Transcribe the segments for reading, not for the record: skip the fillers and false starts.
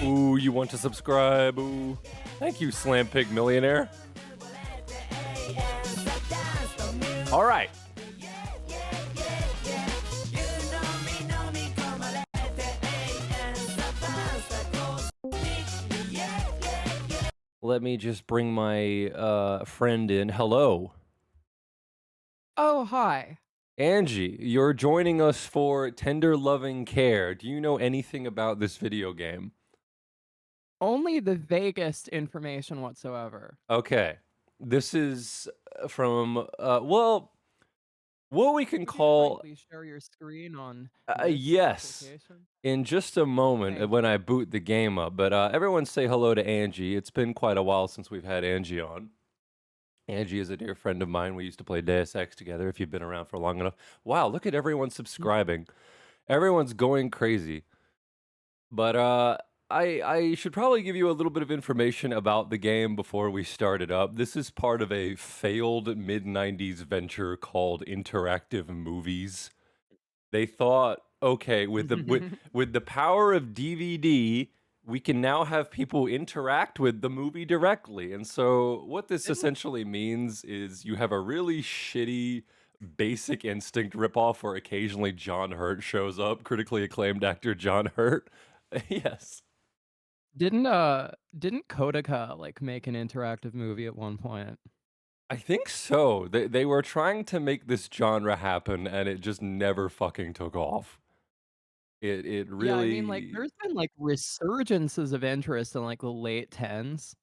Ooh, you want to subscribe? Ooh. Thank you, Slam Pig Millionaire. All right. Let me just bring my friend in. Hello. Oh, hi. Angie, you're joining us for Tender Loving Care. Do you know anything about this video game? Only the vaguest information whatsoever. Okay. This is from what we can Would you call kindly share your screen on this yes. application? In just a moment Thank when you. I boot the game up, but everyone say hello to Angie. It's been quite a while since we've had Angie on. Angie is a dear friend of mine. We used to play Deus Ex together if you've been around for long enough. Wow, look at everyone Mm. subscribing. Everyone's going crazy. But I should probably give you a little bit of information about the game before we start it up. This is part of a failed mid-90s venture called Interactive Movies. They thought, okay, with the power of DVD, we can now have people interact with the movie directly. And so what this Didn't essentially means is you have a really shitty Basic Instinct ripoff where occasionally John Hurt shows up, critically acclaimed actor John Hurt. Yes. didn't Kodaca, like, make an interactive movie at one point? I think so. They were trying to make this genre happen and it just never fucking took off. It Yeah, I mean, like, really there's been, like, resurgences of interest in, like, the late 10s.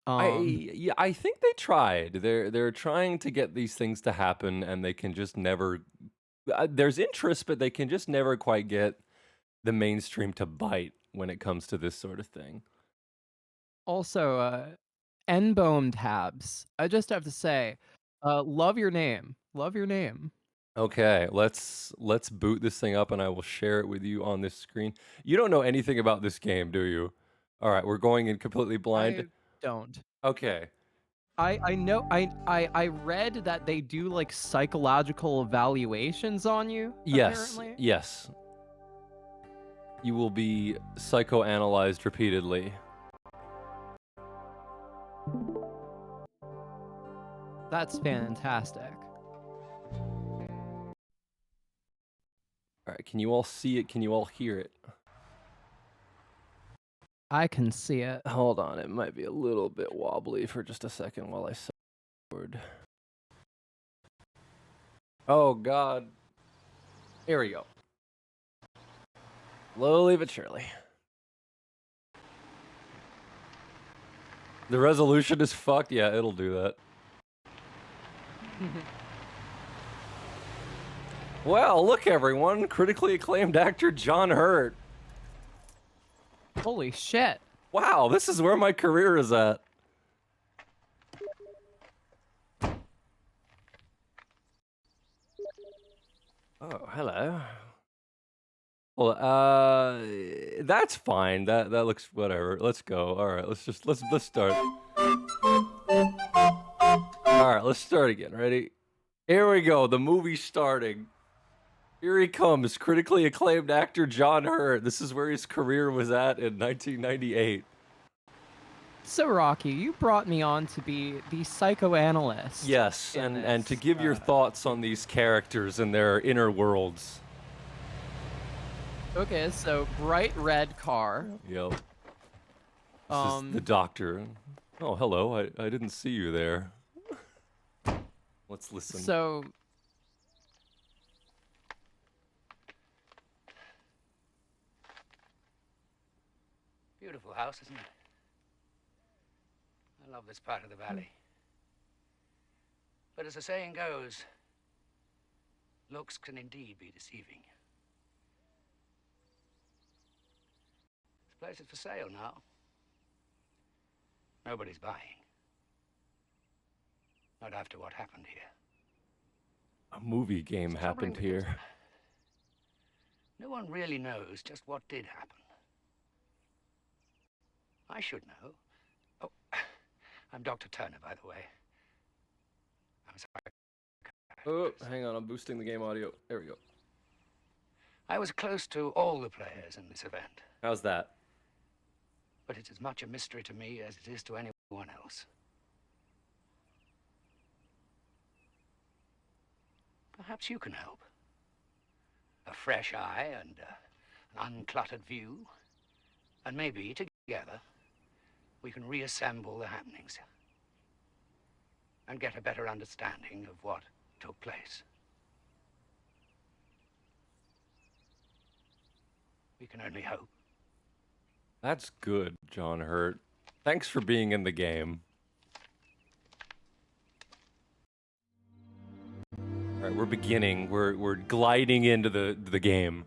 Um, I think they tried. They're trying to get these things to happen, and they can just never. There's interest, but they can just never quite get the mainstream to bite when it comes to this sort of thing. Also, Nbome tabs. I just have to say, love your name. Love your name. Okay, let's boot this thing up, and I will share it with you on this screen. You don't know anything about this game, do you? All right, we're going in completely blind. I don't. Okay. I know I read that they do, like, psychological evaluations on you, Yes, apparently. yes. You will be psychoanalyzed repeatedly. That's fantastic. All right, can you all see it? Can you all hear it? I can see it. Hold on, it might be a little bit wobbly for just a second while I word. Oh God. Here we go. Slowly but surely. The resolution is fucked. Yeah, it'll do that. Well, look everyone, critically acclaimed actor John Hurt. Holy shit. Wow, this is where my career is at. Oh, hello. Well, that's fine. That looks whatever. Let's go. All right, let's start. All right, let's start again. Ready? Here we go. The movie's starting. Here he comes, critically acclaimed actor John Hurt. This is where his career was at in 1998. So, Rocky, you brought me on to be the psychoanalyst. Yes, in and to this, give your thoughts on these characters and their inner worlds. Okay, so bright red car. Yep. This is the doctor. Oh, hello. I didn't see you there. Let's listen. So beautiful house, isn't it? I love this part of the valley. But as the saying goes, looks can indeed be deceiving. This place is for sale now. Nobody's buying. Not after what happened here. A movie game happened here. No one really knows just what did happen. I should know. Oh, I'm Dr. Turner, by the way. I'm sorry. Oh, hang on, I'm boosting the game audio. There we go. I was close to all the players in this event. How's that? but it's as much a mystery to me as it is to anyone else. Perhaps you can help. A fresh eye and an uncluttered view, and maybe together we can reassemble the happenings and get a better understanding of what took place. We can only hope. That's good, John Hurt. Thanks for being in the game. All right, we're beginning. We're gliding into the game.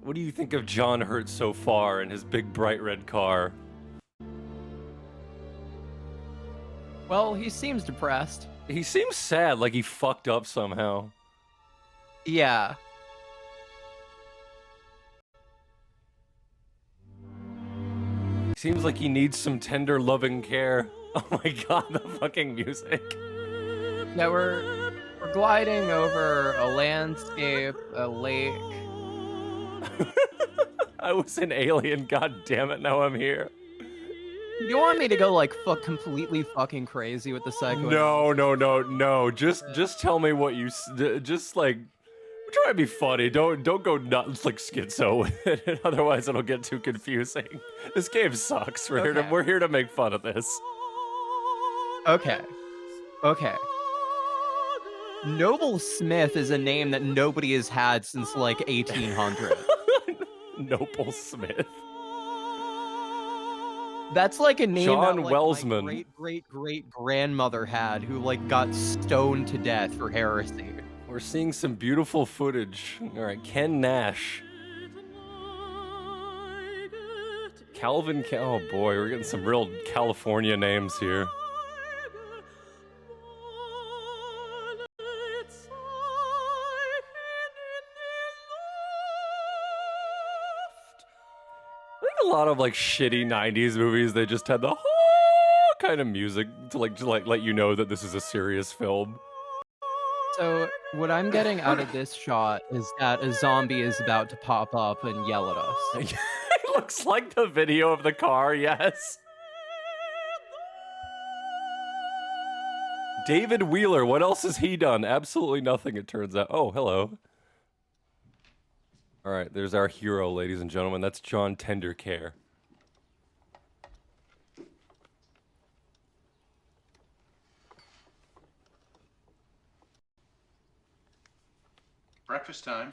What do you think of John Hurt so far in his big bright red car? Well, he seems depressed. He seems sad, like he fucked up somehow. Yeah. Seems like he needs some tender, loving care. Oh my god, the fucking music. Yeah, we're gliding over a landscape, a lake. I was an alien, god damn it, now I'm here. You want me to go like completely fucking crazy with the psycho? No. Just tell me what you just like try to be funny. Don't go nuts like schizo with it. Otherwise it'll get too confusing. This game sucks. We're here to make fun of this. Okay. Noble Smith is a name that nobody has had since like 1800. Noble Smith. That's like a name John that like, Wellsman. my great grandmother had, who like got stoned to death for heresy. We're seeing some beautiful footage. All right, Ken Nash. Calvin. Oh boy, we're getting some real California names here. A lot of like shitty 90s movies, they just had the kind of music to like let you know that this is a serious film. So what I'm getting out of this shot is that a zombie is about to pop up and yell at us. It looks like the video of the car, yes. David Wheeler, what else has he done? Absolutely nothing, it turns out. Oh, hello. All right, there's our hero, ladies and gentlemen. That's John Tendercare. Breakfast time.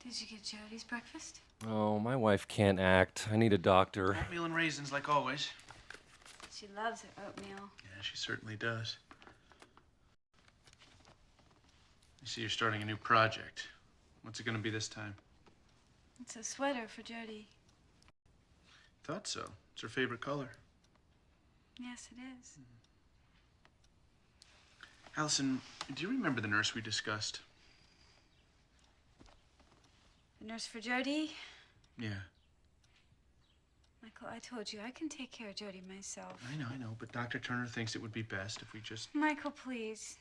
Did you get Jody's breakfast? Oh, my wife can't act. I need a doctor. Oatmeal and raisins like always. She loves her oatmeal. Yeah, she certainly does. I see you're starting a new project. What's it gonna be this time? It's a sweater for Jody. Thought so. It's her favorite color. Yes, it is. Allison, do you remember the nurse we discussed? The nurse for Jody? Yeah. Michael, I told you I can take care of Jody myself. I know, but Dr. Turner thinks it would be best if we just... Michael, please.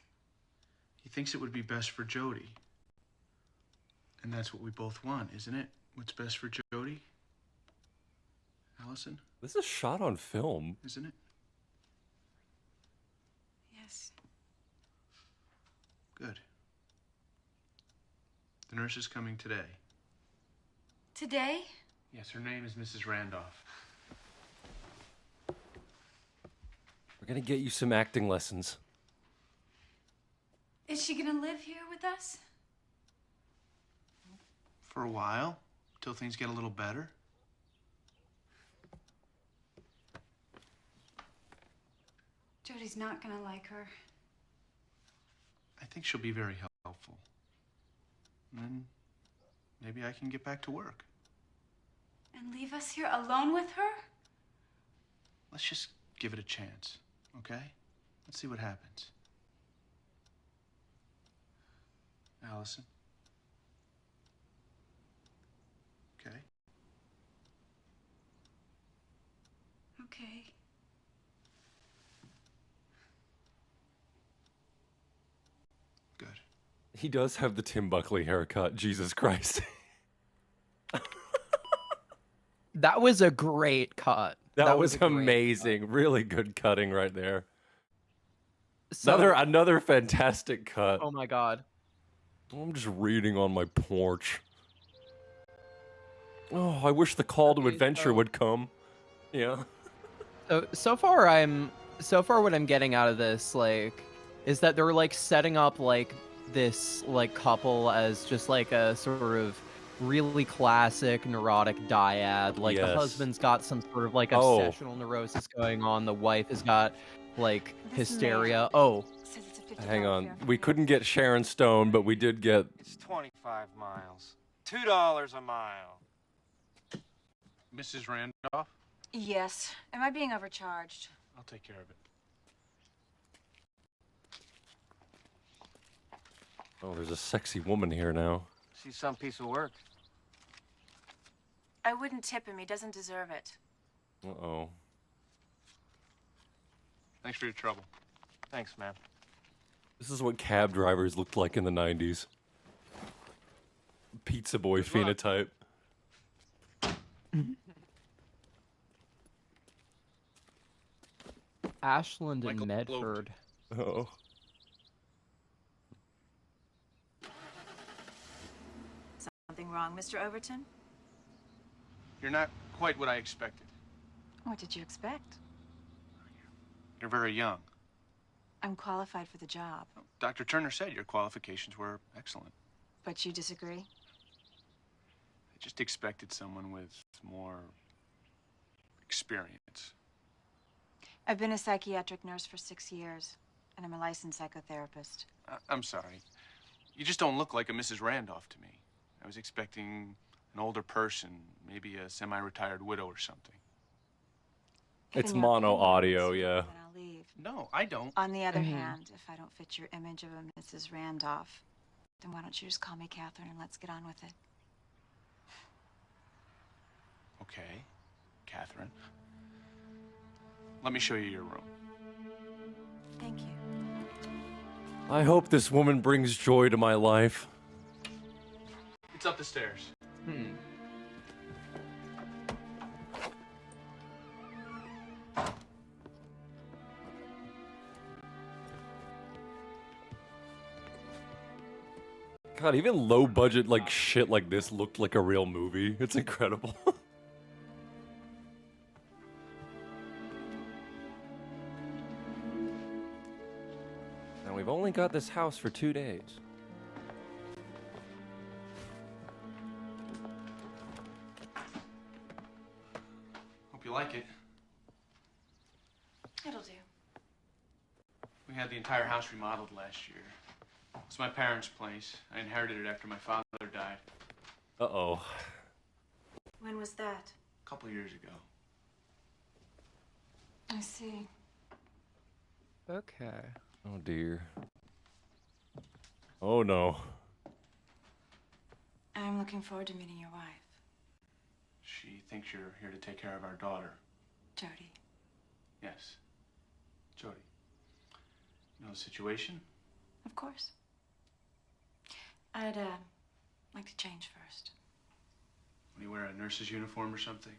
He thinks it would be best for Jody. And that's what we both want, isn't it? What's best for Jody? Allison? This is shot on film. Isn't it? Yes. Good. The nurse is coming today. Today? Yes, her name is Mrs. Randolph. We're gonna get you some acting lessons. Is she gonna live here with us? For a while, till things get a little better. Jody's not gonna like her. I think she'll be very helpful. And then maybe I can get back to work. And leave us here alone with her? Let's just give it a chance, okay? Let's see what happens. Allison? Okay? Okay. Good. He does have the Tim Buckley haircut. Jesus Christ. That was a great cut. That was was a great cut. amazing. Really good cutting right there. So, Another fantastic cut. oh my god. I'm just reading on my porch. Oh, I wish the call to Okay, adventure so- would come. Yeah. So far what I'm getting out of this, like, is that they're like setting up like this like couple as just like a sort of really classic neurotic dyad. Like the Yes. husband's got some sort of like Oh. obsessional neurosis going on. The wife has got like This hysteria. man Oh, says it's a $50 Hang on. fare. We couldn't get Sharon Stone, but we did get... It's 25 miles. $2 a mile. Mrs. Randolph, Yes. Am I being overcharged? I'll take care of it. Oh, there's a sexy woman here now. She's some piece of work. I wouldn't tip him. He doesn't deserve it. Uh-oh. Thanks for your trouble. Thanks, man. This is what cab drivers looked like in the 90s. Pizza boy Good luck. phenotype. Ashland and Michael Medford. Oh. Something wrong, Mr. Overton? You're not quite what I expected. What did you expect? You're very young. I'm qualified for the job. Dr. Turner said your qualifications were excellent. But you disagree? I just expected someone with more experience. I've been a psychiatric nurse for 6 years, and I'm a licensed psychotherapist. I'm sorry. You just don't look like a Mrs. Randolph to me. I was expecting an older person, maybe a semi-retired widow or something. It's In your mono opinion, audio, then yeah. I'll leave. No, I don't. On the other Mhm. hand, if I don't fit your image of a Mrs. Randolph, then why don't you just call me Catherine and let's get on with it? Okay, Catherine. Let me show you your room. Thank you. I hope this woman brings joy to my life. It's up the stairs. God, even low budget like shit like this looked like a real movie. It's incredible. And we've only got this house for 2 days. Hope you like it. It'll do. We had the entire house remodeled last year. It's my parents' place. I inherited it after my father died Uh-oh. When was that? a couple years ago. I see. Okay. Oh dear. Oh no. I'm looking forward to meeting your wife, She thinks you're here to take care of our daughter. Jody. Yes. Jody. You know the situation? Of course. I'd like to change first. When you wear a nurse's uniform or something?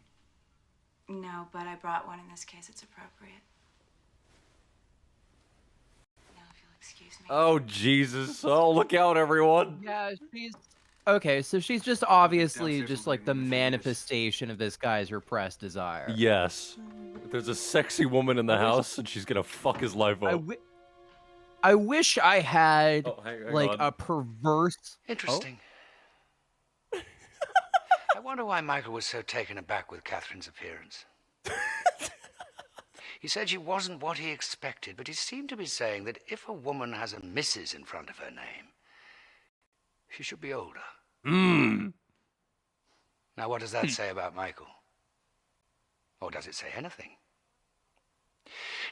No, but I brought one. In this case, it's appropriate. Now, if you'll excuse me. Oh Jesus. Oh, look out everyone. Yeah, she's okay. So she's just obviously Downstairs just will like bring the the food is- manifestation of this guy's repressed desire. Yes. There's a sexy woman in the house and she's gonna fuck his life up. I wish I had Oh, hang like on. a perverse. Interesting. I wonder why Michael was so taken aback with Catherine's appearance. He said she wasn't what he expected, but he seemed to be saying that if a woman has a Mrs. in front of her name, she should be older. Mmm. Now, what does that say about Michael? Or does it say anything?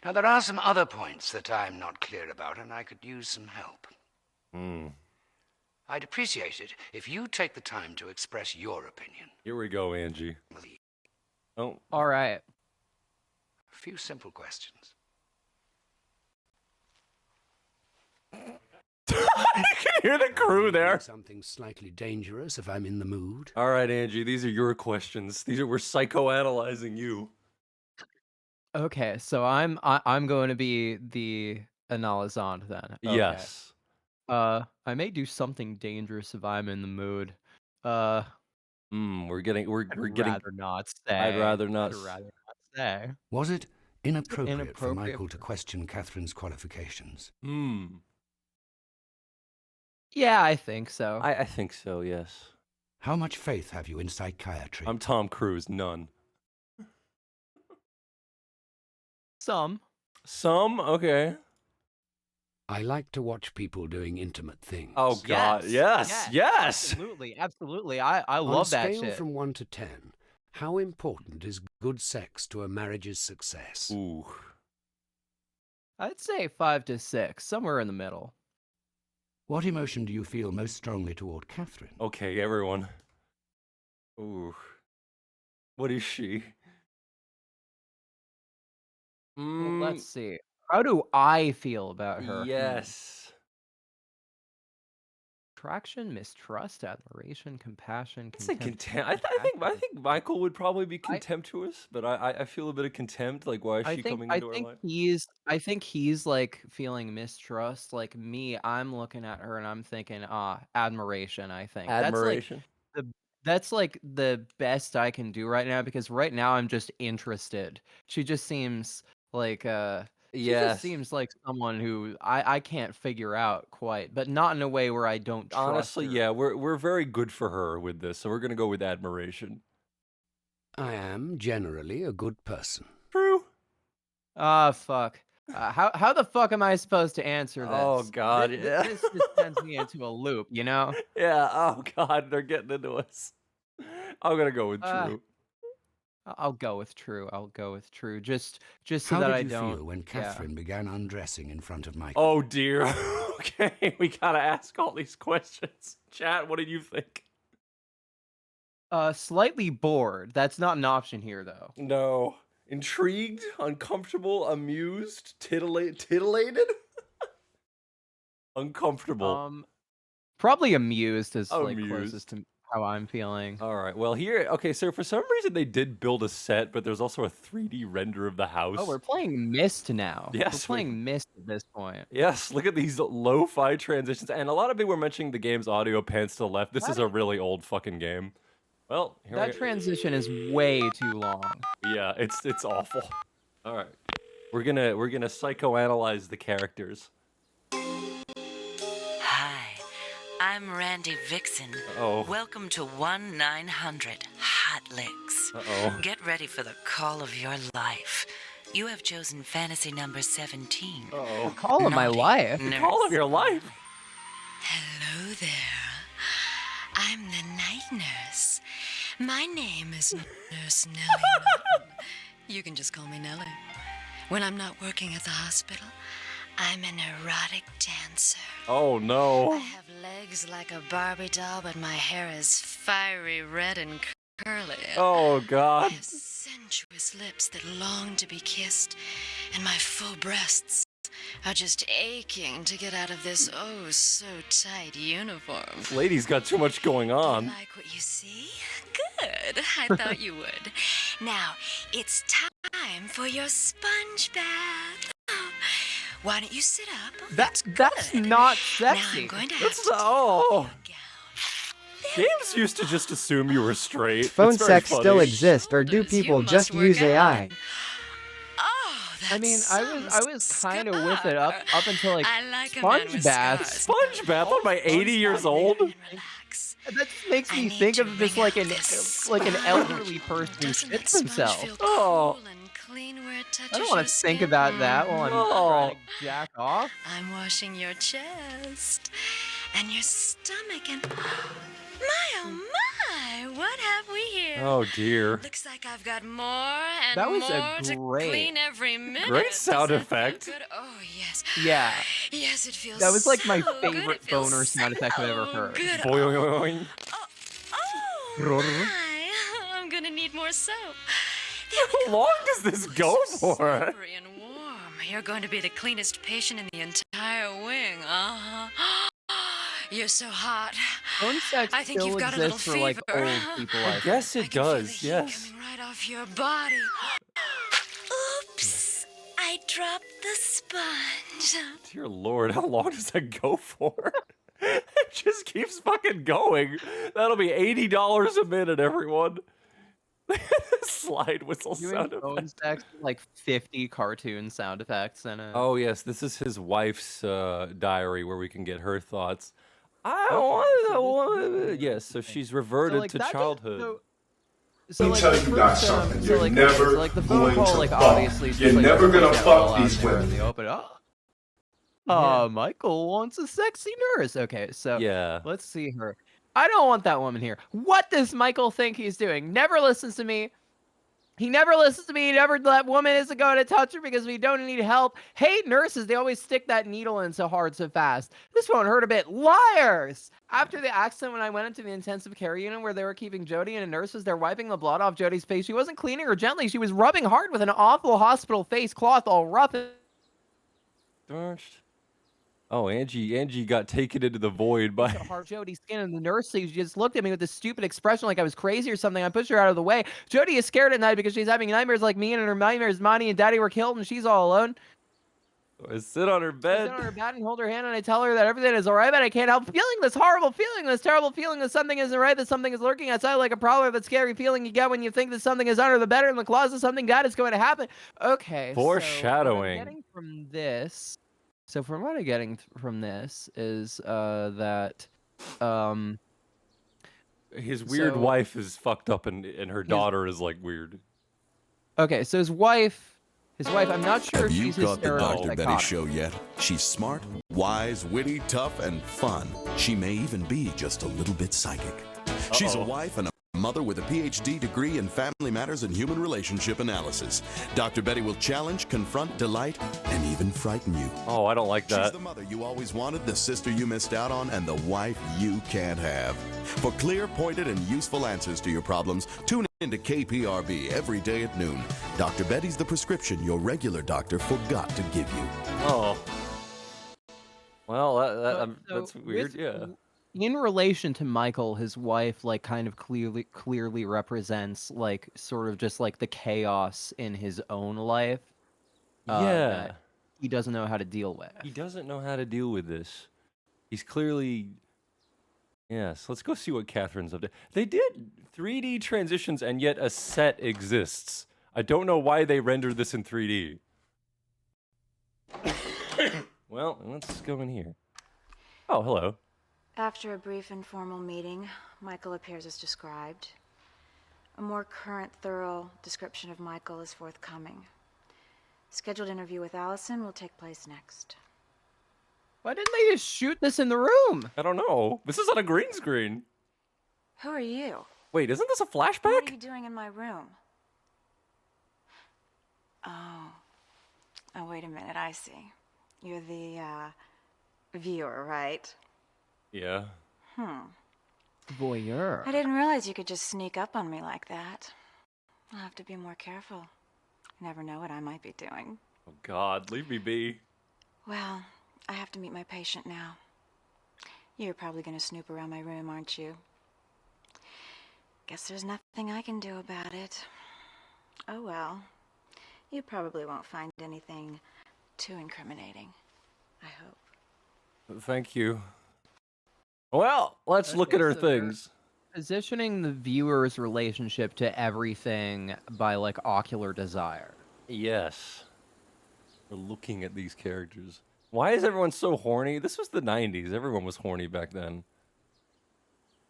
Now, there are some other points that I'm not clear about, and I could use some help. Mm. I'd appreciate it if you take the time to express your opinion. Here we go, Angie. Oh. All right. A few simple questions. You're the crew there. Something slightly dangerous if I'm in the mood. All right, Angie, these are your questions. We're psychoanalyzing you. Okay, so I'm going to be the analysand then. Okay. Yes. I may do something dangerous if I'm in the mood. I'd We're getting. rather not say. I'd rather not. I'd rather not say. Was it inappropriate for Inappropriate Michael to question Catherine's qualifications? Yeah, I think so. I think so. Yes. How much faith have you in psychiatry? I'm Tom Cruise. None. Some. Some. Okay. I like to watch people doing intimate things. Oh God. Yes. Absolutely. I love that shit. On a scale shit. from 1 to 10, how important is good sex to a marriage's success? Ooh. I'd say 5 to 6, somewhere in the middle. What emotion do you feel most strongly toward Catherine? Okay, everyone. Ooh. What is she? Well, let's see. How do I feel about her? Yes. Attraction, mistrust, admiration, compassion, I say contempt. contempt. I think Michael would probably be contemptuous, but I feel a bit of contempt. Like, why is she coming into our life? I think he's like feeling mistrust. Like me, I'm looking at her and I'm thinking, admiration. I think Admiration. that's like the best I can do right now, because right now I'm just interested. She just seems like she just seems like someone who I can't figure out quite, but not in a way where I don't trust Honestly, her. yeah, we're very good for her with this, so we're gonna go with admiration. I am generally a good person. True. Fuck. How the fuck am I supposed to answer this? Oh God, yeah. This just sends me into a loop, you know? Yeah. Oh God, they're getting into us. I'm gonna go with true. I'll go with true. Just so How that did I you don't. feel when Catherine began undressing in front of Michael? Oh dear. Okay, we gotta ask all these questions. Chat, what did you think? Slightly bored. That's not an option here, though. No. Intrigued, uncomfortable, amused, titillated? Uncomfortable. Probably amused is like Amused. closest to how I'm feeling. All right. Well, okay, so for some reason they did build a set, but there's also a 3D render of the house. Oh, we're playing Myst now. Yes, we're playing Myst at this point. Yes, look at these lo-fi transitions. And a lot of people were mentioning the game's audio pans to the left. This is a really old fucking game. Well, that transition is way too long. Yeah, it's awful. All right. We're gonna psychoanalyze the characters. Hi, I'm Randy Vixen. Uh-oh. Welcome to 1-900 Hot Licks. Uh-oh. Get ready for the call of your life. You have chosen fantasy number 17. Uh-oh. Call of my life? The call of your life? Hello there. I'm the night nurse. My name is Nurse Nellie Norton. You can just call me Nellie. When I'm not working at the hospital, I'm an erotic dancer. Oh, no. I have legs like a Barbie doll, but my hair is fiery red and curly. Oh, God. I have sensuous lips that long to be kissed, and my full breasts are just aching to get out of this oh-so-tight uniform. This lady's got too much going on. Like what you see? Good. I thought you would. Now, it's time for your sponge bath. Why don't you sit up? That's good. not Now sexy. I'm going to have That's to oh. There Games used to just assume you were straight. Phone It's very sex funny. still exists, or do people just use AI? Oh, that's I mean, I was kind of with it up until like I like a man sponge with baths. scars. Sponge bath? What am I, 80 years old? Relax. That just makes I me need think to of this wring like out an this elderly person who Doesn't that shits sponge himself. feel Oh. cool and clean where it touches I don't want your to think skin? about that while I'm trying to jack off. I'm washing your chest and your stomach and my oh my, what have we here? Oh, dear. Looks like I've got more and That was more a to great- clean every minute. Great sound Does that feel effect. good? Oh yes. Yeah, Yes, it feels that was like my so good. favorite It feels boner sound effect I've ever so heard. good. Boing. Oh my! I'm gonna need more soap. How long does this go for? Slippery and warm. You're going to be the cleanest patient in the entire wing. You're so hot. Phone sex I think still you've got a little exists for like fever. old people. I I think. guess I it can feel the does, heat yes. coming right off your body. Oops! I dropped the sponge. Dear Lord, how long does that go for? It just keeps fucking going. That'll be $80 a minute, everyone. Slide whistle Doing sound phone effect. sex with, like 50 cartoon sound effects in it. Oh yes, this is his wife's diary where we can get her thoughts. I Okay, want yes, so she's reverted like to that childhood. So like tell the you first, guys something. so You're like, never so like the phone going call, to like fuck. obviously, You're just, never like, gonna laid out fuck all out these there in women. the open. Yeah. Michael wants a sexy nurse. Okay, so Yeah. let's see her. I don't want that woman here. What does Michael think he's doing? Never listens to me. He never listens to me. That woman isn't going to touch her because we don't need help. Hate nurses. They always stick that needle in so hard, so fast. This won't hurt a bit. Liars! After the accident, when I went into the intensive care unit where they were keeping Jody and a nurse was there wiping the blood off Jody's face, she wasn't cleaning her gently. She was rubbing hard with an awful hospital face cloth all rough. Oh, Angie got taken into the void by hard Jody's skin, and the nurse just looked at me with this stupid expression like I was crazy or something. I pushed her out of the way. Jody is scared at night because she's having nightmares like me, and in her nightmares, Mommy and Daddy were killed, and she's all alone. I sit on her I bed. sit on her bed and hold her hand, and I tell her that everything is all right, but I can't help feeling this horrible feeling, this terrible feeling that something isn't right, that something is lurking outside like a prowler, that scary feeling you get when you think that something is under the bed or in the closet, something bad is going to happen. Okay, Foreshadowing. So from what I'm getting from this is that his weird so- wife is fucked up and her daughter is like weird. okay, so his wife, I'm not sure Have if you she's caught the hysterical or Dr. Betty psychotic. show yet? She's smart, wise, witty, tough, and fun. She may even be just a little bit psychic. She's a wife and a mother with a PhD degree in family matters and human relationship analysis. Dr. Betty will challenge, confront, delight, and even frighten you. Oh, I don't like that. She's the mother you always wanted, the sister you missed out on, and the wife you can't have. For clear, pointed, and useful answers to your problems, tune into KPRB every day at noon. Dr. Betty's the prescription your regular doctor forgot to give you. Oh. Well, that's So weird, with- yeah. In relation to Michael, his wife, like, kind of clearly represents, like, sort of just like the chaos in his own life. Yeah. That he doesn't know how to deal with. He doesn't know how to deal with this. He's clearly... Yes, let's go see what Catherine's up to. They did 3D transitions, and yet a set exists. I don't know why they rendered this in 3D. Well, let's go in here. Oh, hello. After a brief informal meeting, Michael appears as described. A more current, thorough description of Michael is forthcoming. Scheduled interview with Allison will take place next. Why didn't they just shoot this in the room? I don't know. This is on a green screen. Who are you? Wait, isn't this a What flashback? are you doing in my room? Oh, wait a minute, I see. You're the, viewer, right? Yeah. Voyeur. I didn't realize you could just sneak up on me like that. I'll have to be more careful. You never know what I might be doing. Oh, God, leave me be. Well, I have to meet my patient now. You're probably gonna snoop around my room, aren't you? Guess there's nothing I can do about it. Oh well. You probably won't find anything too incriminating. I hope. Thank you. Well, let's look at her so they're things. Positioning the viewer's relationship to everything by, like, ocular desire. Yes. We're looking at these characters. Why is everyone so horny? This was the 90s. Everyone was horny back then.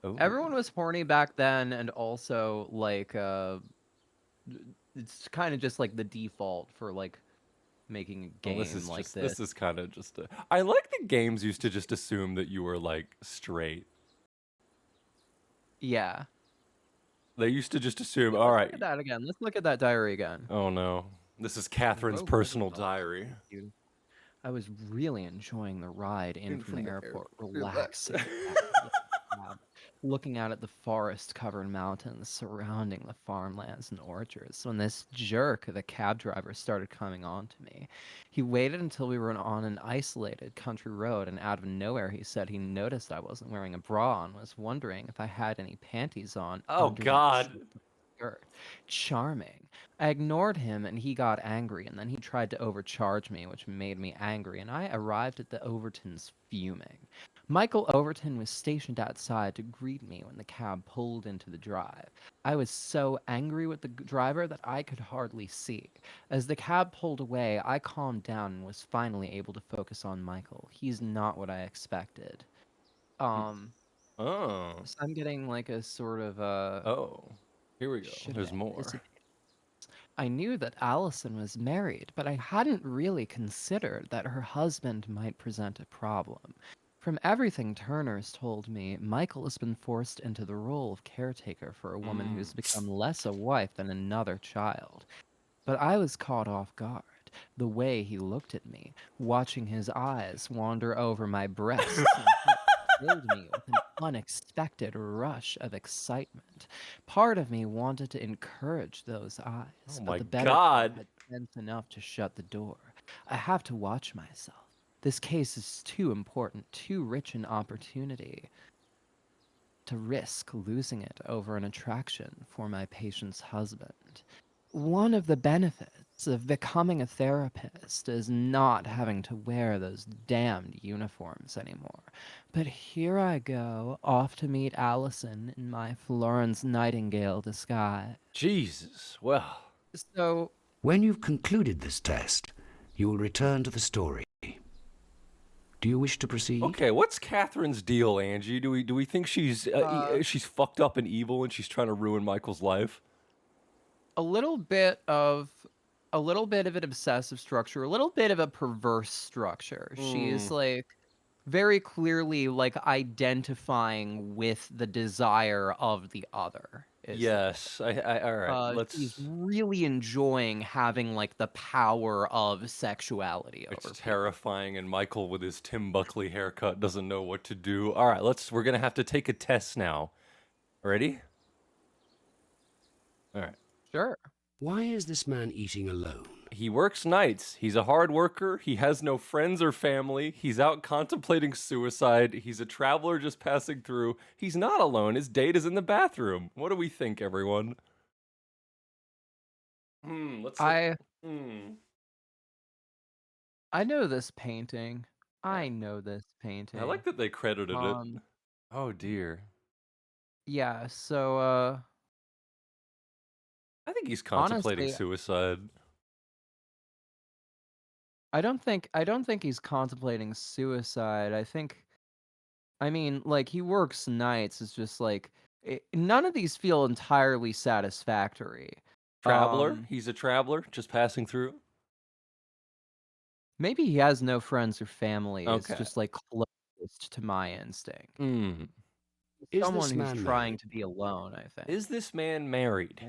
Oh. Everyone was horny back then, and also, like, it's kind of just, like, the default for, like, making a game like this. This is kind of just a... I like that games used to just assume that you were, like, straight. Yeah. They used to just assume, Let's all look right. at that again. Let's look at that diary again. Oh, no. This is Catherine's personal diary. I was really enjoying the ride in from the airport. Relaxing. looking out at the forest-covered mountains surrounding the farmlands and orchards when this jerk, the cab driver, started coming on to me. He waited until we were on an isolated country road, and out of nowhere he said he noticed I wasn't wearing a bra and was wondering if I had any panties on Oh underneath God. the skirt. Charming. I ignored him and he got angry, and then he tried to overcharge me, which made me angry, and I arrived at the Overtons fuming. Michael Overton was stationed outside to greet me when the cab pulled into the drive. I was so angry with the driver that I could hardly see. As the cab pulled away, I calmed down and was finally able to focus on Michael. He's not what I expected. Um, Oh. so I'm getting like a sort of Oh. Here we go. should have There's more. anticipated. I knew that Allison was married, but I hadn't really considered that her husband might present a problem. From everything Turner's told me, Michael has been forced into the role of caretaker for a woman who's become less a wife than another child. But I was caught off guard. The way he looked at me, watching his eyes wander over my breasts and hips, filled me with an unexpected rush of excitement. Part of me wanted to encourage those eyes, Oh but my the better part God. had sense enough to shut the door. I have to watch myself. This case is too important, too rich in opportunity to risk losing it over an attraction for my patient's husband. One of the benefits of becoming a therapist is not having to wear those damned uniforms anymore. But here I go, off to meet Allison in my Florence Nightingale disguise. Jesus. Well. So, When you've concluded this test, you will return to the story. Do you wish to proceed? Okay, what's Catherine's deal, Angie? Do we think she's fucked up and evil and she's trying to ruin Michael's life? a little bit of an obsessive structure, a little bit of a perverse structure. She's like very clearly like identifying with the desire of the other. Yes. All right. She's Let's. really enjoying having like the power of sexuality over It's people. terrifying, and Michael with his Tim Buckley haircut doesn't know what to do. All right, we're gonna have to take a test now. Ready? All right. Sure. Why is this man eating alone? He works nights. He's a hard worker. He has no friends or family. He's out contemplating suicide. He's a traveler just passing through. He's not alone. His date is in the bathroom. What do we think, everyone? Let's I Hmm. I know this painting. I know this painting. I like that they credited it. Oh dear. Yeah, so I think he's contemplating honestly, suicide. I don't think he's contemplating suicide. I mean, like he works nights. It's just like none of these feel entirely satisfactory. Traveler? He's a traveler just passing through? Maybe he has no friends or family. It's Okay. just like closest to my instinct. Is Someone this who's man trying married? to be alone, I think. Is this man married?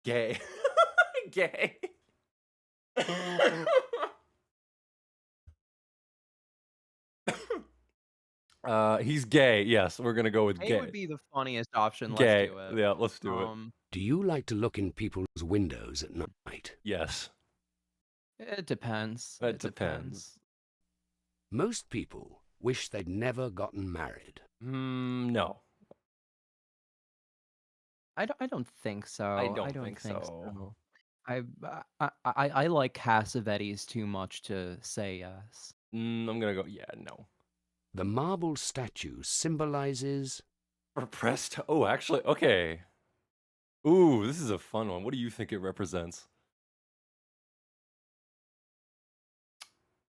Gay. Gay. He's gay. Yes, we're gonna go with Gay gay. would be the funniest option. Gay. Let's do it. Yeah, let's do it. Do you like to look in people's windows at night? Yes. It depends. It depends. Most people wish they'd never gotten married. No. I don't think so. I don't think so. I like Cassavetes too much to say yes. I'm gonna go. Yeah, no. The marble statue symbolizes Repressed. Oh, actually, okay. Ooh, this is a fun one. What do you think it represents?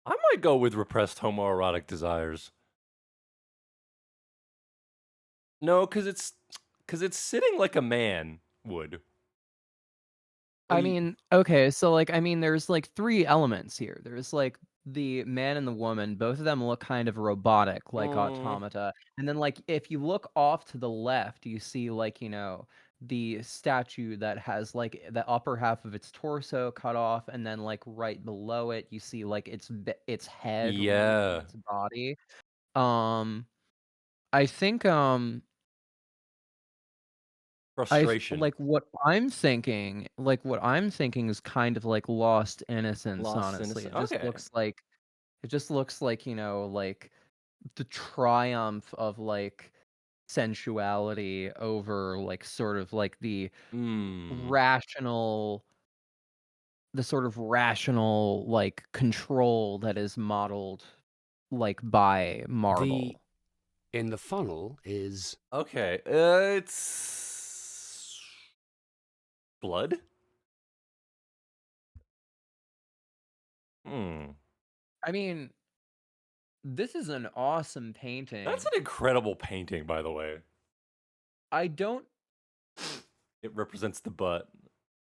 I might go with repressed homoerotic desires. No, because it's sitting like a man would. I mean, okay, so like there's like three elements here. There's like the man and the woman, both of them look kind of robotic, like automata. And then like if you look off to the left, you see like, the statue that has like the upper half of its torso cut off, and then like right below it, you see like its head Yeah. its body. I think Frustration. like what I'm thinking is kind of like lost innocence, Lost honestly. innocent. It just Okay. looks like like the triumph of like sensuality over like sort of like Hmm. rational the sort of rational like control that is modeled like by marble. In the funnel is... Okay. It's blood. Hmm. I mean, this is an awesome painting. That's an incredible painting, by the way. I don't It represents the butt,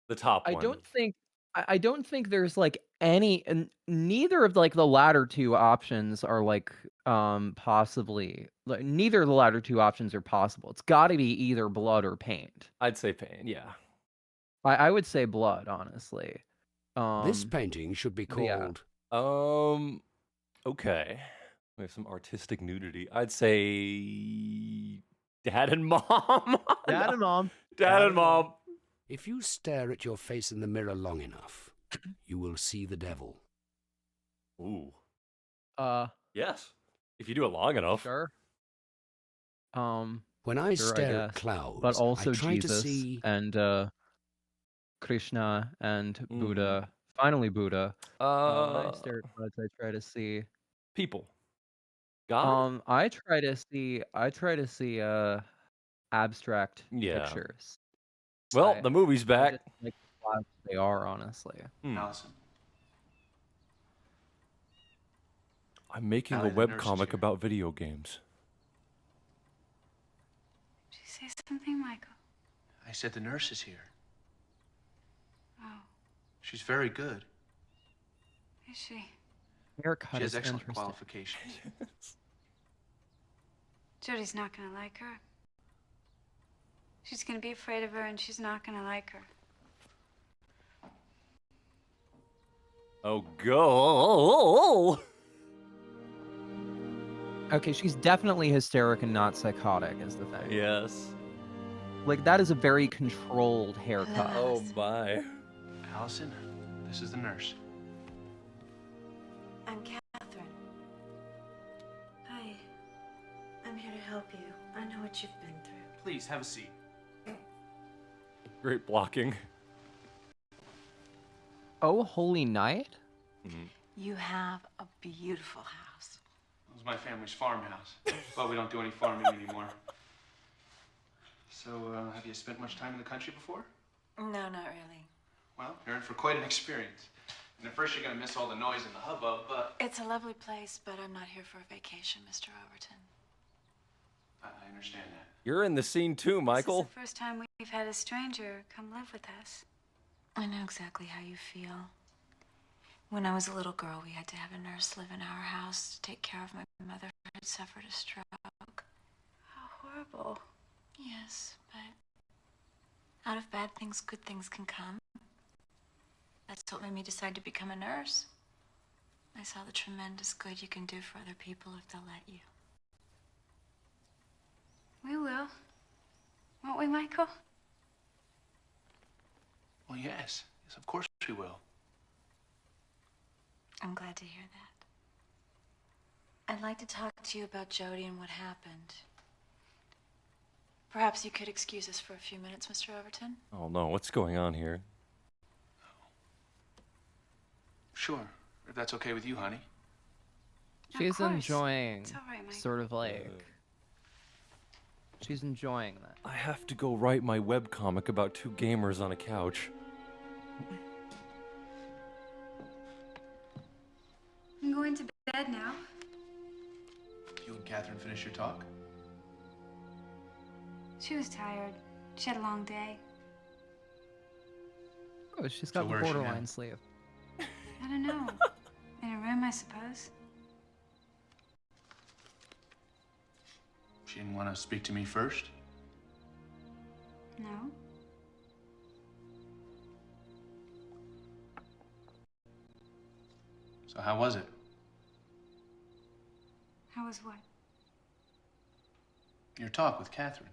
the top I one. don't think there's like any, and neither of like the latter two options are like possibly like neither of the latter two options are possible. It's got to be either blood or paint. I'd say paint. Yeah. I would say blood, honestly. This painting should be but yeah. called... Okay. We have some artistic nudity. I'd say dad and mom. Dad and mom. Dad and mom. If you stare at your face in the mirror long enough, you will see the devil. Ooh. Yes. If you do it long enough. Sure. When I sure, stare guess. at clouds, But also I try Jesus to see... and Krishna and Buddha. Finally Buddha. When I stare at clouds, I try to see people. God? I try to see abstract Yeah. pictures. Well, the movie's I back. just like the clouds they are, honestly. Allison. I'm making Allie, a the nurse is webcomic here. about video games. Did you say something, Michael? I said the nurse is here. Oh, She's very good. is she? Haircut She has is excellent interesting. qualifications. Jody's not gonna like her. She's gonna be afraid of her, and she's not gonna like her. Oh, go. Okay, she's definitely hysteric and not psychotic, is the thing. Yes. Like, that is a very controlled haircut. Oh, my. Allison, this is the nurse. I'm Catherine. Hi. I'm here to help you. I know what you've been through. Please, have a seat. Great blocking. Oh, holy night? You have a beautiful house. It was my family's farmhouse, but we don't do any farming anymore. So, have you spent much time in the country before? No, not really. Well, you're in for quite an experience. And at first you're gonna miss all the noise and the hubbub, but... It's a lovely place, but I'm not here for a vacation, Mr. Overton. I understand that. You're in the scene too, Michael. This is the first time we've had a stranger come live with us. I know exactly how you feel. When I was a little girl, we had to have a nurse live in our house to take care of my mother who had suffered a stroke. How horrible. Yes, but out of bad things, good things can come. That's what made me decide to become a nurse. I saw the tremendous good you can do for other people if they'll let you. We will. Won't we, Michael? Well, yes. Yes, of course we will. I'm glad to hear that. I'd like to talk to you about Jody and what happened. Perhaps you could excuse us for a few minutes, Mr. Overton? Oh, no. What's going on here? Sure, if that's okay with you, honey. She's course. enjoying It's all right, Mike. sort of like... She's enjoying that. I have to go write my webcomic about two gamers on a couch. I'm going to bed now. You and Catherine finish your talk? She was tired. She had a long day. Oh, she's got So the where is she now? borderline sleeve. I don't know. In a room, I suppose. She didn't want to speak to me first? No? So how was it? How was what? Your talk with Catherine.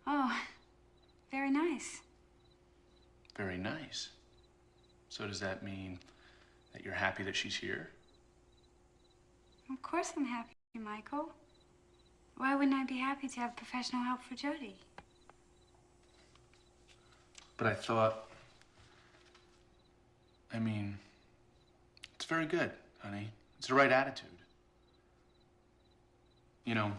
Oh, Very nice. Very nice. So does that mean that you're happy that she's here? Of course I'm happy, Michael. Why wouldn't I be happy to have professional help for Jody? But I thought... I mean, it's very good, honey. It's the right attitude. You know,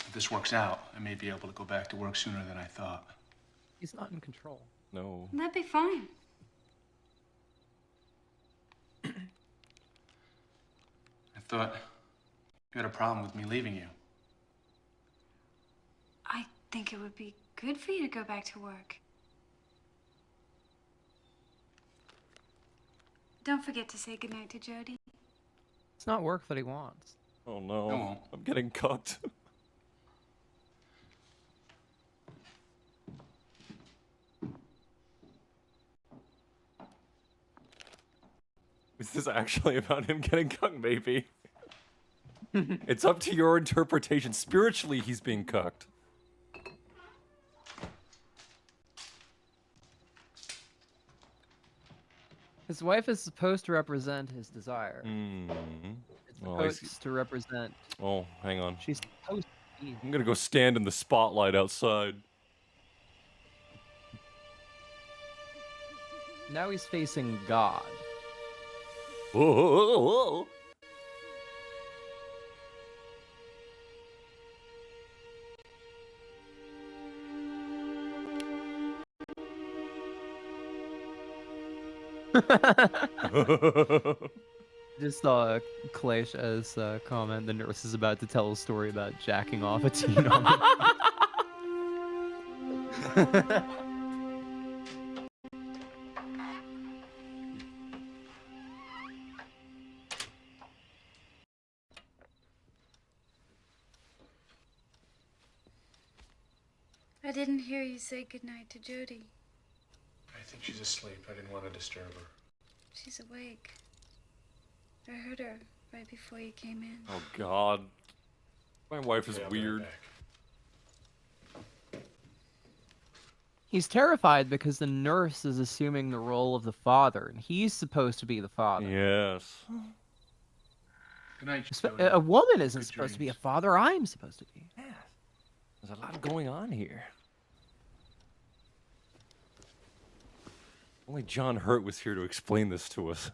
if this works out, I may be able to go back to work sooner than I thought. He's not in control. No. That'd be fine. I thought you had a problem with me leaving you. I think it would be good for you to go back to work. Don't forget to say goodnight to Jody. It's not work that he wants. Oh no. I won't. I'm getting cucked. Is this actually about him getting cucked? Maybe. It's up to your interpretation. Spiritually, he's being cucked. His wife is supposed to represent his desire. It's Well, I see. supposed to represent... Oh, hang on. She's supposed to be... I'm gonna go stand in the spotlight outside. Now he's facing God. Whoa. Just saw Klesh's comment. The nurse is about to tell a story about jacking off a teen on I didn't hear you say goodnight to Jody. I think she's asleep. I didn't want to disturb her. She's awake. I heard her right before you came in. Oh God. My wife is Yeah, I'll be right weird. back. He's terrified because the nurse is assuming the role of the father, and he's supposed to be the father. Yes. Good night, A woman isn't Good supposed to be a dreams. father. I'm supposed to be. Yes. There's a lot going on here. Only John Hurt was here to explain this to us.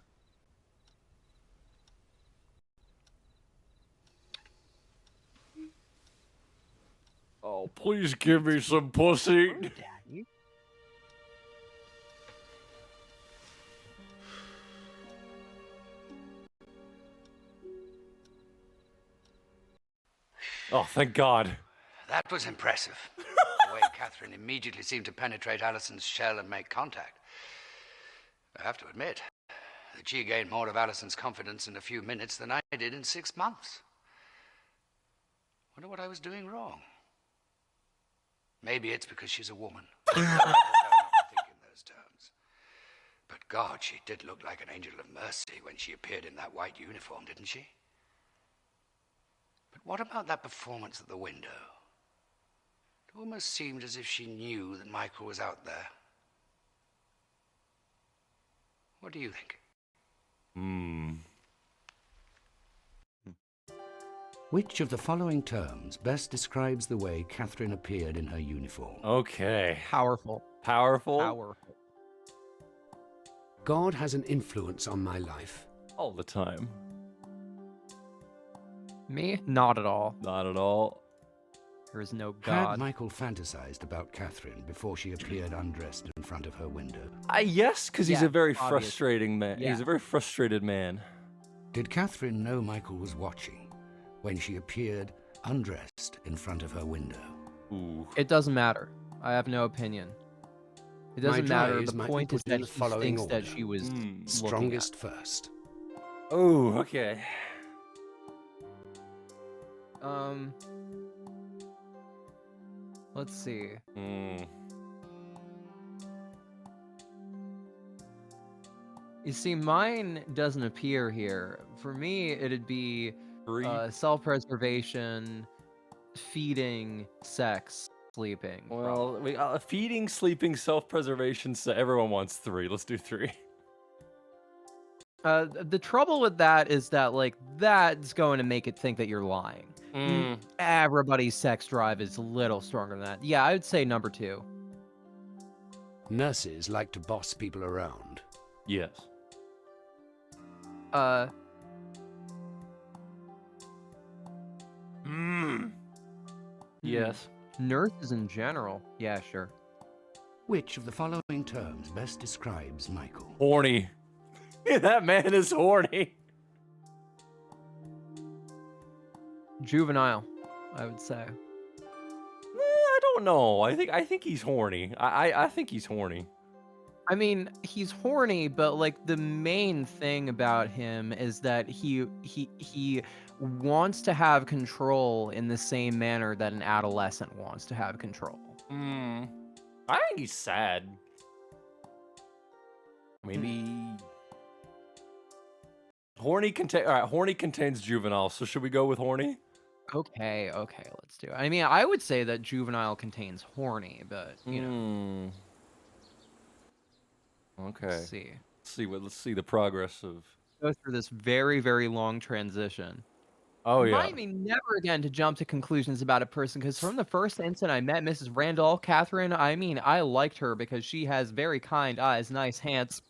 Oh, please give me some pussy. Daddy. Oh, thank God. That was impressive. The way Catherine immediately seemed to penetrate Allison's shell and make contact. I have to admit that she gained more of Allison's confidence in a few minutes than I did in 6 months. Wonder what I was doing wrong. Maybe it's because she's a woman. I prefer not to think in those terms. But God, she did look like an angel of mercy when she appeared in that white uniform, didn't she? But what about that performance at the window? It almost seemed as if she knew that Michael was out there. What do you think? Which of the following terms best describes the way Catherine appeared in her uniform? Okay. Powerful. Powerful? Powerful. God has an influence on my life. All the time. Me? Not at all. Not at all. There is no Had God. Michael fantasized about Catherine before she appeared undressed in front of her window? Yes, because he's Yeah, a very obvious. frustrating man. Yeah. He's a very frustrated man. Did Catherine know Michael was watching when she appeared undressed in front of her window? Ooh. It doesn't matter. I have no opinion. It doesn't My matter. drives The might be point is put in that the he following thinks that order. she was looking at. Strongest first. Oh, okay. Let's see. You see, mine doesn't appear here. For me, it'd be self-preservation, feeding, sex. sleeping. Well, feeding, sleeping, self-preservation. So everyone wants 3. Let's do 3. The trouble with that is that, like, that's going to make it think that you're lying. Everybody's sex drive is a little stronger than that. Yeah, I would say number 2. Nurses like to boss people around. Yes. Yes. Nurses in general. Yeah, sure. Which of the following terms best describes Michael? Horny. That man is horny. Juvenile, I would say. I don't know. I think he's horny. I think he's horny. I mean, he's horny, but like the main thing about him is that he wants to have control in the same manner that an adolescent wants to have control. I think he's sad. Maybe horny contains juvenile. So should we go with horny? Okay, let's do it. I mean, I would say that juvenile contains horny, but you know. Okay. Let's see the progress of. Go through this very, very long transition. Oh yeah. Remind me never again to jump to conclusions about a person, because from the first instant I met Mrs. Randolph, Catherine, I mean, I liked her because she has very kind eyes, nice hands,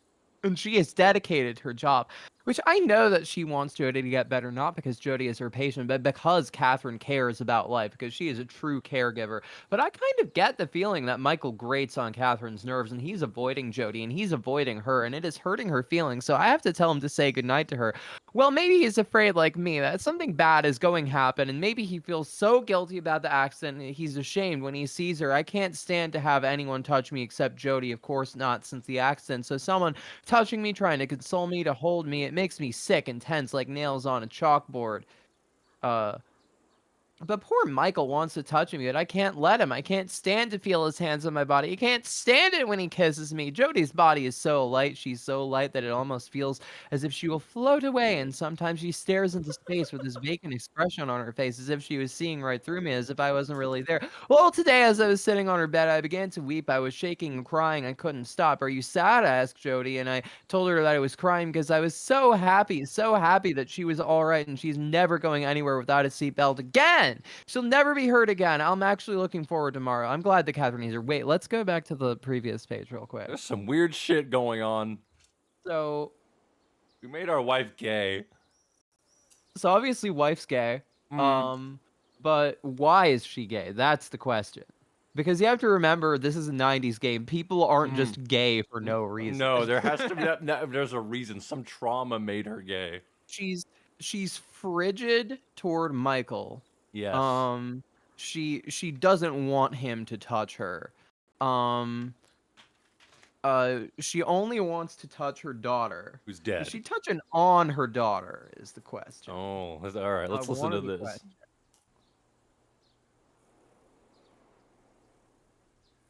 and she is dedicated to her job, which I know that she wants Jody to get better, not because Jody is her patient, but because Catherine cares about life, because she is a true caregiver. But I kind of get the feeling that Michael grates on Catherine's nerves, and he's avoiding Jody, and he's avoiding her, and it is hurting her feelings, so I have to tell him to say goodnight to her. Well, maybe he's afraid, like me, that something bad is going to happen, and maybe he feels so guilty about the accident, and he's ashamed when he sees her. I can't stand to have anyone touch me except Jody, of course not, since the accident, so someone touching me, trying to console me, to hold me, it makes me sick and tense like nails on a chalkboard. But poor Michael wants to touch me, but I can't let him. I can't stand to feel his hands on my body. He can't stand it when he kisses me. Jody's body is so light. She's so light that it almost feels as if she will float away, and sometimes she stares into space with this vacant expression on her face, as if she was seeing right through me, as if I wasn't really there. Well, today, as I was sitting on her bed, I began to weep. I was shaking and crying. I couldn't stop. "Are you sad?" I asked Jody, and I told her that I was crying because I was so happy that she was all right, and she's never going anywhere without a seatbelt again. She'll never be hurt again. I'm actually looking forward tomorrow. I'm glad that Catherine is here. Wait, let's go back to the previous page real quick. There's some weird shit going on. So we made our wife gay. So obviously wife's gay. But why is she gay? That's the question. Because you have to remember, this is a 90s game. People aren't just gay for no reason. No, there has to be there's a reason. Some trauma made her gay. She's frigid toward Michael. Yes. She doesn't want him to touch her. She only wants to touch her daughter. Who's dead. Is she touching on her daughter is the question. Oh, all right. Let's listen to this.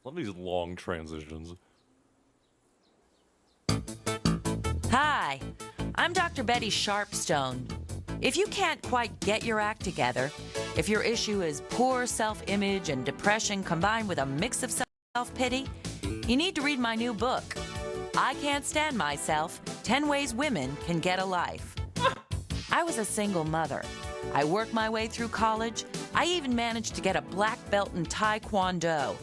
Love these long transitions. Hi, I'm Dr. Betty Sharpstone. If you can't quite get your act together, if your issue is poor self-image and depression combined with a mix of self-pity, you need to read my new book, I Can't Stand Myself, 10 Ways Women Can Get a Life. I was a single mother. I worked my way through college. I even managed to get a black belt in Taekwondo.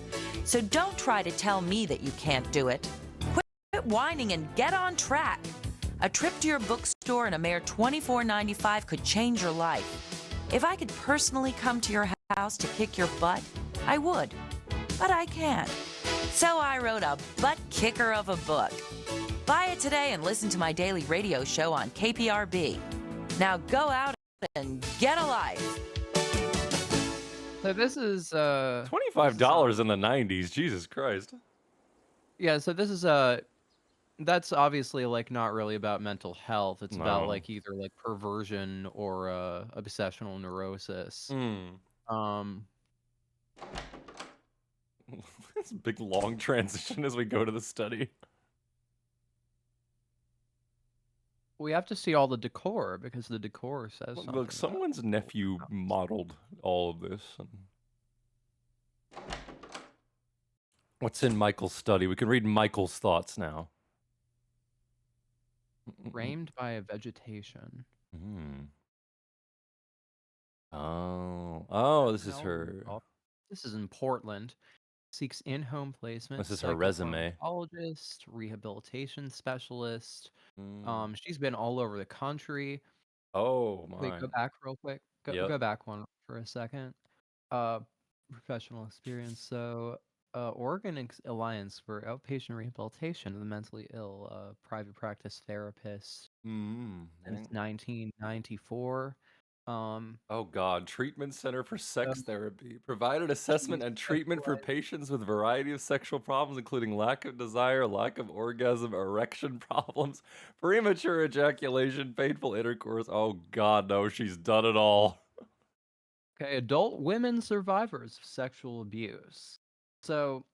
So don't try to tell me that you can't do it. Quit whining and get on track. A trip to your bookstore and a mere $24.95 could change your life. If I could personally come to your house to kick your butt, I would. But I can't. So I wrote a butt kicker of a book. Buy it today and listen to my daily radio show on KPRB. Now go out and get a life. So this is $25 in the 90s. Jesus Christ. Yeah, so this is that's obviously like not really about mental health. It's about like either like perversion or obsessional neurosis. It's a big long transition as we go to the study. We have to see all the decor because the decor says something. Look, someone's nephew modeled all of this. What's in Michael's study? We can read Michael's thoughts now. Framed by a vegetation. Hmm. Oh, this is No, her. this is in Portland. Seeks in-home placement, This is her resume. psychopharmacologist, rehabilitation specialist. Mm. She's been all over the country. Oh Wait, my. go back real quick. Yep. Go back one for a second. Professional experience. So, Oregon Alliance for Outpatient Rehabilitation of the Mentally Ill, private practice therapist since 1994. Oh God, Treatment Center for Sex So Therapy provided assessment she's and treatment for specialized. patients with a variety of sexual problems, including lack of desire, lack of orgasm, erection problems, premature ejaculation, painful intercourse. Oh God, no, she's done it all. Okay, adult women survivors of sexual abuse. So,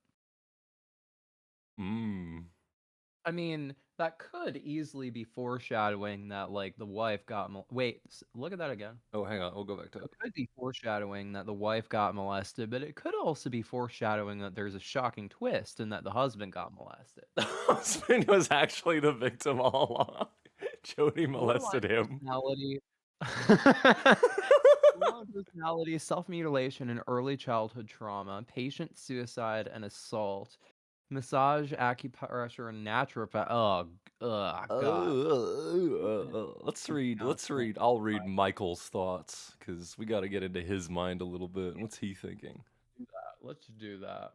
I mean, that could easily be foreshadowing that, like, the wife got wait, look at that again. Oh, hang on, we'll go back to it. It could be foreshadowing that the wife got molested, but it could also be foreshadowing that there's a shocking twist and that the husband got molested. The husband was actually the victim all along. Jody molested Borderline him. personality. Borderline personality, self-mutilation, and early childhood trauma, patient suicide and assault, massage, acupressure, and naturopath. Oh, God. Let's read. I'll read Michael's thoughts because we got to get into his mind a little bit. What's he thinking? Let's do that.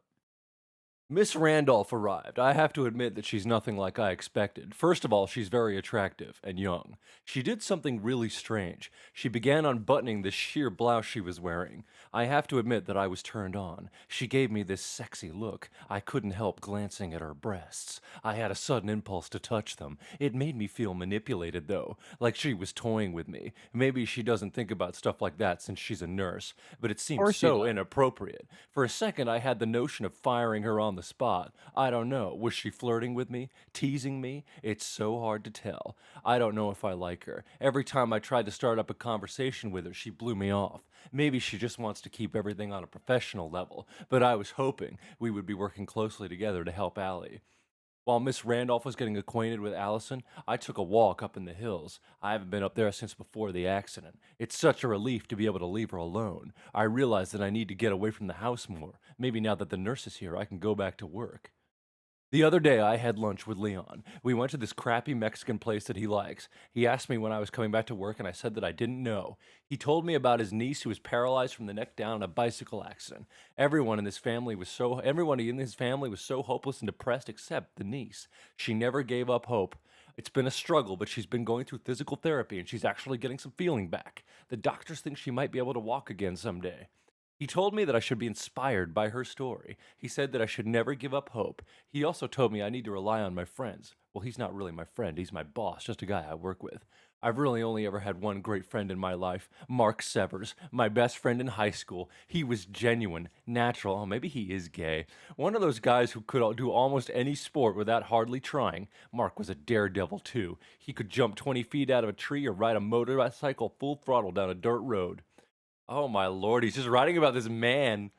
Miss Randolph arrived. I have to admit that she's nothing like I expected. First of all, she's very attractive and young. She did something really strange. She began unbuttoning the sheer blouse she was wearing. I have to admit that I was turned on. She gave me this sexy look. I couldn't help glancing at her breasts. I had a sudden impulse to touch them. It made me feel manipulated, though, like she was toying with me. Maybe she doesn't think about stuff like that since she's a nurse, but it seemed course she so does. inappropriate. For a second, I had the notion of firing her on the spot. I don't know. Was she flirting with me? Teasing me? It's so hard to tell. I don't know if I like her. Every time I tried to start up a conversation with her, she blew me off. Maybe she just wants to keep everything on a professional level, but I was hoping we would be working closely together to help Allie. While Miss Randolph was getting acquainted with Allison, I took a walk up in the hills. I haven't been up there since before the accident. It's such a relief to be able to leave her alone. I realize that I need to get away from the house more. Maybe now that the nurse is here, I can go back to work. The other day, I had lunch with Leon. We went to this crappy Mexican place that he likes. He asked me when I was coming back to work, and I said that I didn't know. He told me about his niece who was paralyzed from the neck down in a bicycle accident. Everyone in his family was so hopeless and depressed except the niece. She never gave up hope. It's been a struggle, but she's been going through physical therapy, and she's actually getting some feeling back. The doctors think she might be able to walk again someday. He told me that I should be inspired by her story. He said that I should never give up hope. He also told me I need to rely on my friends. Well, he's not really my friend. He's my boss, just a guy I work with. I've really only ever had one great friend in my life, Mark Severs, my best friend in high school. He was genuine, natural. Oh, maybe he is gay. One of those guys who could do almost any sport without hardly trying. Mark was a daredevil, too. He could jump 20 feet out of a tree or ride a motorcycle full throttle down a dirt road. Oh my lord, he's just writing about this man.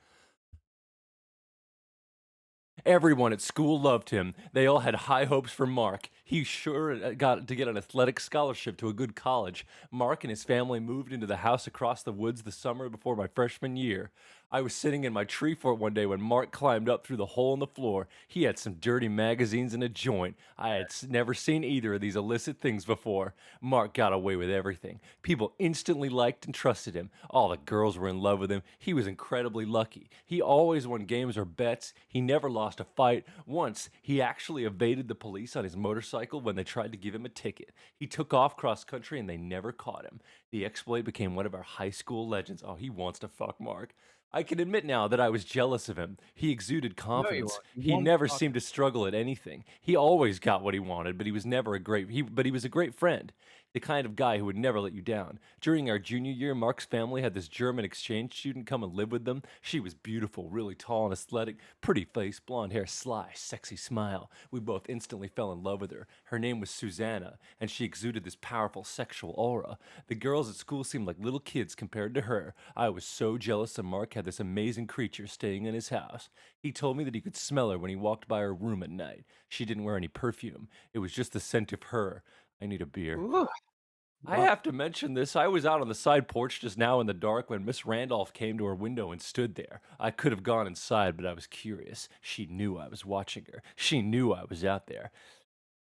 Everyone at school loved him. They all had high hopes for Mark. He sure got to get an athletic scholarship to a good college. Mark and his family moved into the house across the woods the summer before my freshman year. I was sitting in my tree fort one day when Mark climbed up through the hole in the floor. He had some dirty magazines and a joint. I had never seen either of these illicit things before. Mark got away with everything. People instantly liked and trusted him. All the girls were in love with him. He was incredibly lucky. He always won games or bets. He never lost a fight. Once, he actually evaded the police on his motorcycle when they tried to give him a ticket. He took off cross country and they never caught him. The exploit became one of our high school legends. Oh, he wants to fuck Mark. I can admit now that I was jealous of him. He exuded confidence. He never seemed to struggle at anything. He always got what he wanted, but he was never he was a great friend. The kind of guy who would never let you down. During our junior year, Mark's family had this German exchange student come and live with them. She was beautiful, really tall and athletic, pretty face, blonde hair, sly, sexy smile. We both instantly fell in love with her. Her name was Susanna, and she exuded this powerful sexual aura. The girls at school seemed like little kids compared to her. I was so jealous that Mark had this amazing creature staying in his house. He told me that he could smell her when he walked by her room at night. She didn't wear any perfume. It was just the scent of her. I need a beer. Ooh. I have to mention this. I was out on the side porch just now in the dark when Miss Randolph came to her window and stood there. I could have gone inside, but I was curious. She knew I was watching her. She knew I was out there.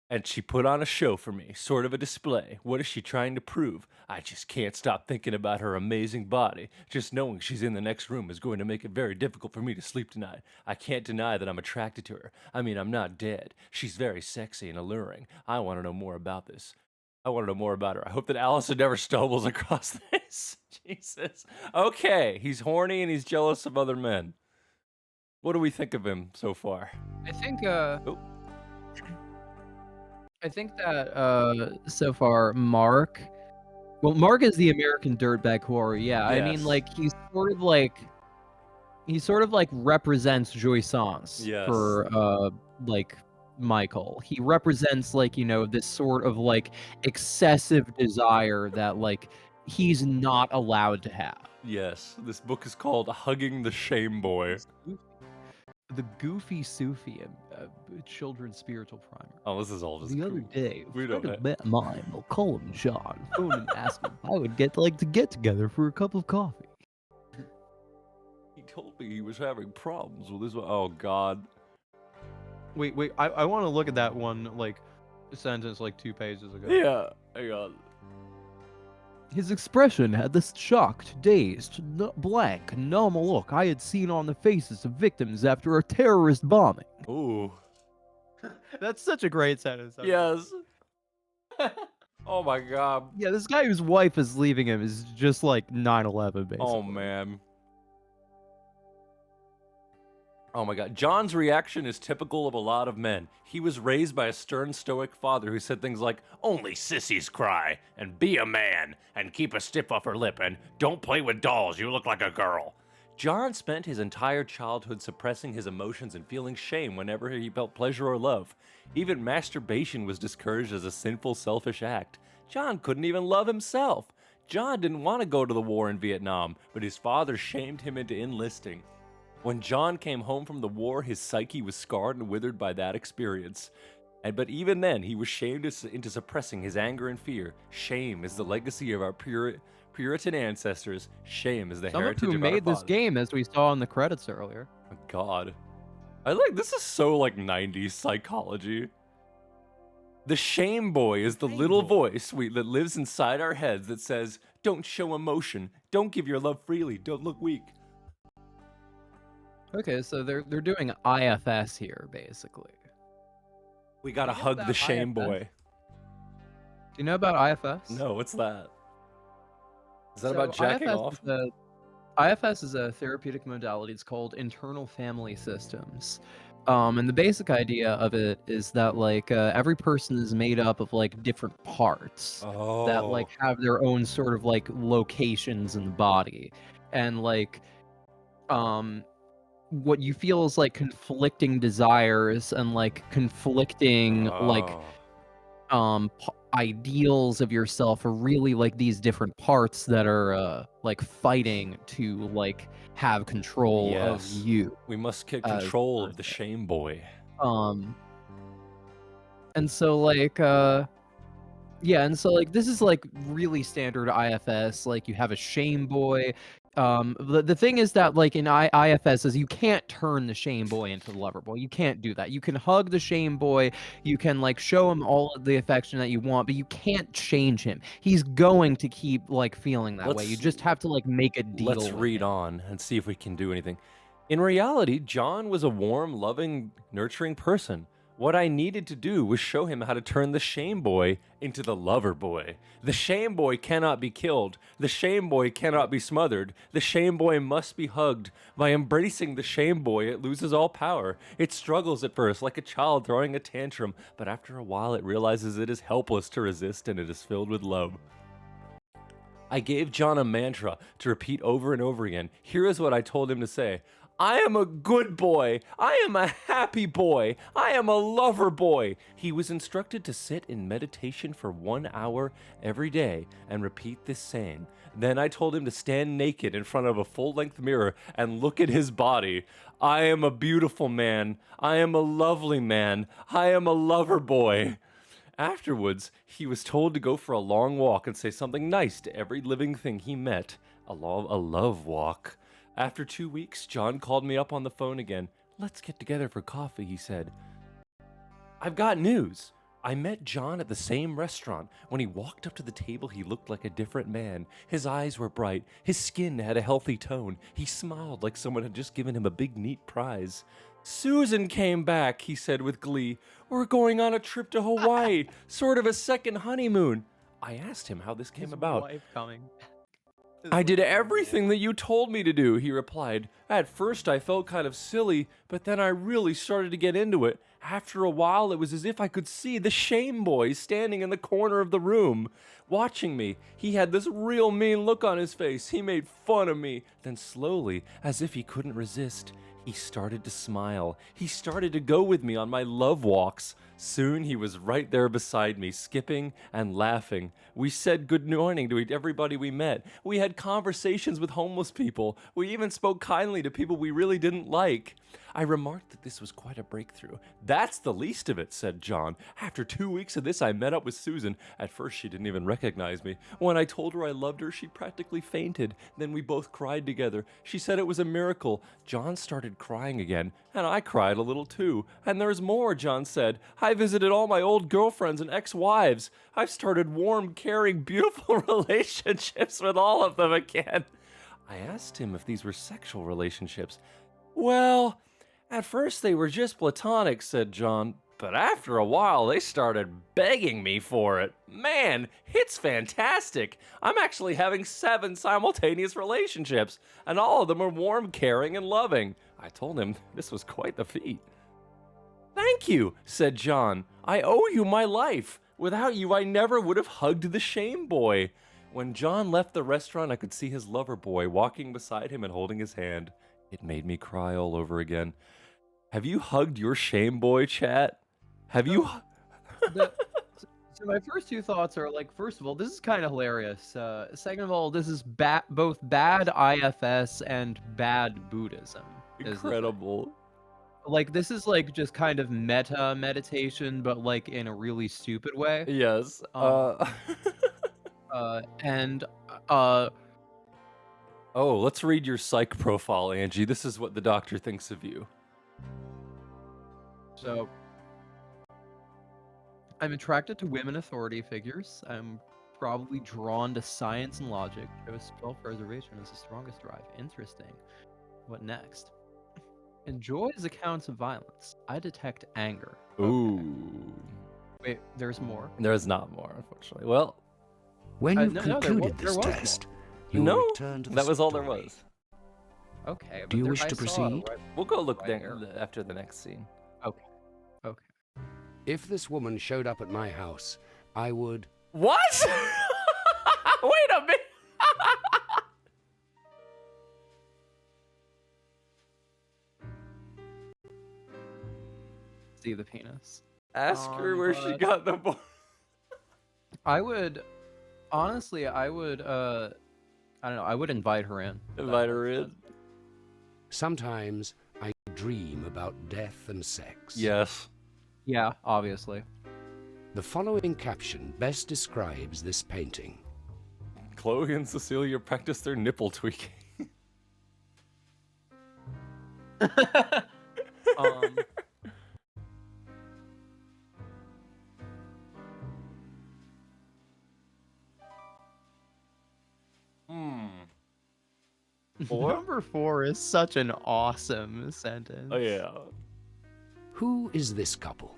And she put on a show for me, sort of a display. What is she trying to prove? I just can't stop thinking about her amazing body. Just knowing she's in the next room is going to make it very difficult for me to sleep tonight. I can't deny that I'm attracted to her. I mean, I'm not dead. She's very sexy and alluring. I want to know more about this. I want to know more about her. I hope that Allison never stumbles across this. Jesus. Okay, he's horny and he's jealous of other men. What do we think of him so far? I think Oh. I think that so far Mark is the American dirtbag horror. Yeah, I mean Yes. like he sort of like represents jouissance Yes. for like Michael. He represents like, you know, this sort of like excessive desire that like he's not allowed to have. Yes, this book is called Hugging the Shame Boy. The Goofy Sufi children's spiritual primer. Oh, this is all just The other cool. day, We a don't friend of know. mine, we'll call him John, phoned and asked him if I would get together for a cup of coffee. He told me he was having problems with his. Oh God. Wait, I want to look at that one like sentence like 2 pages ago. Yeah. Hang on. His expression had the shocked, dazed, blank, numb look I had seen on the faces of victims after a terrorist bombing. Ooh. That's such a great sentence. Yes. Oh my God. Yeah, this guy whose wife is leaving him is just like 9/11, basically. Oh man. Oh my God. John's reaction is typical of a lot of men. He was raised by a stern, stoic father who said things like, "Only sissies cry, and be a man, and keep a stiff upper lip, and don't play with dolls, you look like a girl." John spent his entire childhood suppressing his emotions and feeling shame whenever he felt pleasure or love. Even masturbation was discouraged as a sinful, selfish act. John couldn't even love himself. John didn't want to go to the war in Vietnam, but his father shamed him into enlisting. When John came home from the war, his psyche was scarred and withered by that experience. But even then, he was shamed into suppressing his anger and fear. Shame is the legacy of our Puritan ancestors. Shame is the Someone heritage who of our made this fathers. game, as we saw in the credits earlier. Oh, God. I like this is so like 90s psychology. The shame boy is the little voice that lives inside our heads that says, "Don't show emotion, don't give your love freely, don't look weak." Okay, so they're doing IFS here, basically. We gotta Do you know hug the about shame IFS? boy. Do you know about IFS? No, what's that? Is that So about jacking IFS off? IFS is a therapeutic modality. It's called internal family systems. And the basic idea of it is that like every person is made up of like different parts that like have their own sort of like locations in the body, and like what you feel is like conflicting desires and like conflicting like ideals of yourself are really like these different parts that are like fighting to like have control of you. We must get as control of the shame boy. And so like yeah, and so like this is like really standard IFS. Like you have a shame boy. The thing is that like in IFS is you can't turn the shame boy into the lover boy. You can't do that. You can hug the shame boy. You can like show him all of the affection that you want, but you can't change him. He's going to keep like feeling that way. You just have to like make a deal. Let's read on and see if we can do anything. In reality, John was a warm, loving, nurturing person. What I needed to do was show him how to turn the shame boy into the lover boy. The shame boy cannot be killed. The shame boy cannot be smothered. The shame boy must be hugged. By embracing the shame boy, it loses all power. It struggles at first like a child throwing a tantrum, but after a while it realizes it is helpless to resist and it is filled with love. I gave John a mantra to repeat over and over again. Here is what I told him to say. I am a good boy. I am a happy boy. I am a lover boy. He was instructed to sit in meditation for 1 hour every day and repeat this saying. Then I told him to stand naked in front of a full-length mirror and look at his body. I am a beautiful man. I am a lovely man. I am a lover boy. Afterwards, he was told to go for a long walk and say something nice to every living thing he met. A love walk. After 2 weeks, John called me up on the phone again. Let's get together for coffee, he said. I've got news. I met John at the same restaurant. When he walked up to the table, he looked like a different man. His eyes were bright. His skin had a healthy tone. He smiled like someone had just given him a big, neat prize. Susan came back, he said with glee. We're going on a trip to Hawaii, sort of a second honeymoon. I asked him how this came about. Wife coming. I did everything that you told me to do, he replied. At first I felt kind of silly, but then I really started to get into it. After a while, it was as if I could see the shame boy standing in the corner of the room, watching me. He had this real mean look on his face. He made fun of me. Then slowly, as if he couldn't resist, he started to smile. He started to go with me on my love walks. Soon he was right there beside me, skipping and laughing. We said good morning to everybody we met. We had conversations with homeless people. We even spoke kindly to people we really didn't like. I remarked that this was quite a breakthrough. That's the least of it, said John. After 2 weeks of this, I met up with Susan. At first, she didn't even recognize me. When I told her I loved her, she practically fainted. Then we both cried together. She said it was a miracle. John started crying again, and I cried a little too. And there's more, John said. I visited all my old girlfriends and ex-wives. I've started warm, caring, beautiful relationships with all of them again. I asked him if these were sexual relationships. Well, at first they were just platonic, said John, but after a while they started begging me for it. Man, it's fantastic. I'm actually having 7 simultaneous relationships, and all of them are warm, caring, and loving. I told him this was quite the feat. Thank you, said John. I owe you my life. Without you, I never would have hugged the shame boy. When John left the restaurant, I could see his lover boy walking beside him and holding his hand. It made me cry all over again. Have you hugged your shame boy, chat? Have you? So my first 2 thoughts are like, first of all, this is kind of hilarious. Second of all, this is both bad IFS and bad Buddhism. Incredible. Like, this is like just kind of meta meditation, but like in a really stupid way. Yes. Oh, let's read your psych profile, Angie. This is what the doctor thinks of you. So, I'm attracted to women authority figures. I'm probably drawn to science and logic. Self-preservation is the strongest drive. Interesting. What next? Enjoys accounts of violence. I detect anger. Ooh. Wait, there's more. There's not more, unfortunately. Well, when you've concluded this test, you will return to the that was all there story. was. Okay. Do you wish to proceed? We'll go look after the next scene. Okay. Okay. If this woman showed up at my house, I would... What? Wait a minute. See the penis. Ask her where she got the boy. I would, honestly, I don't know, I would invite her in. Invite her in? Sometimes I dream about death and sex. Yes. Yeah, obviously. The following caption best describes this painting. Chloe and Cecilia practice their nipple tweaking. Number 4 is such an awesome sentence. Oh, yeah. Who is this couple?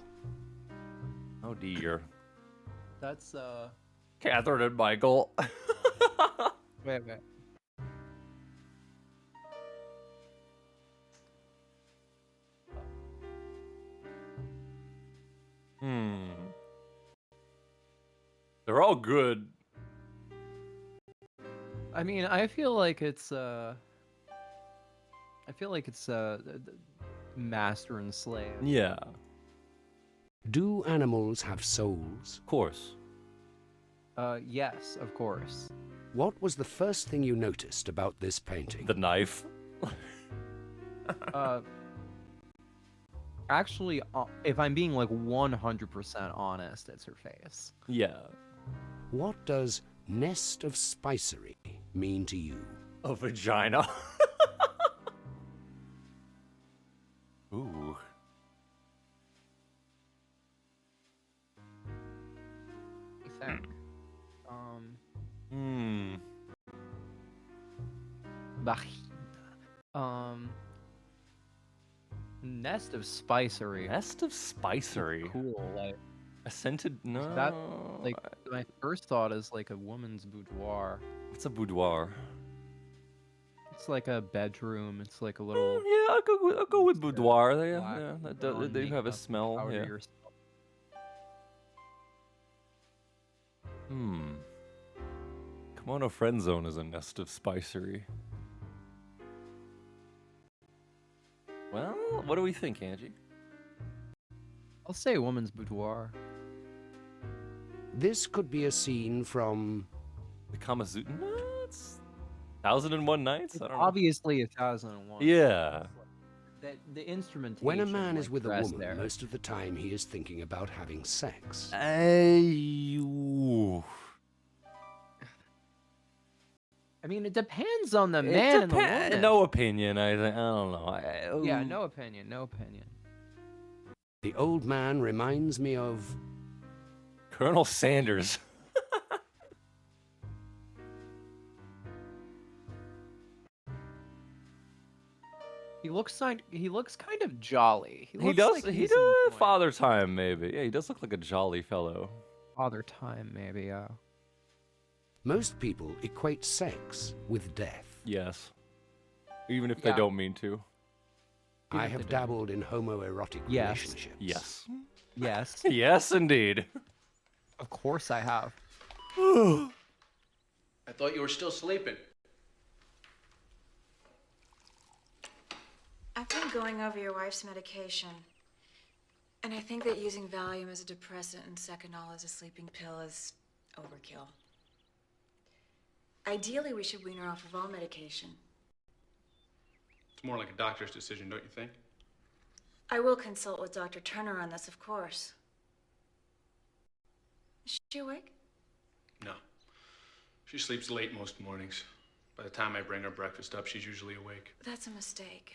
dear. That's Catherine and Michael. wait. They're all good. I mean, I feel like it's master and slave. Yeah. Do animals have souls? Of course. Yes, of course. What was the first thing you noticed about this painting? The knife. Actually, if I'm being like 100% honest, it's her face. Yeah. What does nest of spicery mean to you? A vagina. Ooh. I think. Vagina. Nest of spicery. Nest of spicery. Cool. Like a scented. No. that. Like my first thought is like a woman's boudoir. What's a boudoir? It's like a bedroom. It's like a little. Yeah, I'll go with boudoir. They, black yeah, brown they have a makeup, smell. powder Yeah. yourself. Kimono Friend Zone is a nest of spicery. Well, what do we think, Angie? I'll say woman's boudoir. This could be a scene from The Kamazutra? No, it's 1001 Nights? I don't know. Obviously, 1001. Yeah. The instrumentation. when a man is like, with a dressed woman, there. most of the time he is thinking about having sex. Ooh. I mean, it depends on the man and the woman. No opinion. I don't know. Yeah, no opinion. No opinion. The old man reminds me of Colonel Sanders. He looks kind of jolly. He looks does. like He he's does. enjoying Father Time, maybe. Yeah, he does look like a jolly fellow. Father Time, maybe. Yeah. most people equate sex with death. Yes. Even if they don't mean to. I have dabbled in homoerotic relationships. Yes. Yes. Yes, indeed. Of course I have. I thought you were still sleeping. I've been going over your wife's medication. And I think that using Valium as a depressant and Seconal as a sleeping pill is overkill. Ideally, we should wean her off of all medication. It's more like a doctor's decision, don't you think? I will consult with Dr. Turner on this, of course. Is she awake? No. She sleeps late most mornings. By the time I bring her breakfast up, she's usually awake. That's a mistake.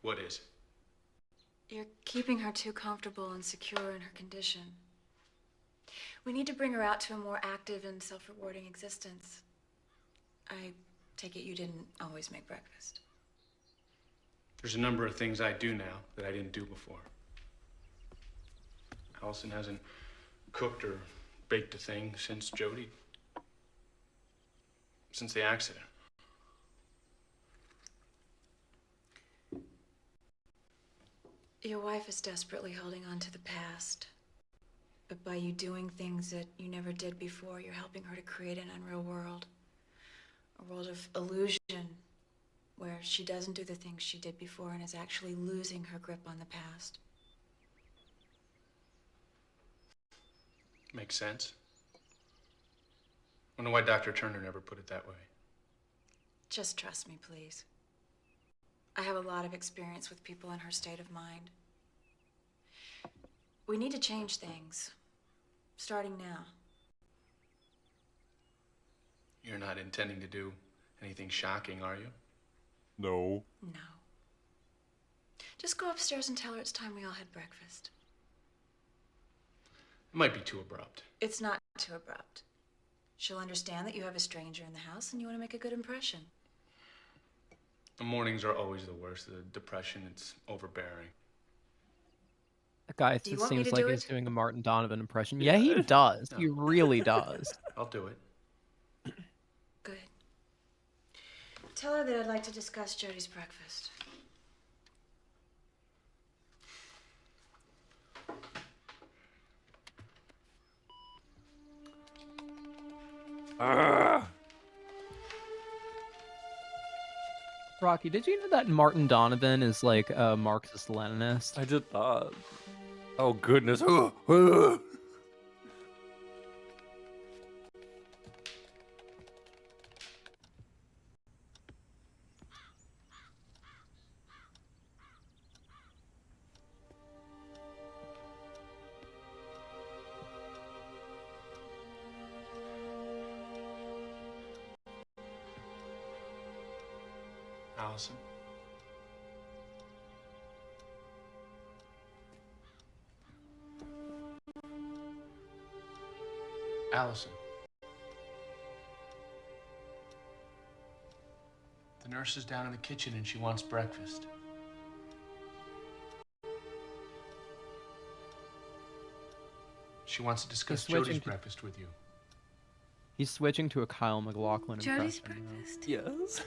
What is? You're keeping her too comfortable and secure in her condition. We need to bring her out to a more active and self-rewarding existence. I take it you didn't always make breakfast. There's a number of things I do now that I didn't do before. Allison hasn't cooked or baked a thing since Jody. Since the accident. Your wife is desperately holding on to the past. But by you doing things that you never did before, you're helping her to create an unreal world. A world of illusion, where she doesn't do the things she did before and is actually losing her grip on the past. Makes sense. Wonder why Dr. Turner never put it that way. Just trust me, please. I have a lot of experience with people in her state of mind. We need to change things, starting now. You're not intending to do anything shocking, are you? No. No. Just go upstairs and tell her it's time we all had breakfast. It might be too abrupt. It's not too abrupt. She'll understand that you have a stranger in the house and you want to make a good impression. The mornings are always the worst. The depression, it's overbearing. guy Do you want me seems to like do he's it? doing a Martin Donovan impression. Yeah, he does. He really does. I'll do it. Good. Tell her that I'd like to discuss Jody's breakfast. Rocky, did you know that Martin Donovan is like a Marxist-Leninist? I just thought. Oh goodness. Allison. Allison. The nurse is down in the kitchen and she wants breakfast. She wants to discuss Jody's breakfast with you. He's switching to a Kyle MacLachlan Jody's impression. breakfast? Yes.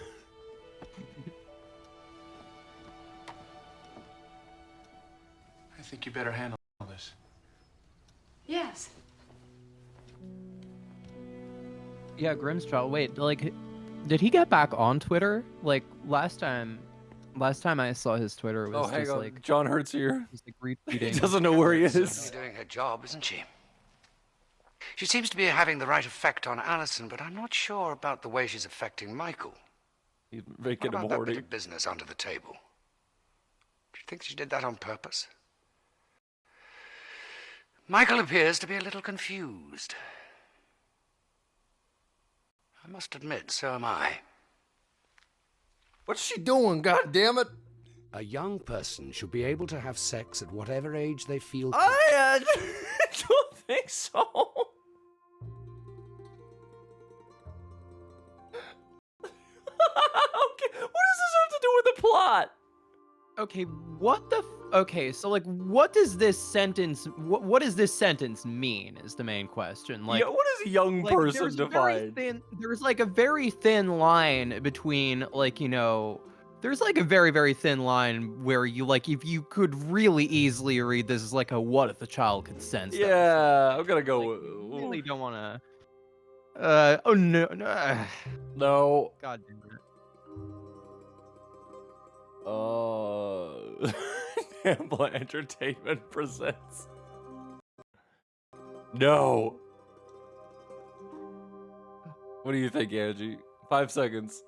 I think you better handle this. Yes. Yeah, Grimschild. Wait, like, did he get back on Twitter? Like last time I saw his Twitter was hang just on. like John Hurt's here. He's like retweeting. He doesn't know where he She's is. doing her job, isn't she? She seems to be having the right effect on Allison, but I'm not sure about the way she's affecting Michael. He's What making him about that bit horny. of business under the table? Do you think she did that on purpose? Michael appears to be a little confused. I must admit, so am I. What's she doing, goddammit? A young person should be able to have sex at whatever age they feel. I don't think so. Okay, what does this have to do with the plot? Okay, what the? Okay, so like, what does this sentence? What does this sentence mean? Is the main question. Like, Yeah, what is a young like, person there's a very defined? there's like a very thin line between like, you know, there's like a very, very thin line where you like, if you could really easily read this as like a what if the child consents. Yeah, I'm gonna go. Like, you really don't want to. Oh no, no. No. God damn it. Amble Entertainment presents. No. What do you think, Angie? 5 seconds.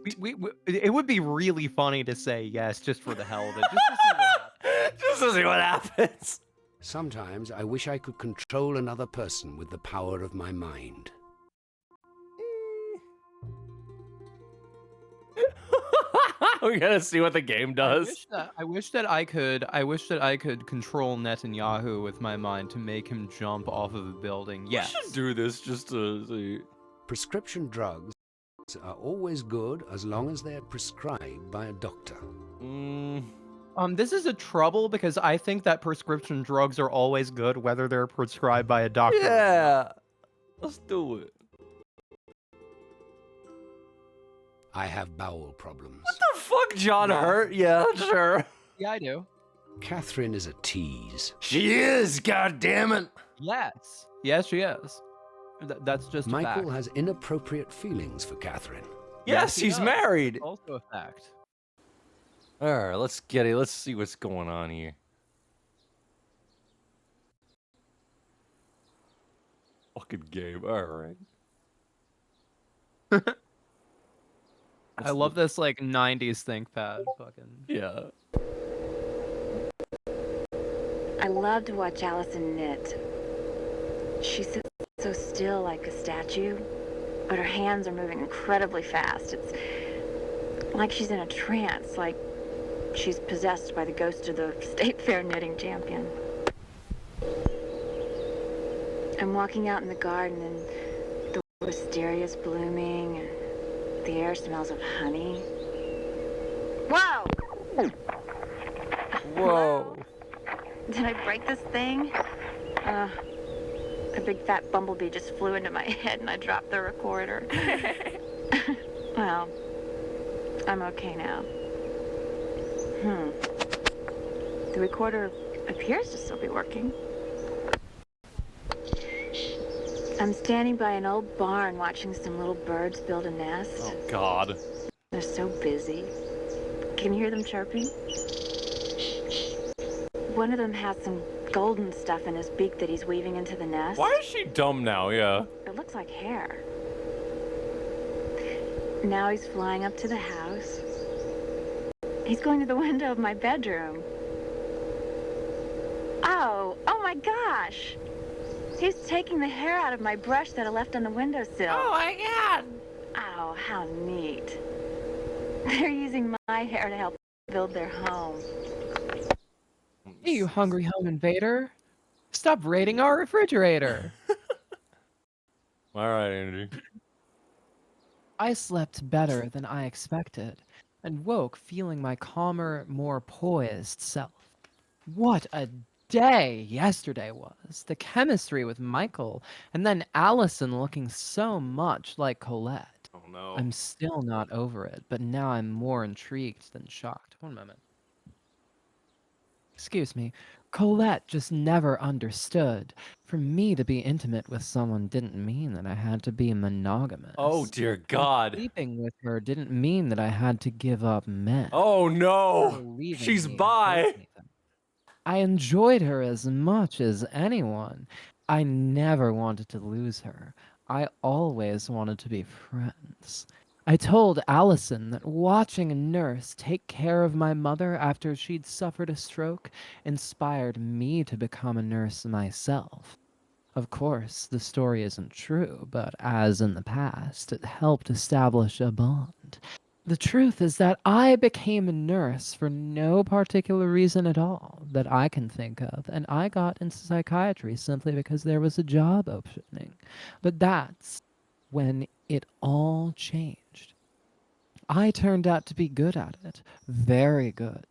It would be really funny to say yes just for the hell of it. Just to see what happens. Just to see what happens. Sometimes I wish I could control another person with the power of my mind. We gotta see what the game does. I wish that I could control Netanyahu with my mind to make him jump off of a building. Yes. We should do this just to see. Prescription drugs are always good as long as they're prescribed by a doctor. This is a trouble because I think that prescription drugs are always good whether they're prescribed by a doctor. Yeah. Let's do it. I have bowel problems. What the fuck, John Hurt? Yeah, sure. Yeah, I do. Catherine is a tease. She is, goddammit. Yes. Yes, she is. That's just a Michael fact. has inappropriate feelings for Catherine. Yes, he he's does. married. Also a fact. All right, let's get it. Let's see what's going on here. Fucking game. All right. I love this like 90s ThinkPad fucking. Yeah. I love to watch Allison knit. She sits so still like a statue, but her hands are moving incredibly fast. It's like she's in a trance, like she's possessed by the ghost of the state fair knitting champion. I'm walking out in the garden and the wisteria's blooming and the air smells of honey. Whoa! Whoa. Did I break this thing? A big fat bumblebee just flew into my head and I dropped the recorder. Well, I'm okay now. The recorder appears to still be working. I'm standing by an old barn watching some little birds build a nest. Oh, God. They're so busy. Can you hear them chirping? One of them has some golden stuff in his beak that he's weaving into the nest. Why is she dumb now? Yeah. It looks like hair. Now he's flying up to the house. He's going to the window of my bedroom. Oh my gosh! He's taking the hair out of my brush that I left on the windowsill. Oh my God! Oh, how neat. They're using my hair to help build their home. Hey, you hungry home invader. Stop raiding our refrigerator. All right, Angie. I slept better than I expected and woke feeling my calmer, more poised self. What a day yesterday was. The chemistry with Michael, and then Allison looking so much like Colette. Oh, no. I'm still not over it, but now I'm more intrigued than shocked. One moment. Excuse me. Colette just never understood. For me to be intimate with someone didn't mean that I had to be monogamous. Oh, dear And God. sleeping with her didn't mean that I had to give up men. Oh, Her no. leaving She's me hurt bi. me then. I enjoyed her as much as anyone. I never wanted to lose her. I always wanted to be friends. I told Allison that watching a nurse take care of my mother after she'd suffered a stroke inspired me to become a nurse myself. Of course, the story isn't true, but as in the past, it helped establish a bond. The truth is that I became a nurse for no particular reason at all that I can think of, and I got into psychiatry simply because there was a job opening. But that's when it all changed. I turned out to be good at it, very good.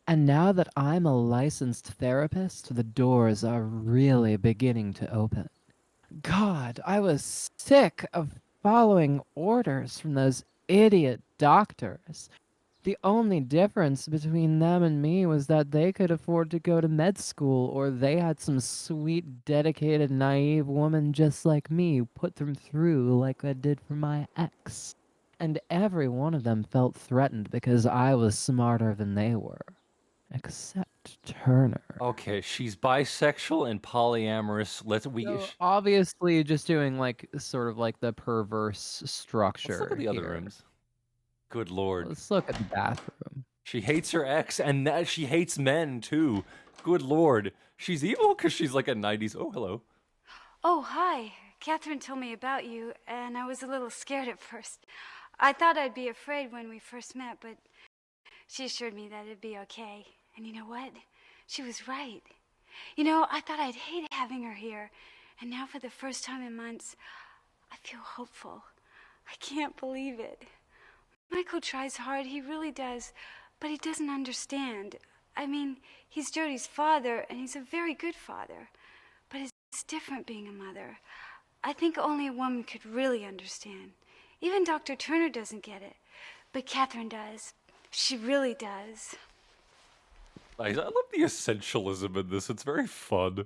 And now that I'm a licensed therapist, the doors are really beginning to open. God, I was sick of following orders from those idiot doctors. The only difference between them and me was that they could afford to go to med school, or they had some sweet, dedicated, naive woman just like me put them through like I did for my ex. And every one of them felt threatened because I was smarter than they were. Except Turner. Okay, she's bisexual and polyamorous. So obviously just doing like sort of like the perverse structure. Let's look at the other here. rooms. Good Lord. Let's look at the bathroom. She hates her ex, and that she hates men, too. Good Lord. She's evil because she's like a 90s... Oh, hello. Oh, hi. Catherine told me about you, and I was a little scared at first. I thought I'd be afraid when we first met, but she assured me that it'd be okay. And you know what? She was right. You know, I thought I'd hate having her here, and now for the first time in months, I feel hopeful. I can't believe it. Michael tries hard, he really does, but he doesn't understand. I mean, he's Jody's father, and he's a very good father, but it's different being a mother. I think only a woman could really understand. Even Dr. Turner doesn't get it, but Catherine does. She really does. Nice. I love the essentialism in this. It's very fun.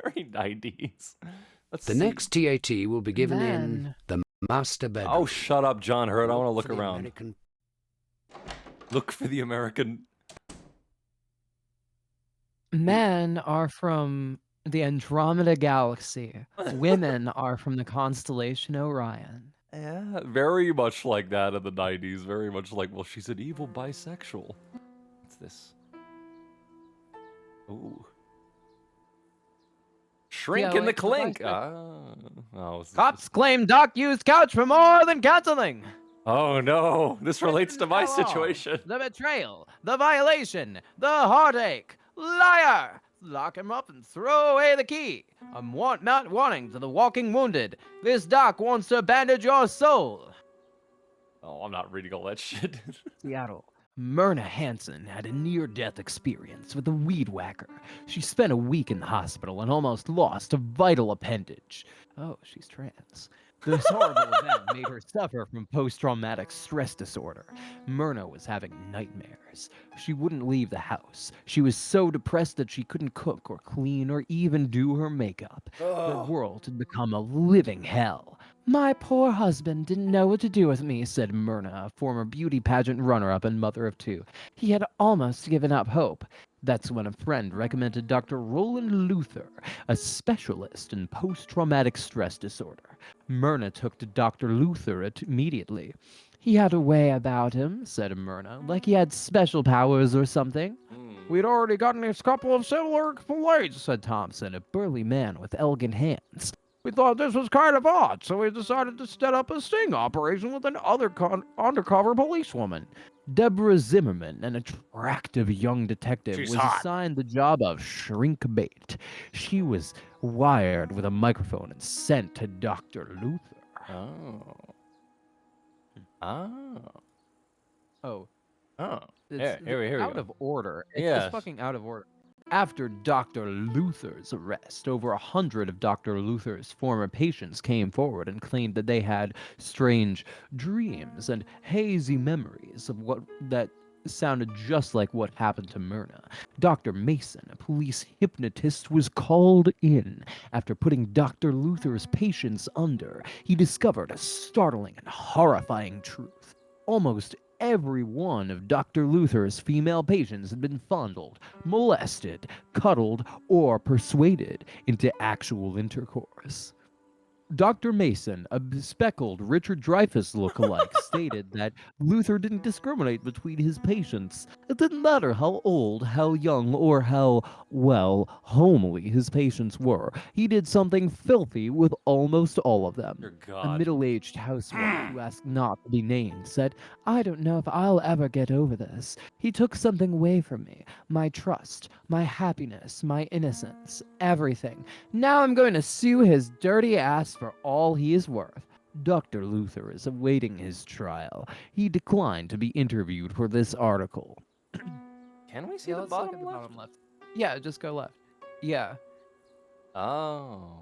Very 90s. The next TAT will be given in the master bedroom. Oh, shut up, John Hurt. I want to look for the around. American- Look for the American... Men are from the Andromeda Galaxy. Women are from the constellation Orion. Yeah, very much like that in the 90s. Very much like, well, she's an evil bisexual. What's this? Ooh. Shrink Yeah, in the like the clink. Cops claim Doc used couch for more than counseling. Oh no, this relates to my Go on. situation. The betrayal, the violation, the heartache. Liar! Lock him up and throw away the key. I'm not wanting to the walking wounded. This doc wants to bandage your soul. Oh, I'm not reading all that shit. Seattle, Myrna Hansen had a near-death experience with a weed whacker. She spent a week in the hospital and almost lost a vital appendage. Oh, she's trans. This horrible event made her suffer from post-traumatic stress disorder. Myrna was having nightmares. She wouldn't leave the house. She was so depressed that she couldn't cook or clean or even do her makeup. The world had become a living hell. My poor husband didn't know what to do with me, said Myrna, a former beauty pageant runner-up and mother of two. He had almost given up hope. That's when a friend recommended Dr. Roland Luther, a specialist in post-traumatic stress disorder. Myrna took to Dr. Luther immediately. He had a way about him, said Myrna, like he had special powers or something. We'd already gotten a couple of similar complaints, said Thompson, a burly man with elegant hands. We thought this was kind of odd, so we decided to set up a sting operation with an undercover policewoman. Deborah Zimmerman, an attractive young detective, was assigned the job of shrink bait. She was wired with a microphone and sent to Dr. Luther. Oh. Oh. Oh. Oh. It's Here we out go. of order. It's Yes. just fucking out of order. After Dr. Luther's arrest, over 100 of Dr. Luther's former patients came forward and claimed that they had strange dreams and hazy memories of what that sounded just like what happened to Myrna. Dr. Mason, a police hypnotist, was called in. After putting Dr. Luther's patients under, he discovered a startling and horrifying truth. Almost every one of Dr. Luther's female patients had been fondled, molested, cuddled, or persuaded into actual intercourse. Dr. Mason, a bespectacled Richard Dreyfuss lookalike, stated that Luther didn't discriminate between his patients. It didn't matter how old, how young, or how, well, homely his patients were. He did something filthy with almost all of them. Dear A God. middle-aged housewife who asked not to be named said, I don't know if I'll ever get over this. He took something away from me. My trust, my happiness, my innocence, everything. Now I'm going to sue his dirty ass for all he is worth. Dr. Luther is awaiting his trial. He declined to be interviewed for this article. Can we see Yeah, the let's look bottom at the left? bottom left. Yeah, just go left. Yeah. Oh.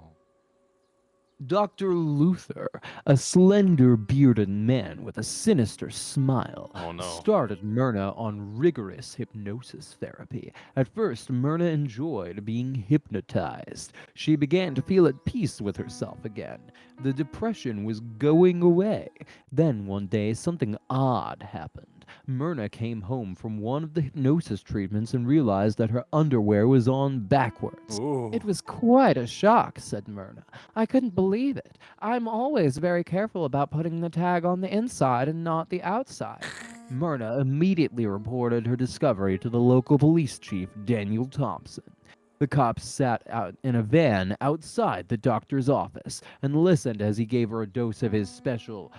Dr. Luther, a slender bearded man with a sinister smile, Oh, no. started Myrna on rigorous hypnosis therapy. At first, Myrna enjoyed being hypnotized. She began to feel at peace with herself again. The depression was going away. Then one day, something odd happened. Myrna came home from one of the hypnosis treatments and realized that her underwear was on backwards. Ooh. It was quite a shock, said Myrna. I couldn't believe it. I'm always very careful about putting the tag on the inside and not the outside. Myrna immediately reported her discovery to the local police chief, Daniel Thompson. The cops sat out in a van outside the doctor's office and listened as he gave her a dose of his special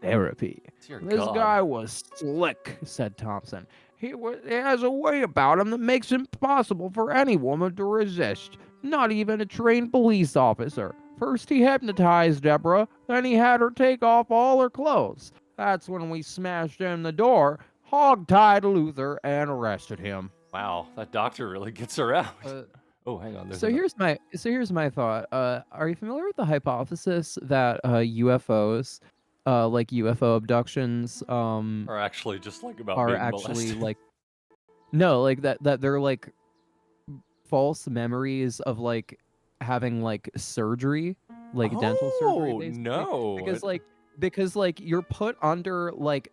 therapy. Dear This God. guy was slick, said Thompson. He has a way about him that makes it impossible for any woman to resist. Not even a trained police officer. First he hypnotized Deborah, then he had her take off all her clothes. That's when we smashed in the door, hog-tied Luther, and arrested him. Wow, that doctor really gets around. Oh, hang on. So here's my thought. Are you familiar with the hypothesis that UFOs, like UFO abductions, are actually just like about are being actually molested. like no, like that they're like false memories of like having like surgery, like dental surgery, Oh, basically. no. Because like you're put under like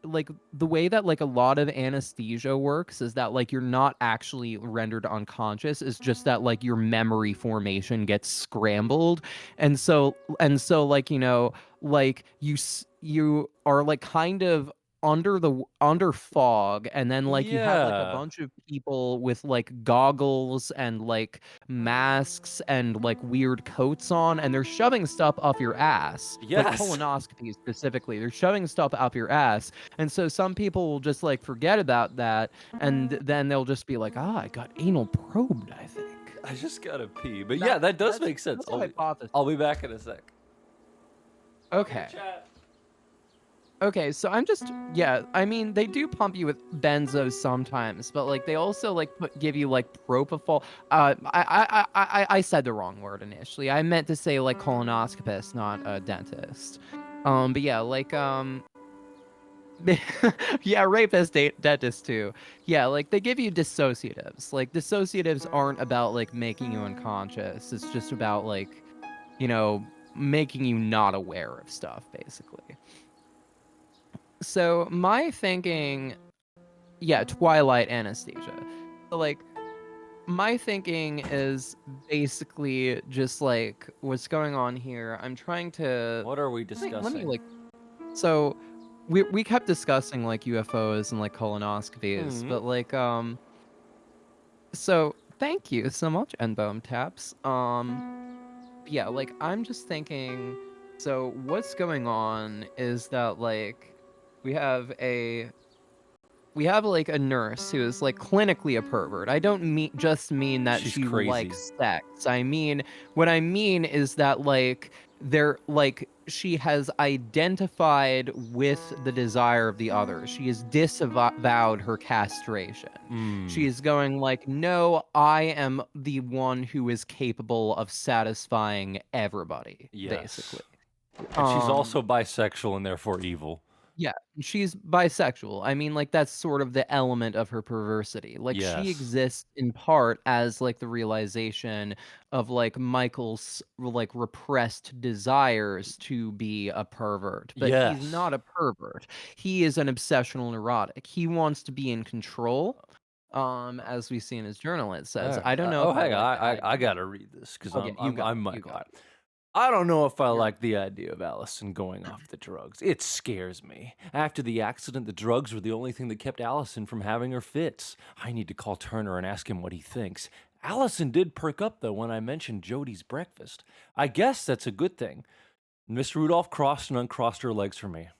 the way that like a lot of anesthesia works is that like you're not actually rendered unconscious. It's just that like your memory formation gets scrambled, and so like like you are like kind of under fog, and then like you have like a Yeah. bunch of people with like goggles and like masks and like weird coats on, and they're shoving stuff up your ass. Like Yes. colonoscopy specifically, they're shoving stuff up your ass, and so some people will just like forget about that, and then they'll just be like, I got anal probed, I think. I just gotta pee. But yeah, that does make sense. That's a hypothesis. I'll be back in a sec. Okay. Okay, so I'm just yeah. I mean, they do pump you with benzos sometimes, but like they also like give you like propofol. I said the wrong word initially. I meant to say like colonoscopist, not a dentist. But yeah, like yeah, rapist, dentist too. Yeah, like they give you dissociatives. Like dissociatives aren't about like making you unconscious. It's just about like, you know, making you not aware of stuff, basically. So my thinking, yeah, twilight anesthesia. So, like my thinking is basically just like what's going on here. I'm trying to What are we let me discussing? like so we kept discussing like UFOs and like colonoscopies, Mhm. but like so thank you so much, Nbome Taps. Yeah, like I'm just thinking, so what's going on is that like we have a we have like a nurse who is like clinically a pervert. I don't mean that She's she crazy. likes sex. I mean, what I mean is that like she has identified with the desire of the other. She has disavowed her castration. She Mm. is going like, no, I am the one who is capable of satisfying everybody, basically. Yes. And she's also bisexual and therefore evil. Yeah, she's bisexual. I mean, like, that's sort of the element of her perversity. Like, she Yes. exists in part as, like, the realization of, like, Michael's, like, repressed desires to be a pervert. But he's Yes. not a pervert. He is an obsessional neurotic. He wants to be in control, as we see in his journal, it says. I don't know if I Hang on. like that I idea. gotta read this because Okay, you got I'm it. You Michael. got it. I don't know if I You're like the idea of Allison going off the drugs. It scares me. After the accident, the drugs were the only thing that kept Allison from having her fits. I need to call Turner and ask him what he thinks. Allison did perk up, though, when I mentioned Jody's breakfast. I guess that's a good thing. Miss Rudolph crossed and uncrossed her legs for me.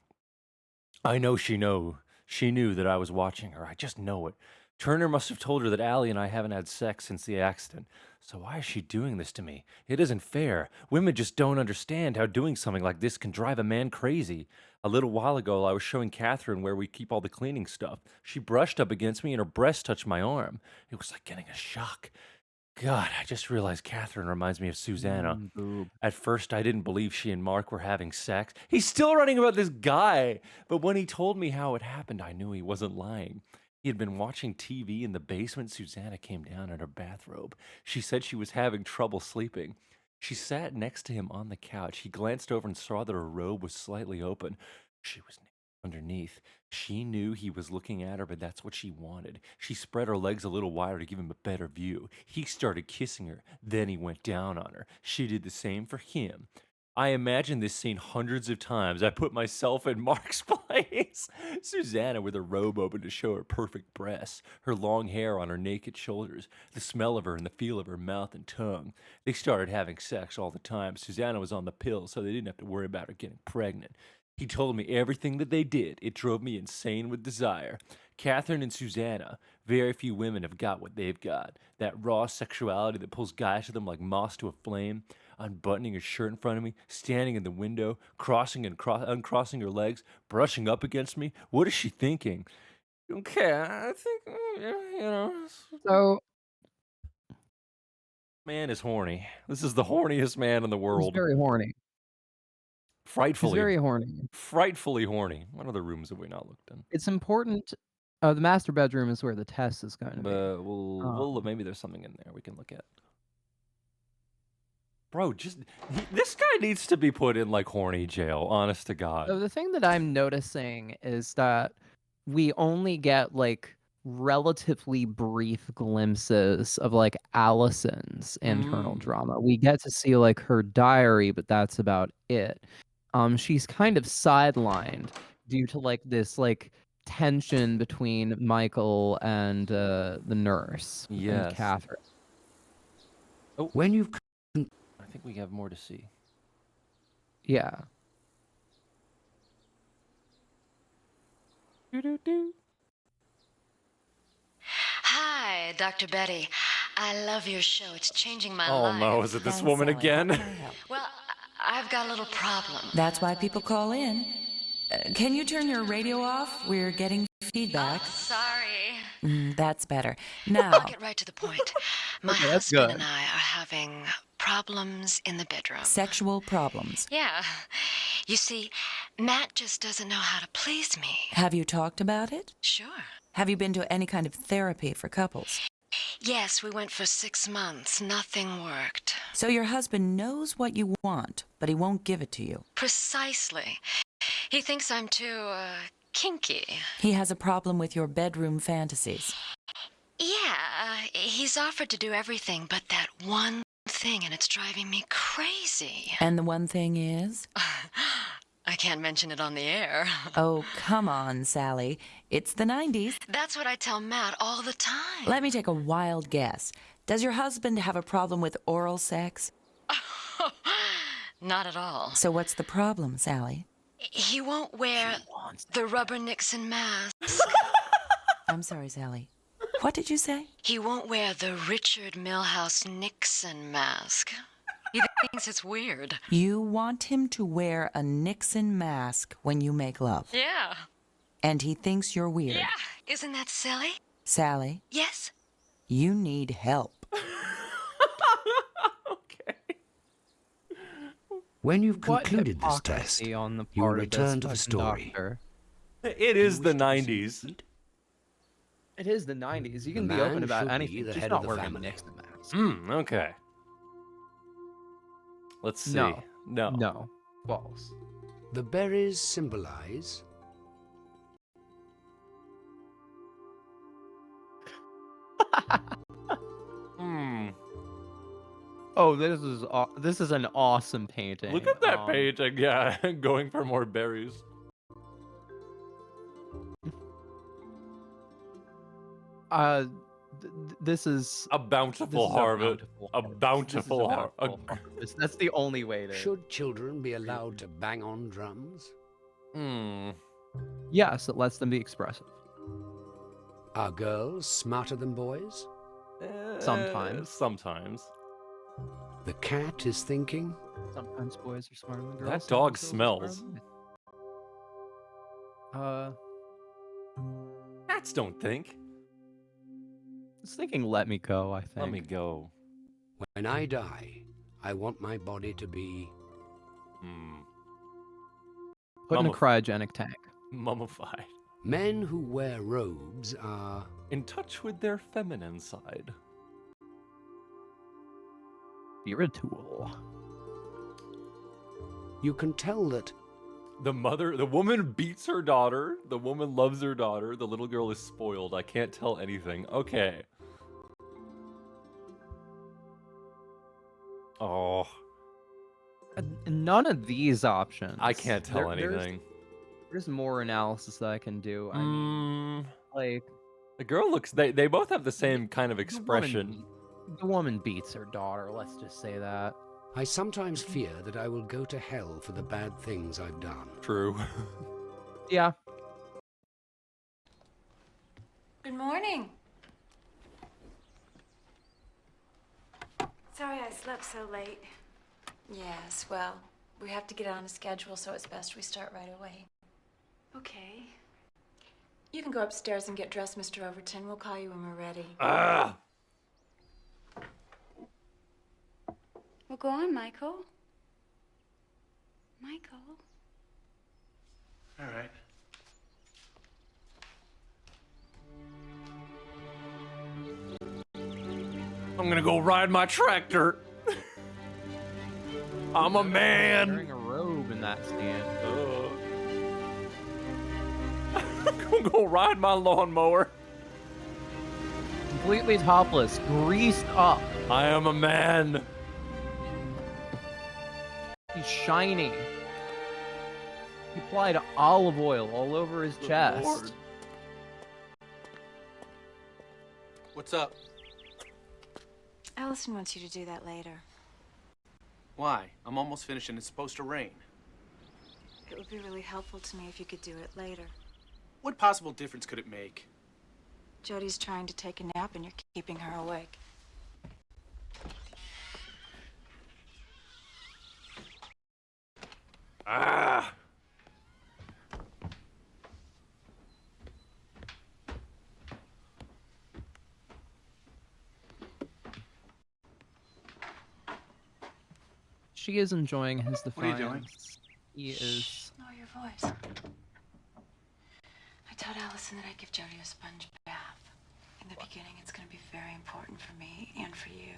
I know she knew that I was watching her. I just know it. Turner must have told her that Allie and I haven't had sex since the accident. So why is she doing this to me? It isn't fair. Women just don't understand how doing something like this can drive a man crazy. A little while ago, I was showing Catherine where we keep all the cleaning stuff. She brushed up against me and her breast touched my arm. It was like getting a shock. God, I just realized Catherine reminds me of Susanna. boob. At first, I didn't believe she and Mark were having sex. He's still writing about this guy. But when he told me how it happened, I knew he wasn't lying. He had been watching TV in the basement. Susanna came down in her bathrobe. She said she was having trouble sleeping. She sat next to him on the couch. He glanced over and saw that her robe was slightly open. She was naked underneath. She knew he was looking at her, but that's what she wanted. She spread her legs a little wider to give him a better view. He started kissing her. Then he went down on her. She did the same for him. I imagined this scene hundreds of times. I put myself in Mark's place. Susanna with her robe open to show her perfect breasts, her long hair on her naked shoulders, the smell of her and the feel of her mouth and tongue. They started having sex all the time. Susanna was on the pill, so they didn't have to worry about her getting pregnant. He told me everything that they did. It drove me insane with desire. Catherine and Susanna, very few women have got what they've got. That raw sexuality that pulls guys to them like moss to a flame. Unbuttoning her shirt in front of me, standing in the window, crossing and uncrossing her legs, brushing up against me. What is she thinking? Okay, I think, So man is horny. This is the horniest man in the he's world. very horny. He's Frightfully, very horny. frightfully horny. What other rooms have we not looked in? It's important. The master bedroom is where the test is going to be. But we'll look. Maybe there's something in there we can look at. Bro, this guy needs to be put in like horny jail. Honest to God. So the thing that I'm noticing is that we only get like relatively brief glimpses of like Allison's internal drama. We get to see like her diary, but that's about it. She's kind of sidelined due to like this like tension between Michael and the nurse and Yes. Catherine. Oh, When you've I think we have more to see. Yeah. Hi, Dr. Betty. I love your show. It's changing my Oh life. no, is it this Thanks, woman Sally. How again? can I help? Well, I've got a little problem. That's why people call in. Can you turn your radio off? We're getting feedback. Sorry. That's better. Now, I'll get right to the point. My Okay, that's husband good. and I are having problems in the bedroom. sexual problems. Yeah. You see, Matt just doesn't know how to please me. Have you talked about it? Sure. Have you been to any kind of therapy for couples? Yes, we went for 6 months. Nothing worked. So your husband knows what you want, but he won't give it to you. Precisely. He thinks I'm too, kinky. He has a problem with your bedroom fantasies. Yeah, he's offered to do everything but that one thing, and it's driving me crazy. And the one thing is? I can't mention it on the air. Oh, come on, Sally. It's the 90s. That's what I tell Matt all the time. Let me take a wild guess. Does your husband have a problem with oral sex? Not at all. So what's the problem, Sally? He won't wear the rubber Nixon mask. I'm sorry, Sally. What did you say? He won't wear the Richard Milhouse Nixon mask. He thinks it's weird. You want him to wear a Nixon mask when you make love. Yeah. And he thinks you're weird. Yeah. Isn't that silly? Sally, Yes. you need help. When you've What concluded this test, hypocrisy on the you will part of this return to the fucking story. doctor. It is the 90s. It is the 90s. You The can be man open about should be anything. the Just head not of the wearing a family. Nixon mask. Okay. Let's see. No. No. No. False. The berries symbolize Hmm. Oh, this is an awesome painting. Look at that painting. Yeah, going for more berries. This is A bountiful harvest. A bountiful harvest. That's the only way to. should children be allowed to bang on drums? Hmm. Yes, it lets them be expressive. Are girls smarter than boys? Sometimes. Sometimes. The cat is thinking. Sometimes boys are smarter than girls. That sometimes dog girls are smells. smarter than boys. Cats don't think. I was thinking let me go, I think. Let me go. When I die, I want my body to be Hmm. Put in a Mummif- cryogenic tank. Mummified. men who wear robes are In touch with their feminine side. Spiritual. you can tell that The woman beats her daughter. The woman loves her daughter. The little girl is spoiled. I can't tell anything. Okay. Oh, None of these options. I can't tell There's- anything. There's more analysis that I can do. I mean, like The girl looks. They both have the same kind of the woman expression. The woman beats her daughter. Let's just say that. I sometimes fear that I will go to hell for the bad things I've done. True. Yeah. Good morning. Sorry I slept so late. Yes, well, we have to get on a schedule, so it's best we start right away. Okay. You can go upstairs and get dressed, Mr. Overton. We'll call you when we're ready. Ah. Well, go on, Michael. Michael. All right. I'm gonna go ride my tractor. I'm a man. Wearing a robe in that stand. I'm gonna go ride my lawnmower. Completely topless, greased up. I am a man. He's shiny. He applied olive oil all over his chest. Lord. What's up? Allison wants you to do that later. Why? I'm almost finished and it's supposed to rain. It would be really helpful to me if you could do it later. What possible difference could it make? Jody's trying to take a nap and you're keeping her awake. Ah. She is enjoying his What are you doing? defiance. He is. Lower your voice. I told Allison that I'd give Jody a sponge bath. In the beginning, it's going to be very important for me and for you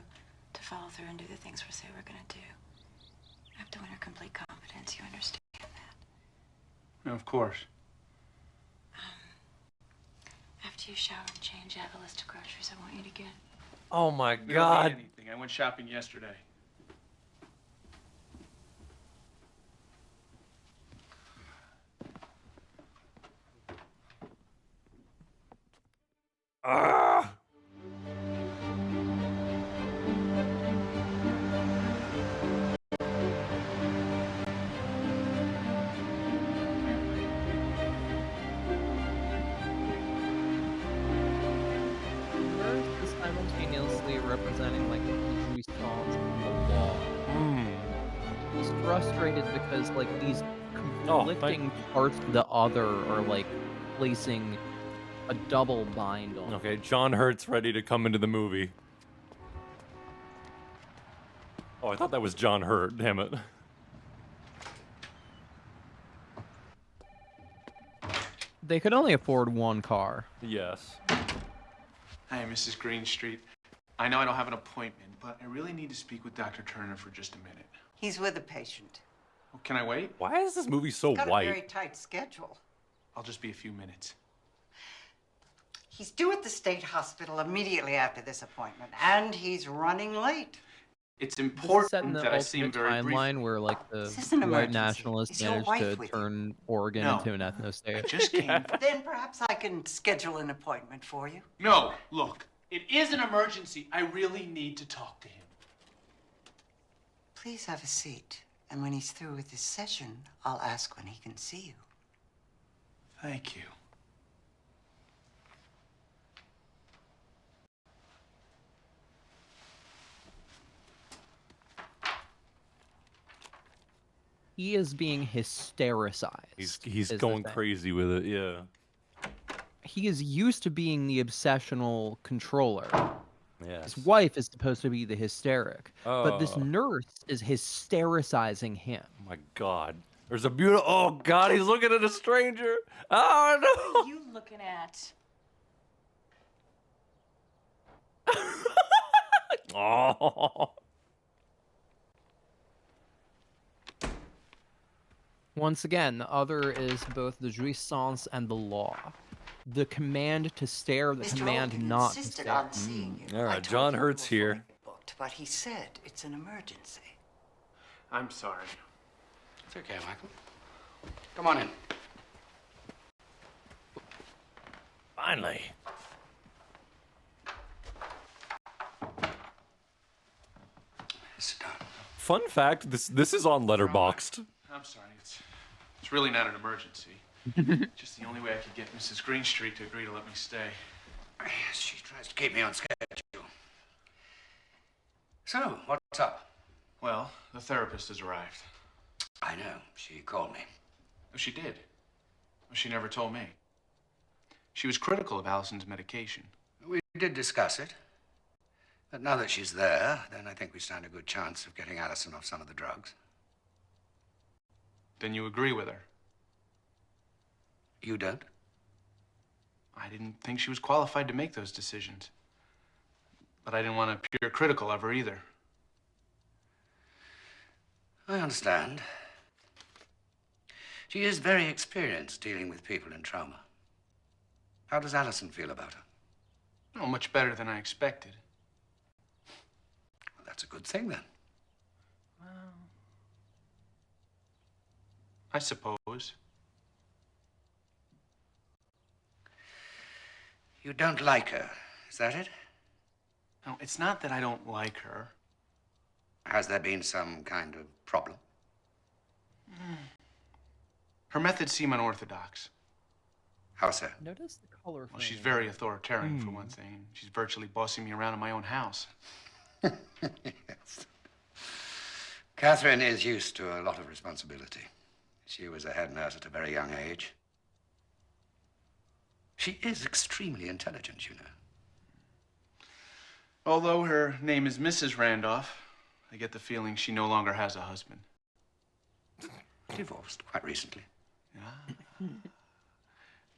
to follow through and do the things we say we're going to do. I have to win her complete confidence. You understand that? No, of course. After you shower and change, I have a list of groceries I want you to get. Oh my We don't need God. anything. I went shopping yesterday. Ah! Nurse is simultaneously representing like the response and the law. He's frustrated because like these conflicting parts of the other are like placing a double bind on. Okay, John Hurt's ready to come into the movie. Oh, I thought that was John Hurt, damn it. They could only afford one car. Yes. Hi, Mrs. Greenstreet. I know I don't have an appointment, but I really need to speak with Dr. Turner for just a minute. He's with a patient. Oh, can I wait? Why is this movie so He's got white? a very tight schedule. I'll just be a few minutes. He's due at the state hospital immediately after this appointment, and he's running late. It's This is important set in the that I see him ultimate very briefly. timeline where like the This is an white emergency. nationalists Is your managed wife to with you? turn Oregon No. into an ethno state. I just came. Then perhaps I can schedule an appointment for you. No, look. It is an emergency. I really need to talk to him. Please have a seat. And when he's through with his session, I'll ask when he can see you. Thank you. He is being hystericized. He's is the going thing. crazy with it, yeah. He is used to being the obsessional controller. Yes. His wife is supposed to be the hysteric, but this Oh. nurse is hystericizing him. Oh my God. There's a beautiful. Oh God, he's looking at a stranger. Oh no. What are you looking at? Oh. Once again, the other is both the jouissance and the law. The command to stare, the Mr. command Olden not to insisted stare. on seeing you. All I right, told John him Hurt's before here. he booked, but he said it's an emergency. I'm sorry. It's okay, Michael. Come on in. Finally. Sit down. Fun fact: this is on Letterboxd. I'm sorry. It's really not an emergency. Just the only way I could get Mrs. Greenstreet to agree to let me stay. She tries to keep me on schedule. So, what's up? Well, the therapist has arrived. I know. She called me. Oh, she did. Well, she never told me. She was critical of Allison's medication. We did discuss it. But now that she's there, then I think we stand a good chance of getting Allison off some of the drugs. Then you agree with her? You don't? I didn't think she was qualified to make those decisions. But I didn't want to appear critical of her either. I understand. She is very experienced dealing with people in trauma. How does Allison feel about her? Oh, much better than I expected. Well, that's a good thing, then. I suppose. You don't like her, is that it? No, it's not that I don't like her. Has there been some kind of problem? Her methods seem unorthodox. How so? Notice the color. Well, she's very authoritarian, for one thing. She's virtually bossing me around in my own house. Yes. Catherine is used to a lot of responsibility. She was a head nurse at a very young age. She is extremely intelligent, you know. Although her name is Mrs. Randolph, I get the feeling she no longer has a husband. Divorced quite recently. Yeah.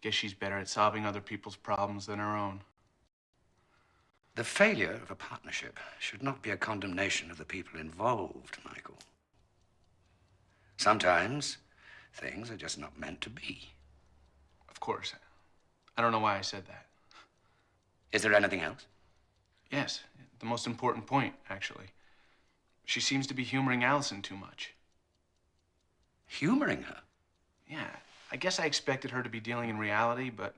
Guess she's better at solving other people's problems than her own. The failure of a partnership should not be a condemnation of the people involved, Michael. Sometimes things are just not meant to be. Of course. I don't know why I said that. Is there anything else? Yes, the most important point, actually. She seems to be humoring Allison too much. Humoring her? Yeah, I guess I expected her to be dealing in reality, but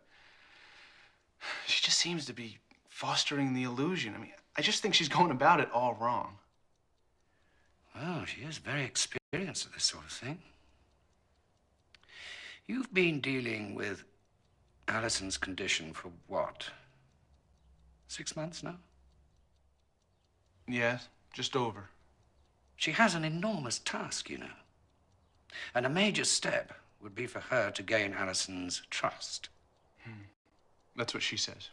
she just seems to be fostering the illusion. I mean, I just think she's going about it all wrong. Well, she is very experienced at this sort of thing. You've been dealing with Allison's condition for what? 6 months now? Yes, just over. She has an enormous task, you know. And a major step would be for her to gain Allison's trust. That's what she says.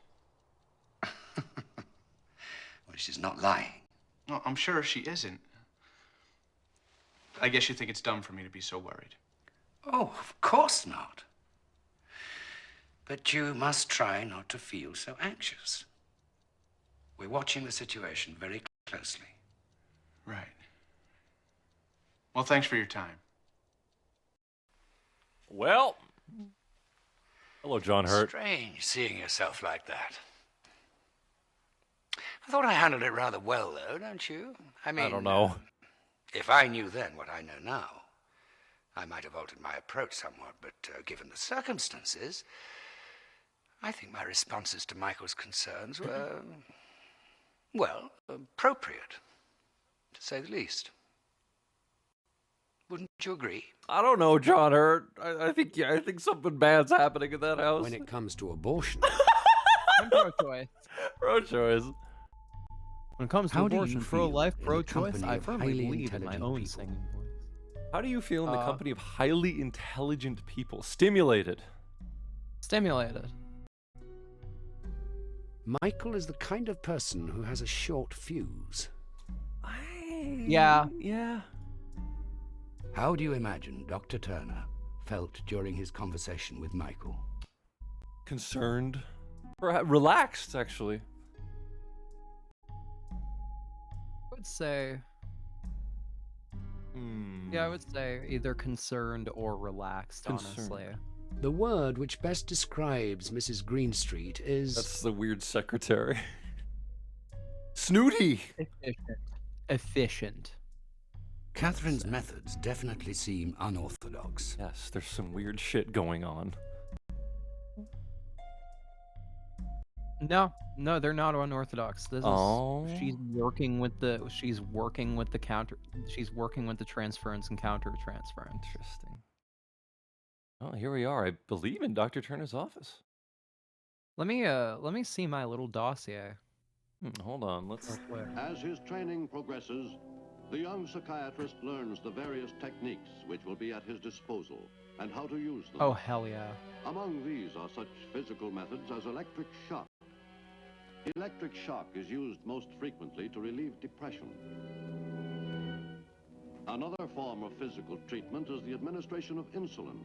Well, she's not lying. No, I'm sure she isn't. I guess you think it's dumb for me to be so worried. Oh, of course not. But you must try not to feel so anxious. We're watching the situation very closely. Right. Well, thanks for your time. Well, hello, John Hurt. Strange seeing yourself like that. I thought I handled it rather well, though, don't you? I mean, I don't know. If I knew then what I know now, I might have altered my approach somewhat, but given the circumstances, I think my responses to Michael's concerns were, well, appropriate, to say the least. Wouldn't you agree? I don't know, John Hurt. I think something bad's happening in that house. When it comes to abortion. I'm pro-choice. Pro-choice. When it comes to How do you abortion, feel pro-life, in the pro-choice, company I of firmly highly believe in my intelligent own people? singing voice. How do you feel in the company of highly intelligent people? Stimulated. Stimulated. Michael is the kind of person who has a short fuse. Yeah. Yeah. How do you imagine Dr. Turner felt during his conversation with Michael? Concerned. Relaxed, actually. I would say... Yeah, I would say either concerned or relaxed, honestly. The word which best describes Mrs. Greenstreet is... That's the weird secretary. Snooty! Efficient. Efficient. Catherine's methods definitely seem unorthodox. Yes, there's some weird shit going on. No, they're not unorthodox. This is she's working with the transference and counter-transference. Interesting. Oh, here we are. I believe in Dr. Turner's office. Let me see my little dossier. Hold on, let's... As his training progresses, the young psychiatrist learns the various techniques which will be at his disposal and how to use them. Oh, hell yeah. Among these are such physical methods as electric shock. Electric shock is used most frequently to relieve depression. Another form of physical treatment is the administration of insulin.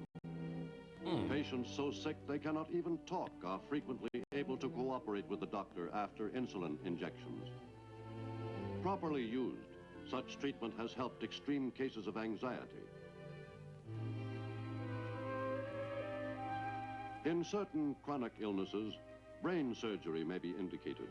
Patients so sick they cannot even talk are frequently able to cooperate with the doctor after insulin injections. Properly used, such treatment has helped extreme cases of anxiety. In certain chronic illnesses, brain surgery may be indicated.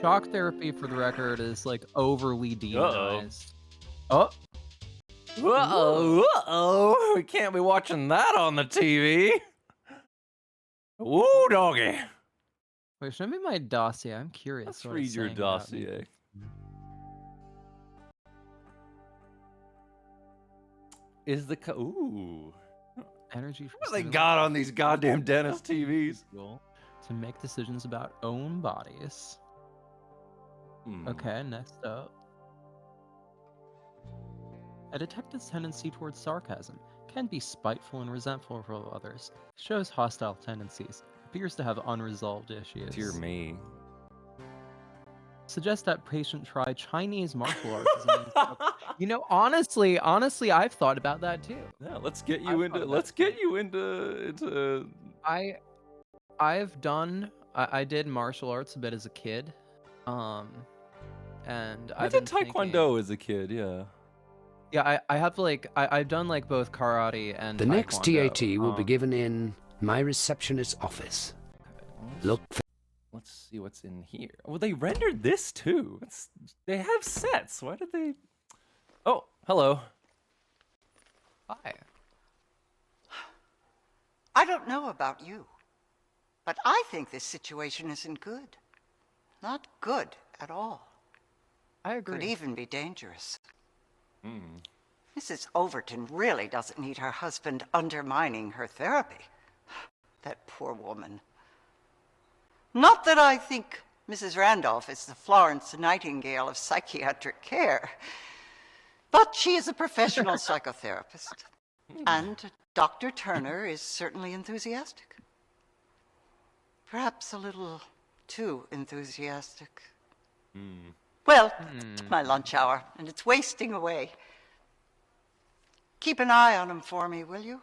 Shock therapy, for the record, is like overly demonized. Oh. Uh-oh. We can't be watching that on the TV. Woo, doggy. Wait, show me my dossier. I'm curious. Let's what read it's your saying about me. dossier. Is the... Ooh. Energy. What do they got on these goddamn dentist TVs? To make decisions about own bodies. Okay, next up. A detective's tendency towards sarcasm can be spiteful and resentful of others, shows hostile tendencies, appears to have unresolved issues. Dear me. Suggest that patient try Chinese martial arts as an instructor. You know, honestly, I've thought about that too. Yeah, let's get you into I did martial arts a bit as a kid. And I did taekwondo as a kid, yeah. Yeah, I have like I've done like both karate and The taekwondo. next TAT will be given in my receptionist's office. Look for... Let's see what's in here. Well, they rendered this too. They have sets. Why did they... Oh, hello. Hi. I don't know about you, but I think this situation isn't good. Not good at all. I agree. Could even be dangerous. Mrs. Overton really doesn't need her husband undermining her therapy. That poor woman. Not that I think Mrs. Randolph is the Florence Nightingale of psychiatric care, but she is a professional psychotherapist, and Dr. Turner is certainly enthusiastic. Perhaps a little too enthusiastic. Well, it's my lunch hour, and it's wasting away. Keep an eye on him for me, will you?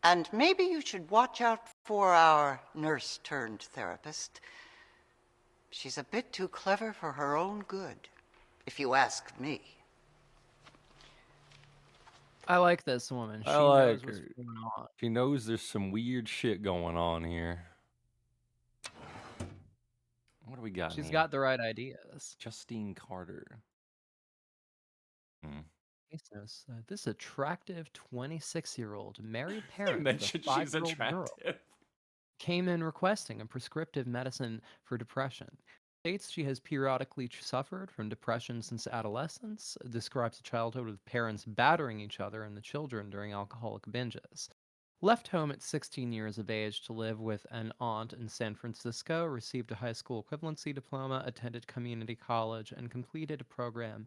And maybe you should watch out for our nurse-turned-therapist. She's a bit too clever for her own good, if you ask me. I like this woman. She I like knows what's her. going on. She knows there's some weird shit going on here. What do we got? She's here? got the right ideas. Justine Carter. This attractive 26-year-old married parent with a mentioned she's 5-year-old girl attractive. came in requesting a prescriptive medicine for depression. States she has periodically suffered from depression since adolescence, describes a childhood with parents battering each other and the children during alcoholic binges. Left home at 16 years of age to live with an aunt in San Francisco, received a high school equivalency diploma, attended community college, and completed a program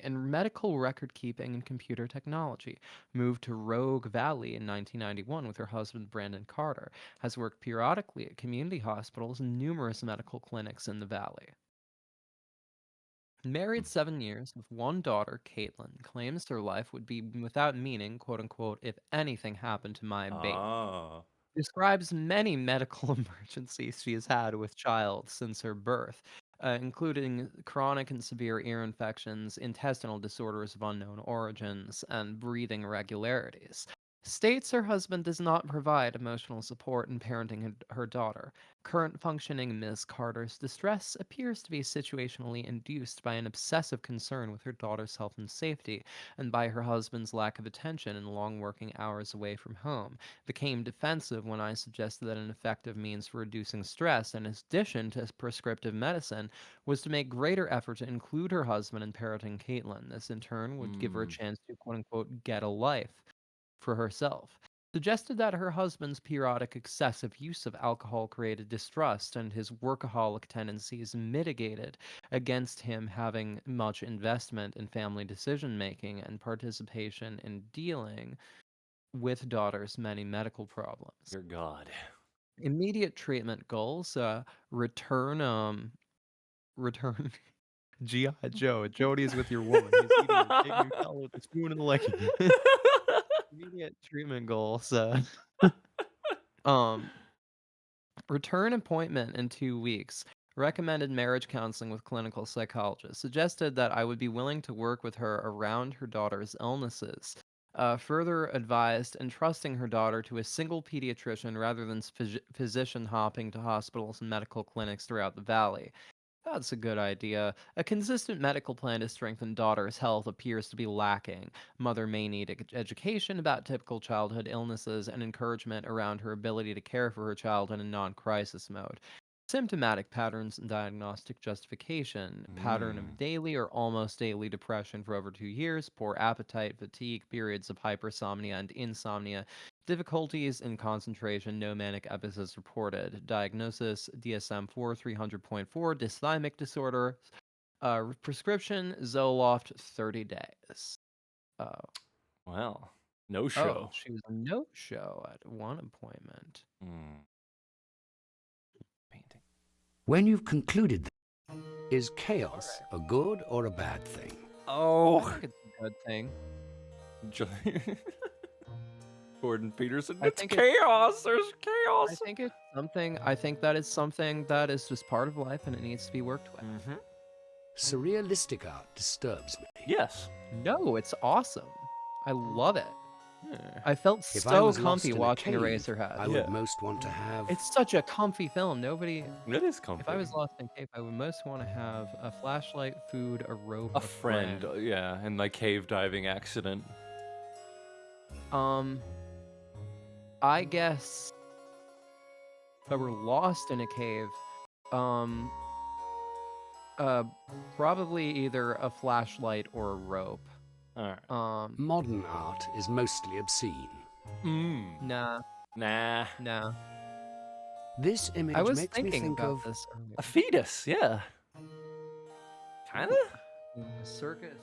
in medical record keeping and computer technology. Moved to Rogue Valley in 1991 with her husband Brandon Carter. Has worked periodically at community hospitals and numerous medical clinics in the valley. Married 7 years with one daughter, Caitlin, claims her life would be without meaning, quote unquote, if anything happened to my baby. Describes many medical emergencies she has had with child since her birth, including chronic and severe ear infections, intestinal disorders of unknown origins, and breathing irregularities. States her husband does not provide emotional support in parenting her daughter. Current functioning Ms. Carter's distress appears to be situationally induced by an obsessive concern with her daughter's health and safety, and by her husband's lack of attention and long working hours away from home. Became defensive when I suggested that an effective means for reducing stress, in addition to prescriptive medicine, was to make greater effort to include her husband in parenting Caitlin. This, in turn, would give her a chance to, quote unquote, get a life for herself. Suggested that her husband's periodic excessive use of alcohol created distrust and his workaholic tendencies mitigated against him having much investment in family decision making and participation in dealing with daughter's many medical problems. Dear God. Immediate treatment goals: return G.I. Joe. Jody's with your woman. He's eating your pig Nutella with a spoon and licking. Immediate treatment goals. Return appointment in 2 weeks. Recommended marriage counseling with clinical psychologist. Suggested that I would be willing to work with her around her daughter's illnesses. Further advised entrusting her daughter to a single pediatrician rather than physician hopping to hospitals and medical clinics throughout the valley. That's a good idea. A consistent medical plan to strengthen daughter's health appears to be lacking. Mother may need education about typical childhood illnesses and encouragement around her ability to care for her child in a non-crisis mode. Symptomatic patterns and diagnostic justification. Pattern of daily or almost daily depression for over 2 years. Poor appetite, fatigue, periods of hypersomnia and insomnia. Difficulties in concentration, no manic episodes reported. Diagnosis, DSM-4 300.4, dysthymic disorder. Prescription, Zoloft, 30 days. Well, No Oh, show. she was a no-show at one appointment. Painting. When you've concluded is chaos a good or a bad thing? Oh. I think it's a good thing. Gordon Peterson. I It's think chaos. There's chaos. I think it's something. I think that is something that is just part of life, and it needs to be worked with. Surrealistic art disturbs me. Yes. No, it's awesome. I love it. I felt If I so was lost comfy in a watching cave, Eraserhead. I would most want to have. It's such a comfy film. Nobody. It is comfy. If I was lost in a cave, I would most want to have a flashlight, food, a rope, A friend. Yeah, and my cave diving accident. I guess if I were lost in a cave, probably either a flashlight or a rope. Alright. Modern art is mostly obscene. Nah. Nah. This image I was makes me thinking think about of this earlier. A fetus, yeah. Kinda? A circus,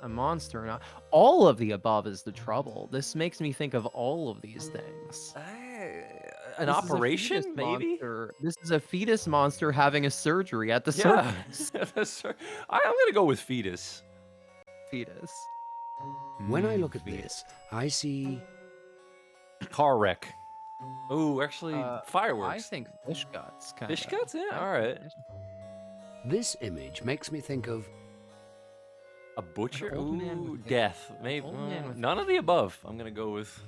a monster, not all of the above is the trouble. This makes me think of all of these things. An This is a operation, fetus maybe? monster. This is a fetus monster having a surgery at the Yeah. circus. I'm gonna go with fetus. Fetus. when I look at this, I see Car wreck. Oh, actually, fireworks. I think fish guts. Kinda. Fish guts? Yeah, alright. this image makes me think of A butcher? An old man Ooh, with a- death. Maybe. old man with- None of the above. I'm gonna go with.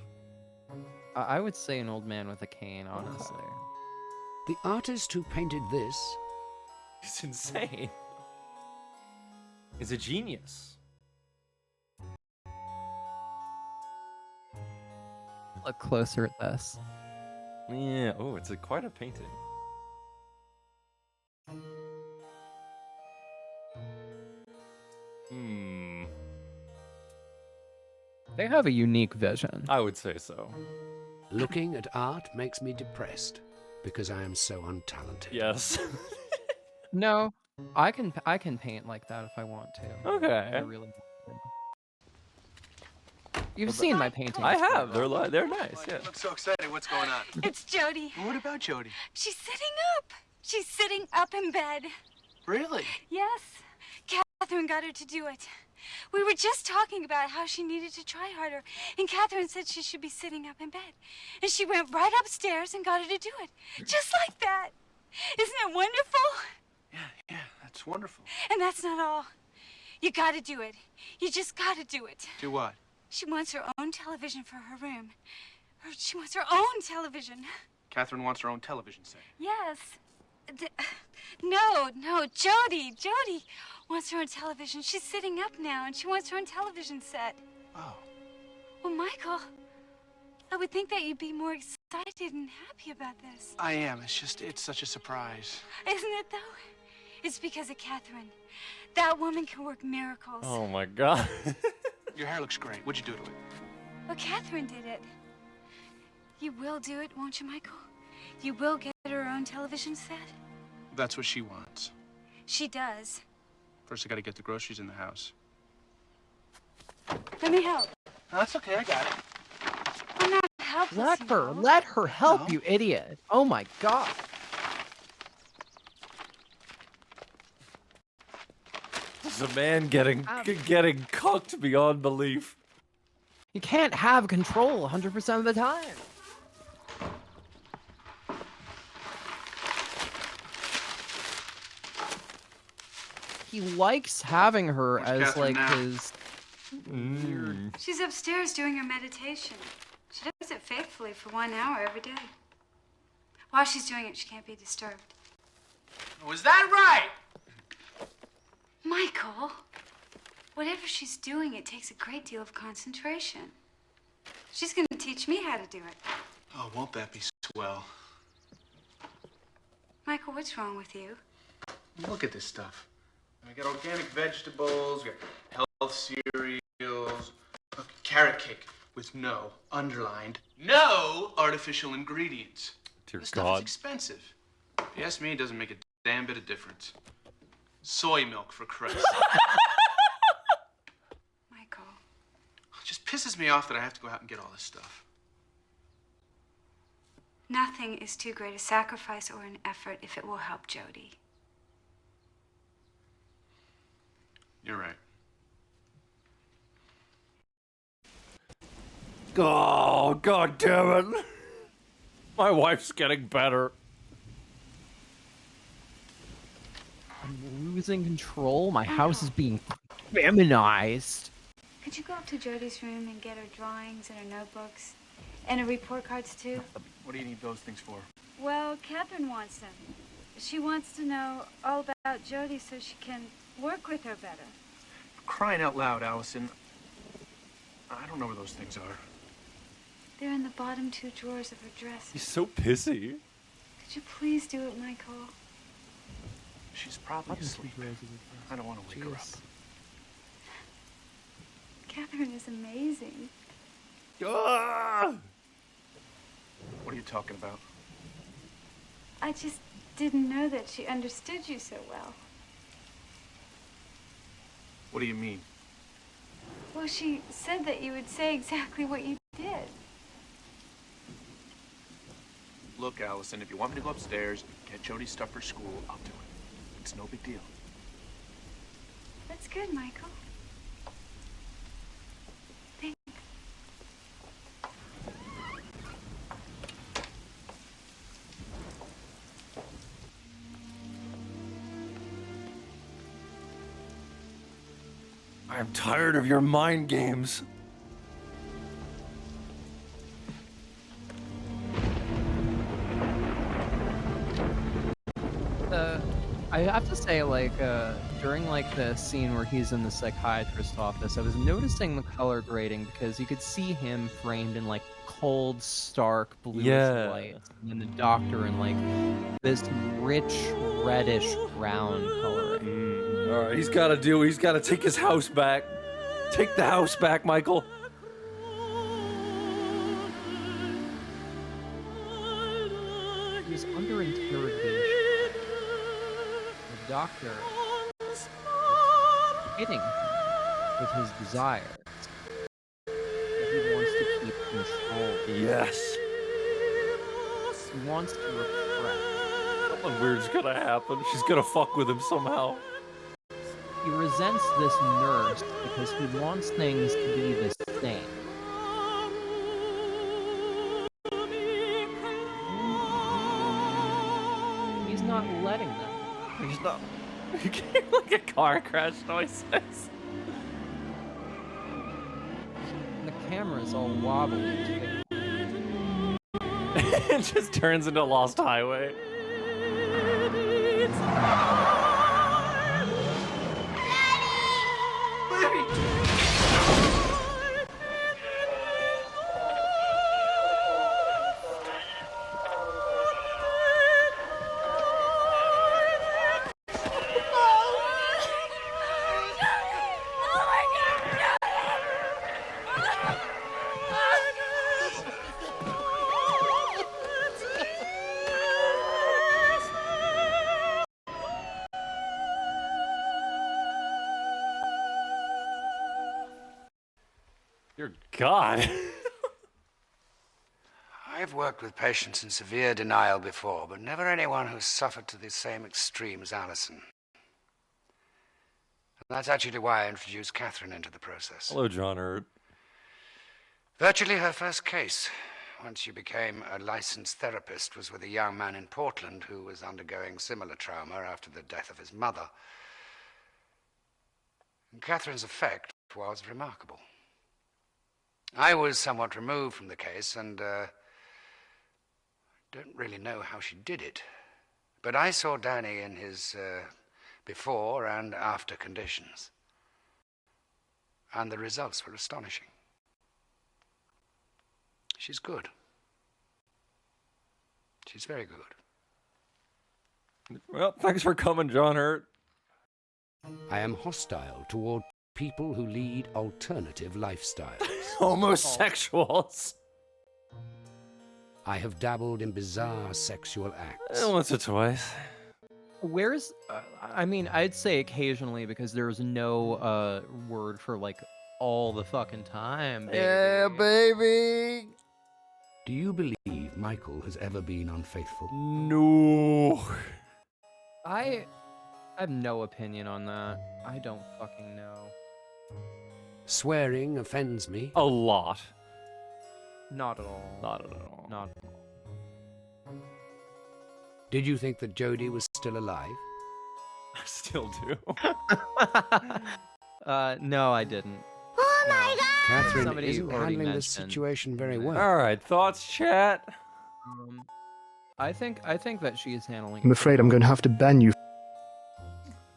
I would say an old man with a cane, honestly. the artist who painted this. It's insane. He's a genius. Look closer at this. Yeah. Oh, it's quite a painting. They have a unique vision. I would say so. Looking at art makes me depressed because I am so untalented. Yes. No, I can paint like that if I want to. Okay. I really want to. You've seen my paintings. I have. before. They're nice. Yeah. You look so excited. What's going on? It's Jody. What about Jody? She's sitting up. She's sitting up in bed. Really? Yes. Catherine got her to do it. We were just talking about how she needed to try harder, and Catherine said she should be sitting up in bed. And she went right upstairs and got her to do it. Just like that. Isn't it wonderful? Yeah, that's wonderful. And that's not all. You gotta do it. You just gotta do it. Do what? She wants her own television for her room. She wants her own television. Catherine wants her own television set. Yes. No, Jody wants her own television. She's sitting up now, and she wants her own television set. Oh. Well, Michael, I would think that you'd be more excited and happy about this. I am. It's such a surprise. Isn't it, though? It's because of Catherine. That woman can work miracles. Oh my God. Your hair looks great. What'd you do to it? Well, Catherine did it. You will do it, won't you, Michael? You will get her own television set? That's what she wants. She does. First, I gotta get the groceries in the house. Let me help. No, that's okay. I got it. I'm not helpless. Let her help, you idiot. Oh my God. This is a man getting cooked beyond belief. You can't have control 100% of the time. He likes having her Where's as Catherine like now? his. She's upstairs doing her meditation. She does it faithfully for 1 hour every day. While she's doing it, she can't be disturbed. Was that right? Michael, whatever she's doing, it takes a great deal of concentration. She's going to teach me how to do it. Oh, won't that be swell? Michael, what's wrong with you? Look at this stuff. I got organic vegetables, got health cereals, a carrot cake with no, underlined, no artificial ingredients. Dear This stuff is God. expensive. If you ask me, it doesn't make a damn bit of difference. Soy milk, for Christ. Michael. Just pisses me off that I have to go out and get all this stuff. Nothing is too great a sacrifice or an effort if it will help Jody. You're right. Oh, God damn it. My wife's getting better. I'm losing control. My house is being feminized. Could you go up to Jody's room and get her drawings and her notebooks? And her report cards, too? What do you need those things for? Well, Catherine wants them. She wants to know all about Jody so she can work with her better. For crying out loud, Allison. I don't know where those things are. They're in the bottom 2 drawers of her dress. He's so pissy. Could you please do it, Michael? She's probably asleep. I don't want to wake her up. Catherine is amazing. Ah! What are you talking about? I just didn't know that she understood you so well. What do you mean? Well, she said that you would say exactly what you did. Look, Allison, if you want me to go upstairs, get Jody's stuff for school, I'll do it. It's no big deal. That's good, Michael. Thanks. I'm tired of your mind games. I have to say, like, during, like, the scene where he's in the psychiatrist's office, I was noticing the color grading because you could see him framed in, like, cold, stark, bluish light, and then the doctor in, like, this rich, reddish brown coloring. All right, he's got to take his house back. Take the house back, Michael. He's under interrogation. The doctor is hitting him with his desires. He wants to keep control. Yes. He wants to repress. Something weird's gonna happen. She's gonna fuck with him somehow. He resents this nurse because he wants things to be the same. He's not letting them. He's not. You can't like a car crash noises. And the camera's all wobbly. It just turns into Lost Highway. Dear God. I've worked with patients in severe denial before, but never anyone who's suffered to the same extreme as Allison. And that's actually why I introduced Catherine into the process. Hello, John Hurt. Virtually her first case, once she became a licensed therapist, was with a young man in Portland who was undergoing similar trauma after the death of his mother. And Catherine's effect was remarkable. I was somewhat removed from the case and don't really know how she did it. But I saw Danny in his before and after conditions. And the results were astonishing. She's good. She's very good. Well, thanks for coming, John Hurt. I am hostile toward people who lead alternative lifestyles. Homosexuals. I have dabbled in bizarre sexual acts. Once or twice. Where's, I mean, I'd say occasionally because there's no word for, like, all the fucking time, baby. Yeah, baby. Do you believe Michael has ever been unfaithful? No. I have no opinion on that. I don't fucking know. Swearing offends me. A lot. Not at all. Not at all. Not at all. Did you think that Jodie was still alive? I still do. No, I didn't. Oh my god! Catherine Somebody isn't already handling this mentioned situation very well. All right, thoughts, chat. I think that she is handling. I'm afraid I'm going to have to ban you.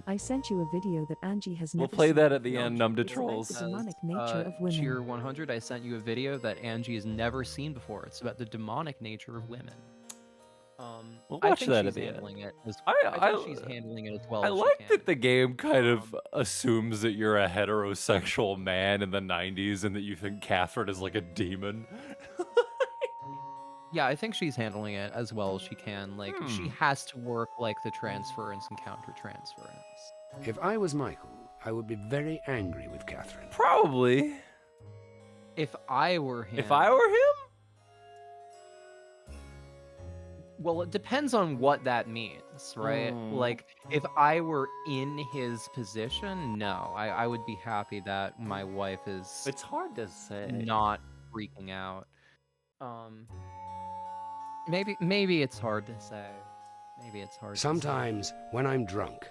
I sent you a video that Angie has never We'll play seen that at the before. end, Numb to It's about Trolls. the demonic nature of women. Cheer 100, I sent you a video that Angie has never seen before. It's about the demonic nature of women. We'll I watch think that she's at the end. handling it as, I think she's handling it as well I as she like can. that the game kind of assumes that you're a heterosexual man in the 90s and that you think Catherine is like a demon. Yeah, I think she's handling it as well as she can. Like, she has to work like the transference and counter-transference. If I was Michael, I would be very angry with Catherine. Probably. If I were him... If I were him? Well, it depends on what that means, right? Like, if I were in his position, no. I would be happy that my wife is... It's hard to say. Not freaking out. Maybe it's hard to say. Maybe it's hard Sometimes, when I'm drunk,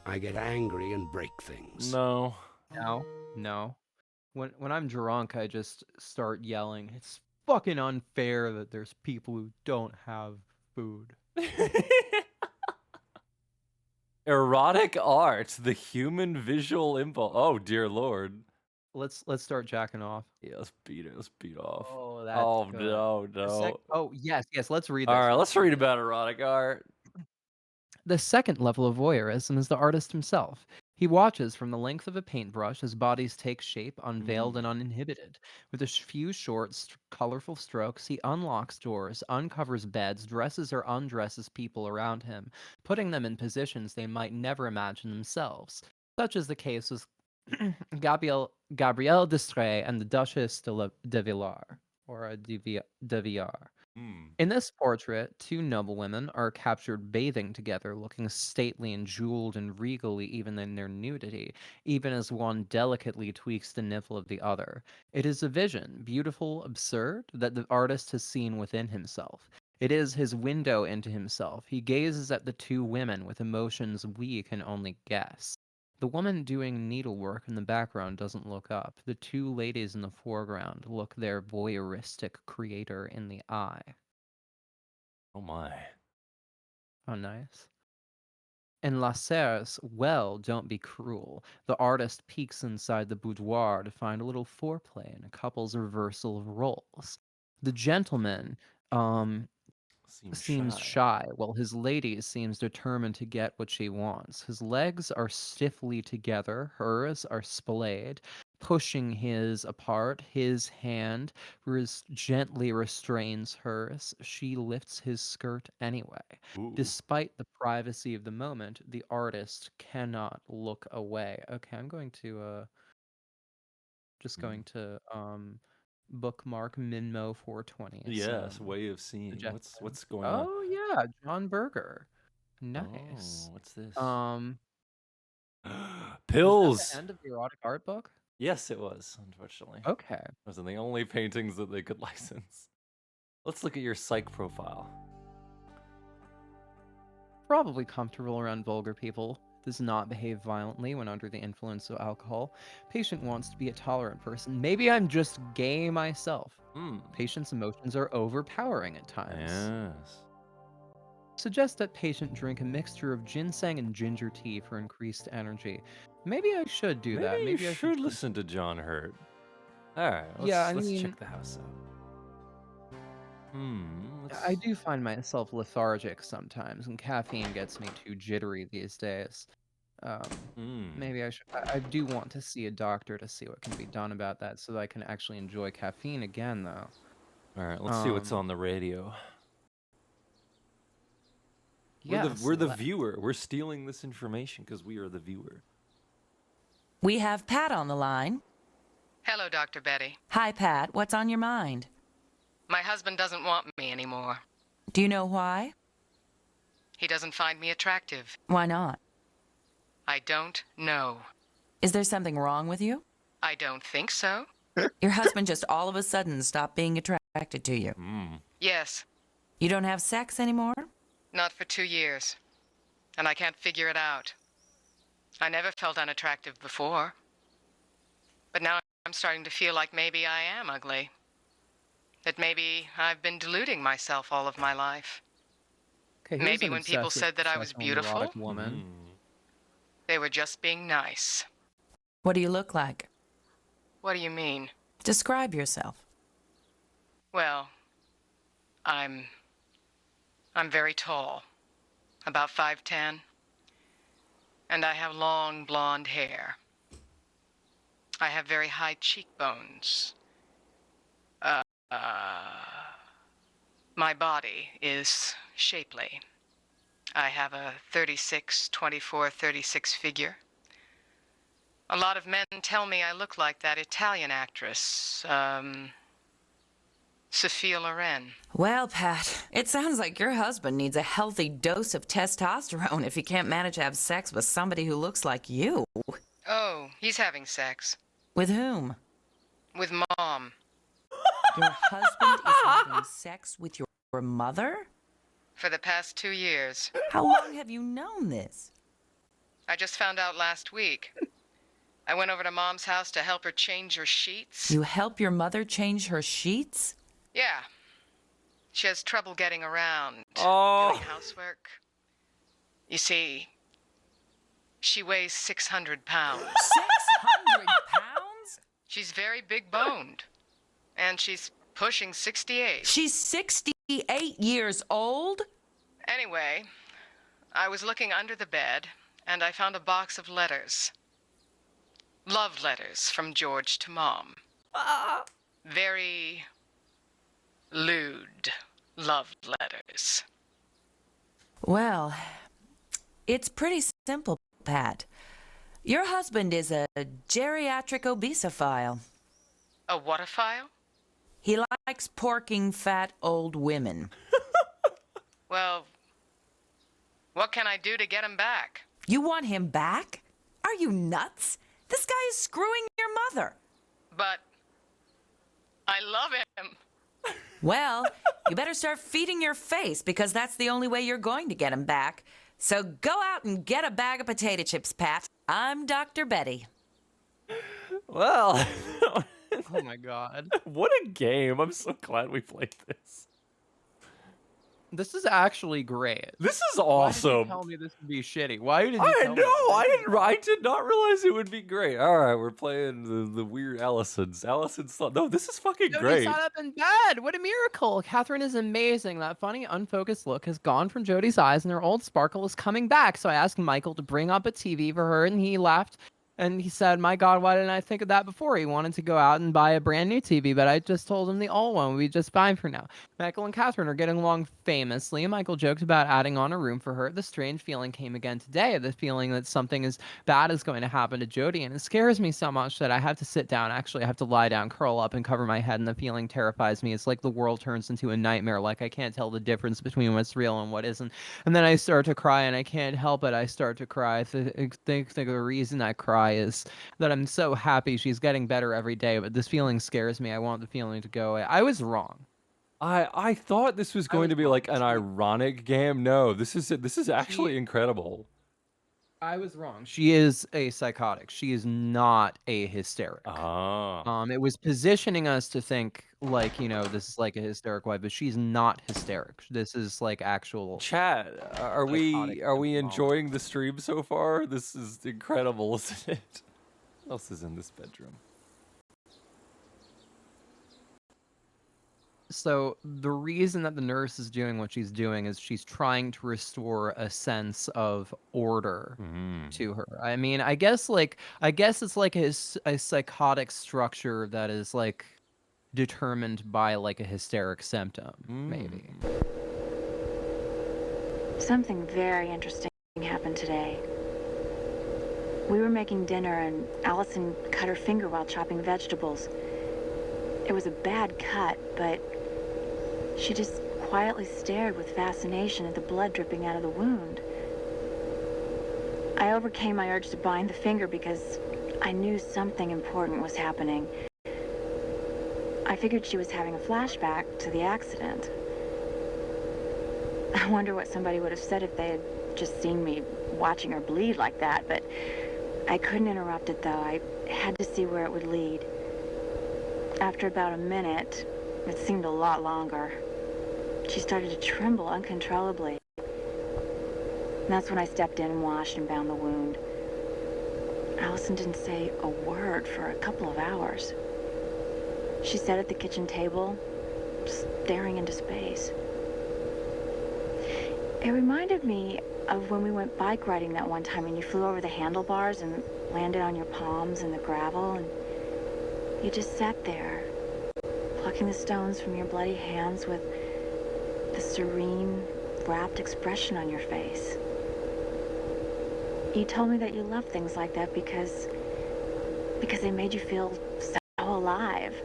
I get angry and break things. No. No. When I'm drunk, I just start yelling. It's fucking unfair that there's people who don't have food. Erotic art, the human visual impulse. Oh, dear Lord. Let's start jacking off. Yeah, let's beat it. Let's beat off. Oh, that's Oh, good. no. Oh, yes, let's read this. All right, let's read about erotic art. The second level of voyeurism is the artist himself. He watches from the length of a paintbrush as bodies take shape, unveiled and uninhibited. With a few short, colorful strokes, he unlocks doors, uncovers beds, dresses or undresses people around him, putting them in positions they might never imagine themselves. Such is the case with Gabrielle d'Estrées and the Duchess de Villars, or de Villars. In this portrait, two noblewomen are captured bathing together, looking stately and jeweled and regally even in their nudity, even as one delicately tweaks the nipple of the other. It is a vision, beautiful, absurd, that the artist has seen within himself. It is his window into himself. He gazes at the two women with emotions we can only guess. The woman doing needlework in the background doesn't look up. The two ladies in the foreground look their voyeuristic creator in the eye. Oh my. Oh, nice. In Lasserre's Well, Don't Be Cruel, the artist peeks inside the boudoir to find a little foreplay and a couple's reversal of roles. The gentleman, seems shy, while his lady seems determined to get what she wants. His legs are stiffly together, hers are splayed, pushing his apart. His hand gently restrains hers. She lifts his skirt anyway. Ooh. Despite the privacy of the moment, the artist cannot look away. Okay, I'm going to bookmark Minmo 420. Yes, way of seeing. What's going on? Oh yeah, John Berger. Nice. Oh, what's this? Pills. Pills. The end of the erotic art book? Yes, it was, unfortunately. Okay. Those are the only paintings that they could license. Let's look at your psych profile. Probably comfortable around vulgar people. Does not behave violently when under the influence of alcohol. Patient wants to be a tolerant person. Maybe I'm just gay myself. Patient's emotions are overpowering at times. Yes. Suggest that patient drink a mixture of ginseng and ginger tea for increased energy. Maybe I should do that. Maybe you I should listen to John Hurt. All right, let's check the house out. I do find myself lethargic sometimes, and caffeine gets me too jittery these days. Maybe I should. I do want to see a doctor to see what can be done about that, so that I can actually enjoy caffeine again, though. All right, let's see what's on the radio. Yes, we're the viewer. We're stealing this information because we are the viewer. We have Pat on the line. Hello, Dr. Betty. Hi, Pat. What's on your mind? My husband doesn't want me anymore. Do you know why? He doesn't find me attractive. Why not? I don't know. Is there something wrong with you? I don't think so. Your husband just all of a sudden stopped being attracted to you. Yes, You don't have sex anymore? not for 2 years. And I can't figure it out. I never felt unattractive before. But now I'm starting to feel like maybe I am ugly. That maybe I've been deluding myself all of my life. Okay, here's Maybe an when people obsessive said that I was sexual beautiful, neurotic woman. they were just being nice. What do you look like? What do you mean? Describe yourself. Well, I'm very tall, about 5'10", and I have long blonde hair. I have very high cheekbones. My body is shapely. I have a 36, 24, 36 figure. A lot of men tell me I look like that Italian actress, Sophia Loren. Well, Pat, it sounds like your husband needs a healthy dose of testosterone if he can't manage to have sex with somebody who looks like you. Oh, he's having sex. With whom? With Mom. Your husband is having sex with your mother? For the past 2 years. How long have you known this? I just found out last week. I went over to Mom's house to help her change her sheets. You help your mother change her sheets? Yeah. She has trouble getting around, Oh. doing housework. You see, she weighs 600 pounds. 600 pounds? She's very big boned. And she's pushing 68. She's 68 years old? Anyway, I was looking under the bed, and I found a box of letters. Love letters from George to Mom. Very lewd love letters. Well, it's pretty simple, Pat. Your husband is a geriatric obesophile. A whatophile? He likes porking fat old women. Well, what can I do to get him back? You want him back? Are you nuts? This guy is screwing your mother. But I love him. Well, you better start feeding your face because that's the only way you're going to get him back. So go out and get a bag of potato chips, Pat. I'm Dr. Betty. Well, Oh my god. what a game. I'm so glad we played this. This is actually great. This is Why did you awesome. tell me this would be shitty? Why did you I tell me? know. I did not realize it would be great. All right, we're playing the weird Allisons. Allison's thought. No, this is fucking Jody great. sat up in bed. What a miracle. Catherine is amazing. That funny, unfocused look has gone from Jody's eyes and her old sparkle is coming back. So I asked Michael to bring up a TV for her and he laughed. And he said, my God, why didn't I think of that before? He wanted to go out and buy a brand new TV, but I just told him the old one would be just fine for now. Michael and Catherine are getting along famously, and Michael joked about adding on a room for her. The strange feeling came again today, the feeling that something as bad is going to happen to Jody, and it scares me so much that I have to sit down. Actually, I have to lie down, curl up, and cover my head, and the feeling terrifies me. It's like the world turns into a nightmare, like I can't tell the difference between what's real and what isn't. And then I start to cry, and I can't help it. I start to cry. I think the reason I cry is that I'm so happy she's getting better every day, but this feeling scares me. I want the feeling to go away. I was wrong. I thought this was going to be like an ironic game. No, this is actually incredible. I was wrong. She is a psychotic. She is not a hysteric. Ah. It was positioning us to think like, this is like a hysteric wife, but she's not hysteric. This is like actual Chat, are we enjoying the stream so far? This is incredible, isn't it? What else is in this bedroom? So the reason that the nurse is doing what she's doing is she's trying to restore a sense of order to her. I mean, I guess it's like a psychotic structure that is like determined by like a hysteric symptom, maybe. Something very interesting happened today. We were making dinner and Allison cut her finger while chopping vegetables. It was a bad cut, but she just quietly stared with fascination at the blood dripping out of the wound. I overcame my urge to bind the finger because I knew something important was happening. I figured she was having a flashback to the accident. I wonder what somebody would have said if they had just seen me watching her bleed like that, but I couldn't interrupt it, though. I had to see where it would lead. After about a minute, it seemed a lot longer, she started to tremble uncontrollably. And that's when I stepped in and washed and bound the wound. Allison didn't say a word for a couple of hours. She sat at the kitchen table, staring into space. It reminded me of when we went bike riding that one time and you flew over the handlebars and landed on your palms in the gravel, and you just sat there, plucking the stones from your bloody hands with the serene, rapt expression on your face. You told me that you loved things like that because they made you feel so alive.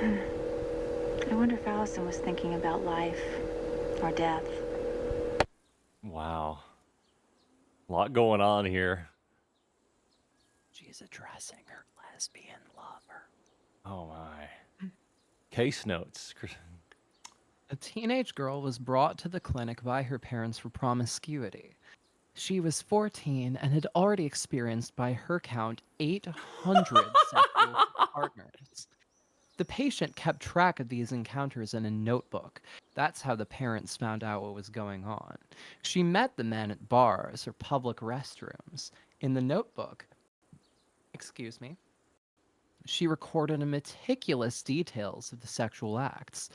I wonder if Allison was thinking about life or death. Wow. A lot going on here. She's addressing her lesbian lover. Oh my. Case notes. A teenage girl was brought to the clinic by her parents for promiscuity. She was 14 and had already experienced, by her count, 800 sexual partners. The patient kept track of these encounters in a notebook. That's how the parents found out what was going on. She met the men at bars or public restrooms. In the notebook, she recorded meticulous details of the sexual acts.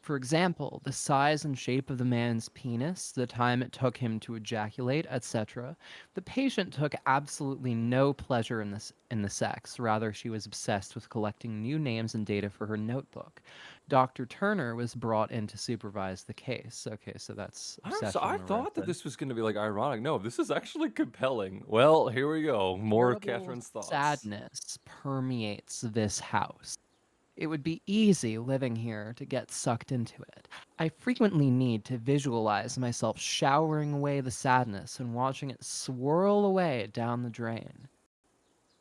For example, the size and shape of the man's penis, the time it took him to ejaculate, etc. The patient took absolutely no pleasure in the sex. Rather, she was obsessed with collecting new names and data for her notebook. Dr. Turner was brought in to supervise the case. Okay, so that's obsession. I thought that this was going to be like ironic. No, this is actually compelling. Well, here we go. More of Terrible Catherine's thoughts. sadness permeates this house. It would be easy living here to get sucked into it. I frequently need to visualize myself showering away the sadness and watching it swirl away down the drain.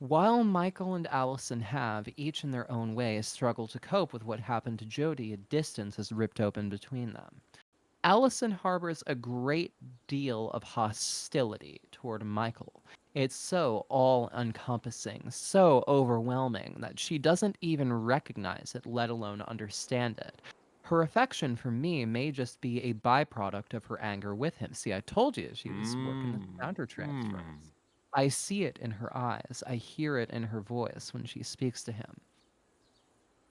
While Michael and Allison have, each in their own way, struggled to cope with what happened to Jody, a distance has ripped open between them. Allison harbors a great deal of hostility toward Michael. It's so all-encompassing, so overwhelming that she doesn't even recognize it, let alone understand it. Her affection for me may just be a byproduct of her anger with him. See, I told you she was working the countertransference. I see it in her eyes. I hear it in her voice when she speaks to him.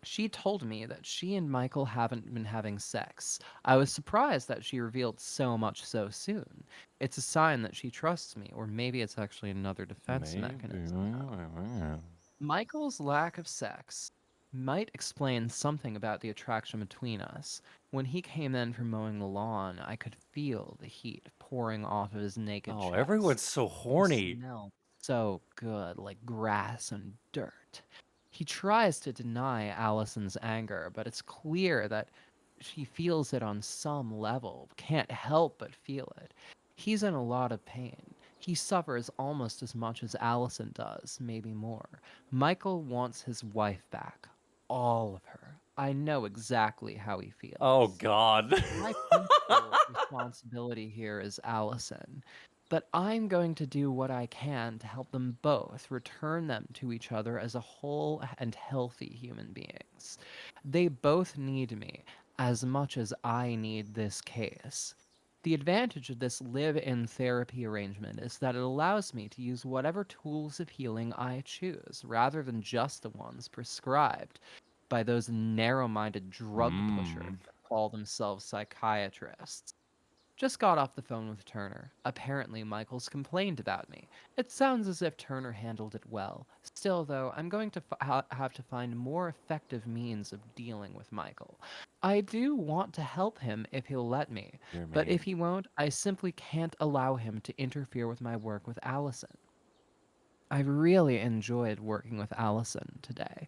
She told me that she and Michael haven't been having sex. I was surprised that she revealed so much so soon. It's a sign that she trusts me, or maybe it's actually another defense mechanism. Michael's lack of sex might explain something about the attraction between us. When he came in from mowing the lawn, I could feel the heat pouring off of his naked chest. Everyone's so horny. It smelled so good, like grass and dirt. He tries to deny Allison's anger, but it's clear that she feels it on some level, can't help but feel it. He's in a lot of pain. He suffers almost as much as Allison does, maybe more. Michael wants his wife back. All of her. I know exactly how he feels. Oh, God. My principal responsibility here is Allison. But I'm going to do what I can to help them both, return them to each other as a whole and healthy human beings. They both need me as much as I need this case. The advantage of this live-in therapy arrangement is that it allows me to use whatever tools of healing I choose, rather than just the ones prescribed by those narrow-minded drug pushers that call themselves psychiatrists. Just got off the phone with Turner. Apparently, Michael's complained about me. It sounds as if Turner handled it well. Still, though, I'm going to have to find more effective means of dealing with Michael. I do want to help him if he'll let me, You're but if mean. he won't, I simply can't allow him to interfere with my work with Allison. I really enjoyed working with Allison today.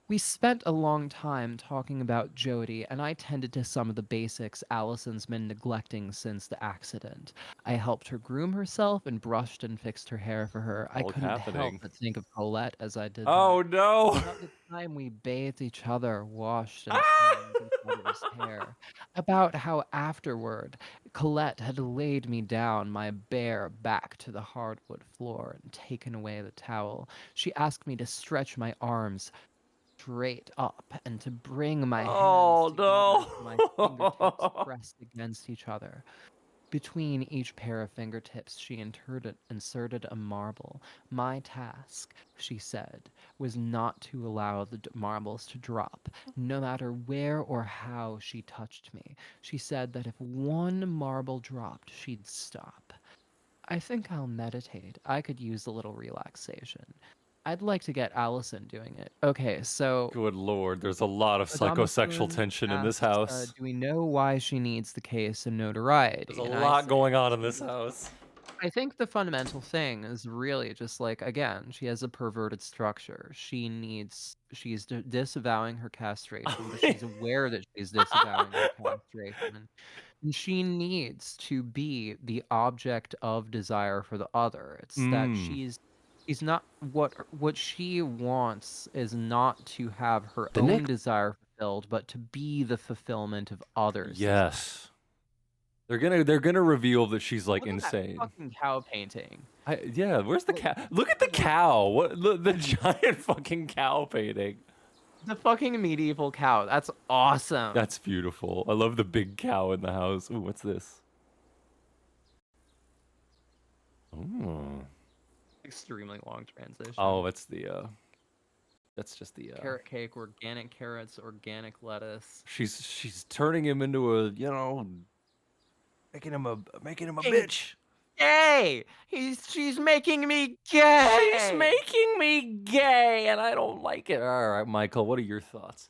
We spent a long time talking about Jody, and I tended to some of the basics Allison's been neglecting since the accident. I helped her groom herself and brushed and fixed her hair for her. I All couldn't help happening. but think of Colette as I did that. Oh no! About the time we bathed each other, washed and combed each other's hair. About how afterward, Colette had laid me down my bare back to the hardwood floor and taken away the towel. She asked me to stretch my arms straight up and to bring my hands Oh together so my fingertips no! pressed against each other. Between each pair of fingertips, she inserted a marble. My task, she said, was not to allow the marbles to drop, no matter where or how she touched me. She said that if one marble dropped, she'd stop. I think I'll meditate. I could use a little relaxation. I'd like to get Allison doing it. Okay, so Good lord, there's a lot of Madame psychosexual Spoon tension in this asks, house. do we know why she needs the case and There's notoriety? a And I lot say, going on in this house. I think the fundamental thing is really just like, again, she has a perverted structure. She's disavowing her castration, but she's aware that she's disavowing her castration. And she needs to be the object of desire for the other. It's that Mm. she's not what she wants is not to have her The own next desire fulfilled, but to be the fulfillment of others' desire. Yes. They're gonna reveal that she's like Look at that insane. fucking cow painting. Yeah, where's the cow? Look at the cow. What the giant fucking cow painting. The fucking medieval cow. That's awesome. That's beautiful. I love the big cow in the house. Ooh, what's this? Ooh. Extremely long transition. Oh, that's just the Carrot cake, organic carrots, organic lettuce. she's turning him into a, making him a Hey, bitch. Gay! She's making me gay! She's making me gay and I don't like it. All right, Michael, what are your thoughts?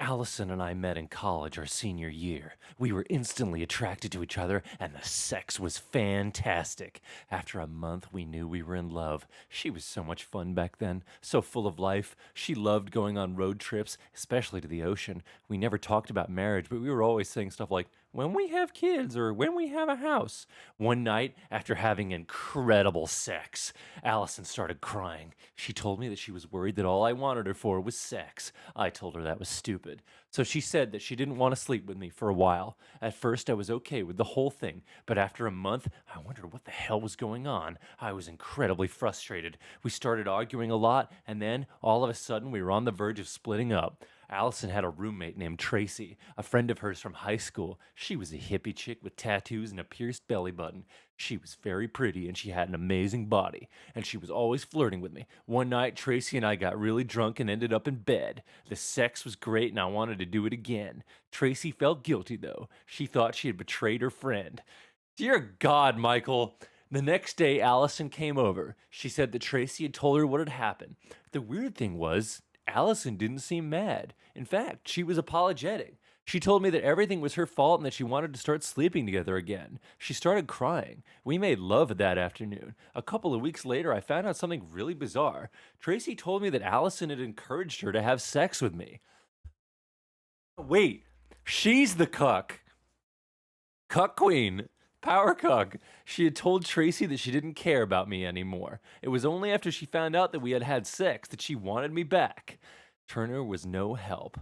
Allison and I met in college our senior year. We were instantly attracted to each other, and the sex was fantastic. After a month, we knew we were in love. She was so much fun back then, so full of life. She loved going on road trips, especially to the ocean. We never talked about marriage, but we were always saying stuff like, when we have kids or when we have a house. One night, after having incredible sex, Allison started crying. She told me that she was worried that all I wanted her for was sex. I told her that was stupid. So she said that she didn't want to sleep with me for a while. At first, I was okay with the whole thing, but after a month, I wondered what the hell was going on. I was incredibly frustrated. We started arguing a lot, and then, all of a sudden, we were on the verge of splitting up. Allison had a roommate named Tracy, a friend of hers from high school. She was a hippie chick with tattoos and a pierced belly button. She was very pretty and she had an amazing body, and she was always flirting with me. One night, Tracy and I got really drunk and ended up in bed. The sex was great and I wanted to do it again. Tracy felt guilty though. She thought she had betrayed her friend. Dear God, Michael. The next day, Allison came over. She said that Tracy had told her what had happened. The weird thing was, Allison didn't seem mad. In fact, she was apologetic. She told me that everything was her fault and that she wanted to start sleeping together again. She started crying. We made love that afternoon. A couple of weeks later, I found out something really bizarre. Tracy told me that Allison had encouraged her to have sex with me. Wait, she's the cuck. Cuck queen. Power cuck. She had told Tracy that she didn't care about me anymore. It was only after she found out that we had had sex that she wanted me back. Turner was no help.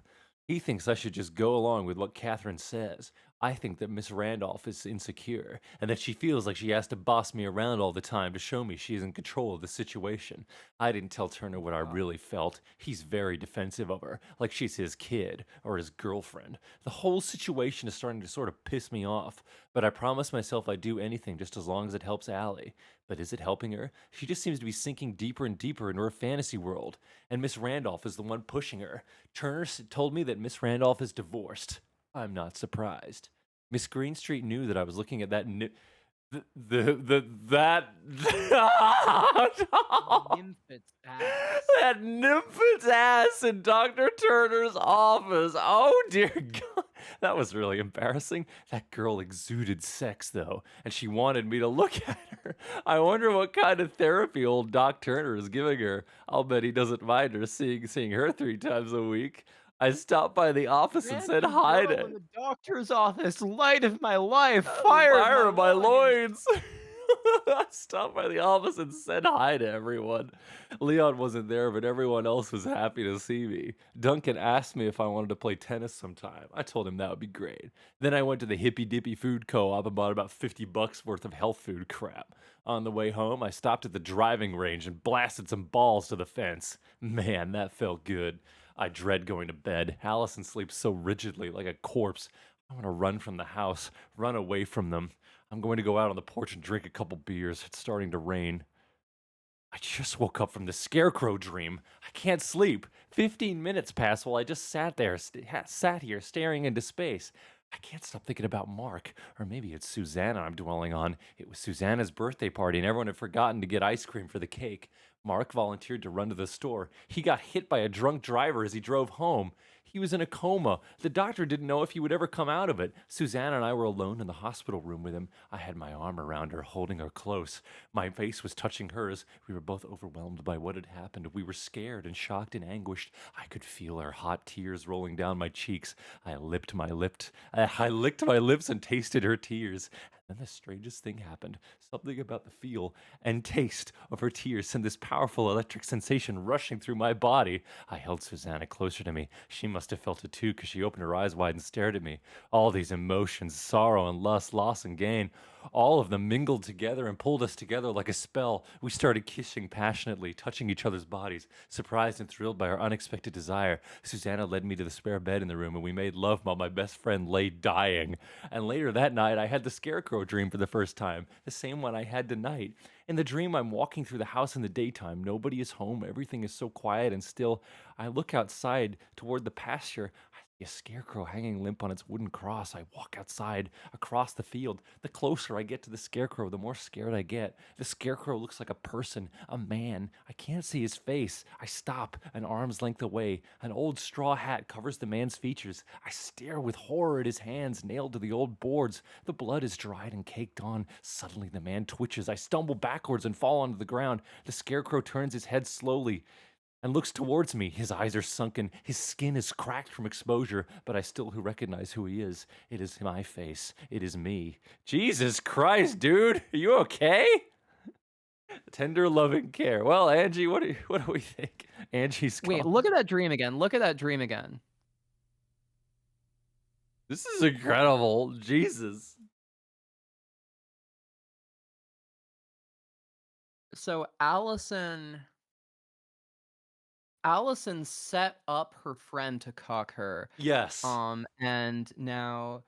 He thinks I should just go along with what Catherine says. I think that Miss Randolph is insecure and that she feels like she has to boss me around all the time to show me she's in control of the situation. I didn't tell Turner what I really felt. He's very defensive of her, like she's his kid or his girlfriend. The whole situation is starting to sort of piss me off, but I promised myself I'd do anything just as long as it helps Allie. But is it helping her? She just seems to be sinking deeper and deeper into her fantasy world, and Miss Randolph is the one pushing her. Turner told me that Miss Randolph is divorced. I'm not surprised. Miss Greenstreet knew that I was looking at that that Nymphet's ass. that nymphet's ass in Dr. Turner's office. Oh dear God. That was really embarrassing. That girl exuded sex though, and she wanted me to look at her. I wonder what kind of therapy old Doc Turner is giving her. I'll bet he doesn't mind her seeing her 3 times a week. I stopped by the office and said Random hi girl to in the doctor's office, light of my life, fire, fire of my loins. I stopped by the office and said hi to everyone. Leon wasn't there, but everyone else was happy to see me. Duncan asked me if I wanted to play tennis sometime. I told him that would be great. Then I went to the Hippy Dippy Food Co-op and bought about $50 worth of health food crap. On the way home, I stopped at the driving range and blasted some balls to the fence. Man, that felt good. I dread going to bed. Allison sleeps so rigidly, like a corpse. I want to run from the house, run away from them. I'm going to go out on the porch and drink a couple beers. It's starting to rain. I just woke up from the scarecrow dream. I can't sleep. 15 minutes passed while I just sat here staring into space. I can't stop thinking about Mark. Or maybe it's Susanna I'm dwelling on. It was Susanna's birthday party and everyone had forgotten to get ice cream for the cake. Mark volunteered to run to the store. He got hit by a drunk driver as he drove home. He was in a coma. The doctor didn't know if he would ever come out of it. Susanna and I were alone in the hospital room with him. I had my arm around her, holding her close. My face was touching hers. We were both overwhelmed by what had happened. We were scared and shocked and anguished. I could feel her hot tears rolling down my cheeks. I licked my lips and tasted her tears. Then the strangest thing happened. Something about the feel and taste of her tears sent this powerful electric sensation rushing through my body. I held Susanna closer to me. She must have felt it too, because she opened her eyes wide and stared at me. All these emotions, sorrow and lust, loss and gain, all of them mingled together and pulled us together like a spell. We started kissing passionately, touching each other's bodies, surprised and thrilled by our unexpected desire. Susanna led me to the spare bed in the room, and we made love while my best friend lay dying. And later that night, I had the scarecrow dream for the first time, the same one I had tonight. In the dream, I'm walking through the house in the daytime. Nobody is home. Everything is so quiet and still. I look outside toward the pasture. I see a scarecrow hanging limp on its wooden cross. I walk outside across the field. The closer I get to the scarecrow, the more scared I get. The scarecrow looks like a person, a man. I can't see his face. I stop an arm's length away. An old straw hat covers the man's features. I stare with horror at his hands nailed to the old boards. The blood is dried and caked on. Suddenly the man twitches. I stumble backwards and fall onto the ground. The scarecrow turns his head slowly and looks towards me. His eyes are sunken. His skin is cracked from exposure, but I still recognize who he is. It is my face. It is me. Jesus Christ, dude. Are you okay? Tender, loving care. Well, Angie, what do we think? Angie's Wait, calm. look at that dream again. Look at that dream again. This is incredible. Jesus. So Allison set up her friend to cuck her. Yes. And now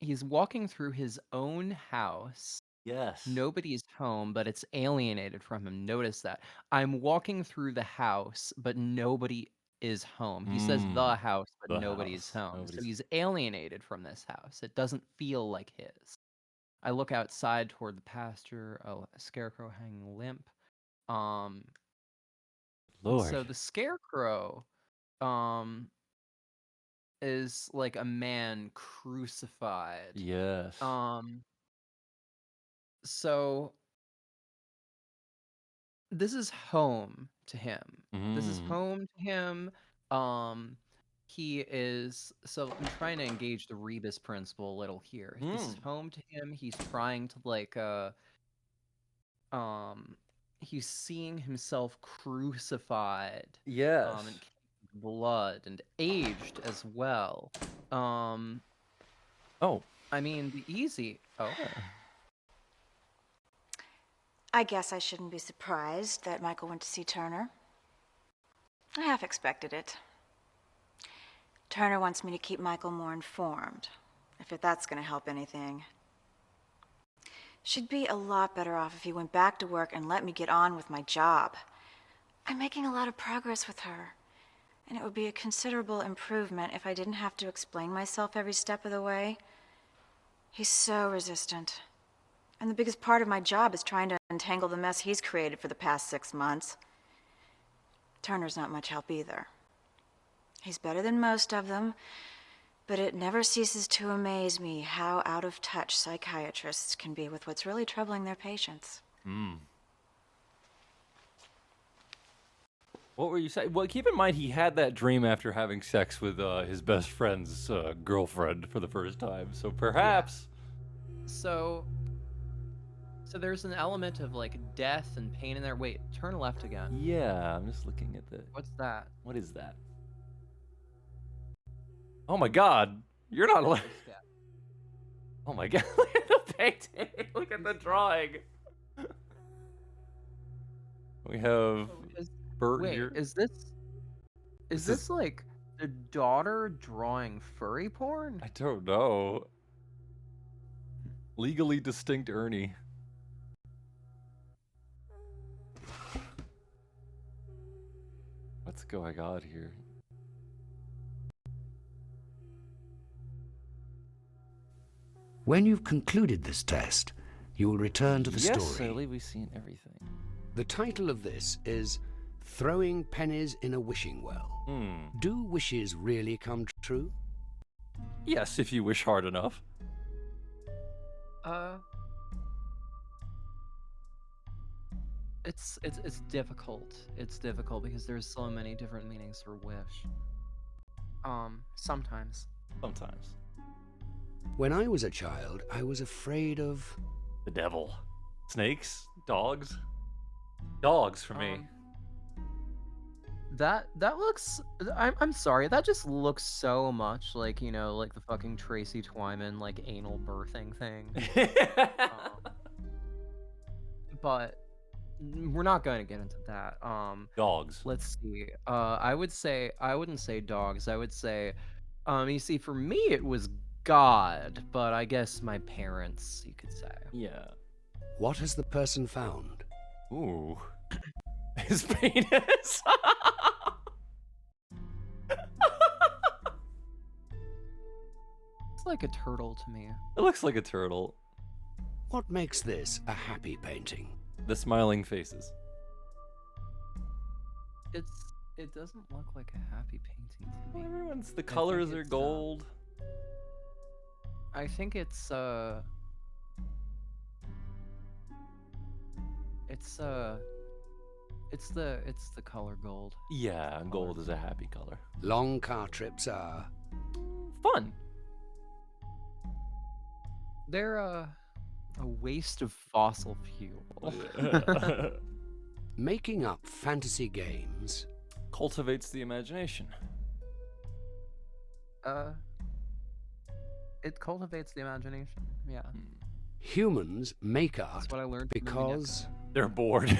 he's walking through his own house. Yes. Nobody's home, but it's alienated from him. Notice that. I'm walking through the house, but nobody is home. He says the house, but the nobody's house. home. So Nobody's- he's alienated from this house. It doesn't feel like his. I look outside toward the pasture. Oh, a scarecrow hanging limp. Lord. So the scarecrow is like a man crucified. Yes. So this is home to him. This is home to him. He is, so I'm trying to engage the Rebus principle a little here. This is home to him. He's trying to he's seeing himself crucified. Yes. And blood and aged as well. Oh. I mean, the easy. Oh. I guess I shouldn't be surprised that Michael went to see Turner. I half expected it. Turner wants me to keep Michael more informed, if that's going to help anything. She'd be a lot better off if he went back to work and let me get on with my job. I'm making a lot of progress with her, and it would be a considerable improvement if I didn't have to explain myself every step of the way. He's so resistant. And the biggest part of my job is trying to untangle the mess he's created for the past 6 months. Turner's not much help either. He's better than most of them, but it never ceases to amaze me how out of touch psychiatrists can be with what's really troubling their patients. What were you saying? Well, keep in mind he had that dream after having sex with his best friend's girlfriend for the first time. So perhaps. So there's an element of like death and pain in there. Wait, turn left again. Yeah, I'm just looking at the. What's that? What is that? Oh my God! You're not allowed. Oh my God! Look at the painting. Look at the drawing. We have. Wait, is this like the daughter drawing furry porn? I don't know. Legally distinct Ernie. What's going on here? When you've concluded this test, you will return to the Yes, story. I believe we've seen everything. The title of this is Throwing Pennies in a Wishing Well. Do wishes really come true? Yes, if you wish hard enough. It's difficult. It's difficult because there's so many different meanings for wish. Sometimes. Sometimes. When I was a child, I was afraid of... The devil. Snakes? Dogs? Dogs for me. That looks... I'm sorry, that just looks so much like, you know, like the fucking Tracy Twyman, like, anal birthing thing. But we're not going to get into that. Dogs. Let's see. I wouldn't say dogs. I would say, you see, for me it was God, but I guess my parents, you could say. Yeah. What has the person found? Ooh. His penis. It's like a turtle to me. It looks like a turtle. What makes this a happy painting? The smiling faces. It doesn't look like a happy painting to me. Everyone's the colors are gold. I think it's the color gold. Yeah, gold is a happy color. Long car trips are... fun. They're a waste of fossil fuel. Making up fantasy games cultivates the imagination. It cultivates the imagination. Yeah. Humans make art That's what I learned because they're bored.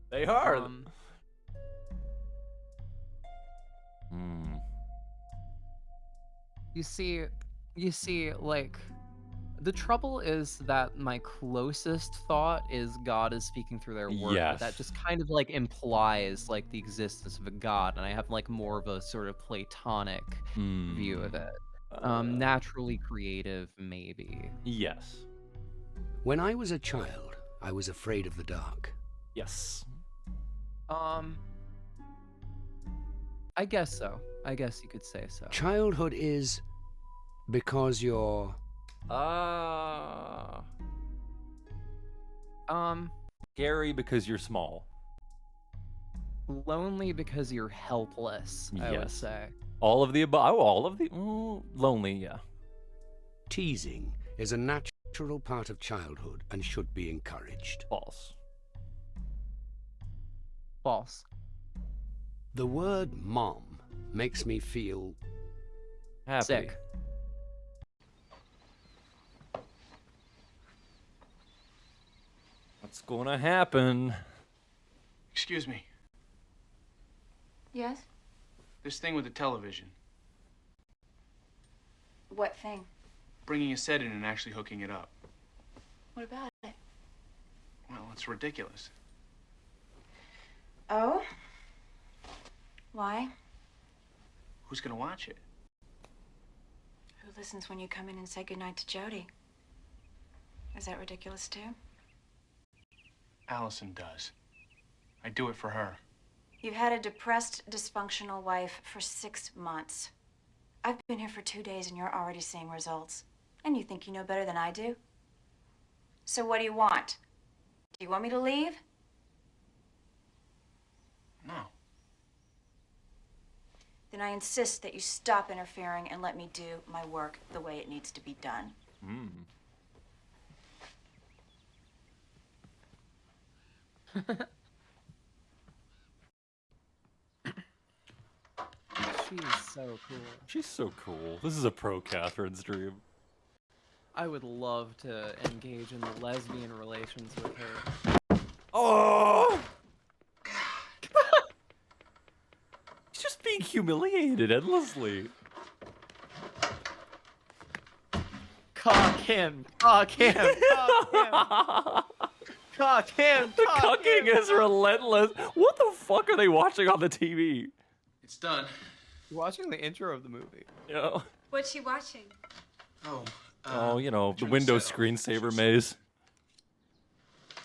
They are. You see, like, the trouble is that my closest thought is God is speaking through their work. Yes. But that just kind of like implies like the existence of a God, and I have like more of a sort of Platonic view of it. Naturally creative, maybe. Yes. When I was a child, I was afraid of the dark. Yes. I guess so. I guess you could say so. Childhood is because you're... Scary because you're small. Lonely because you're helpless, I would say. All of the above. Oh, all of the... lonely, yeah. Teasing is a natural part of childhood and should be encouraged. False. False. The word mom makes me feel... Happy. Sick. What's gonna happen? Excuse me. Yes? This thing with the television. What thing? Bringing a set in and actually hooking it up. What about it? Well, it's ridiculous. Oh? Why? Who's gonna watch it? Who listens when you come in and say goodnight to Jody? Is that ridiculous too? Allison does. I do it for her. You've had a depressed, dysfunctional wife for 6 months. I've been here for 2 days and you're already seeing results. And you think you know better than I do? So what do you want? Do you want me to leave? No. Then I insist that you stop interfering and let me do my work the way it needs to be done. She's so cool. She's so cool. This is a pro Catherine's dream. I would love to engage in lesbian relations with her. Oh! He's just being humiliated endlessly. Cock him! Cock him! Cock him! Cock him! The Cock cucking him! is relentless. What the fuck are they watching on the TV? It's done. You're watching the intro of the movie. Yeah. What's she watching? Oh, you know, the Windows screensaver maze.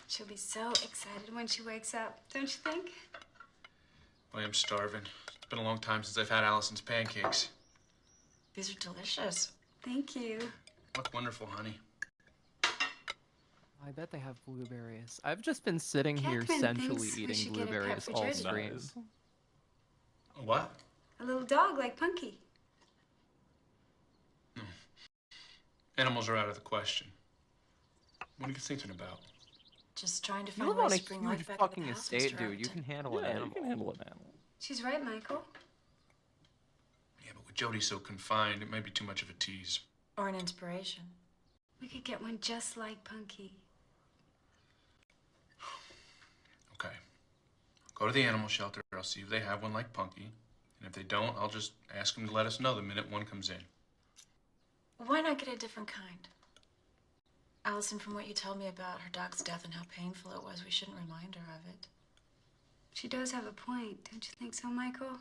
She'll be so excited when she wakes up, don't you think? Boy, I'm starving. It's been a long time since I've had Allison's pancakes. These are delicious. Thank you. Look wonderful, honey. I bet they have blueberries. I've just been sitting here Catherine sensually thinks we eating should get a pet blueberries for all Jody. stream. What? A little dog like Punky. Animals are out of the question. What are you thinking about? Just trying to You find live ways on a to bring huge life back to fucking the house, estate, Mr. dude. You Overton. can handle an animal. You can handle an animal. She's right, Michael. Yeah, but with Jody so confined, it might be too much of a tease. Or an inspiration. We could get one just like Punky. Okay. Go to the animal shelter. I'll see if they have one like Punky. And if they don't, I'll just ask them to let us know the minute one comes in. Why not get a different kind? Allison, from what you told me about her dog's death and how painful it was, we shouldn't remind her of it. She does have a point, don't you think so, Michael?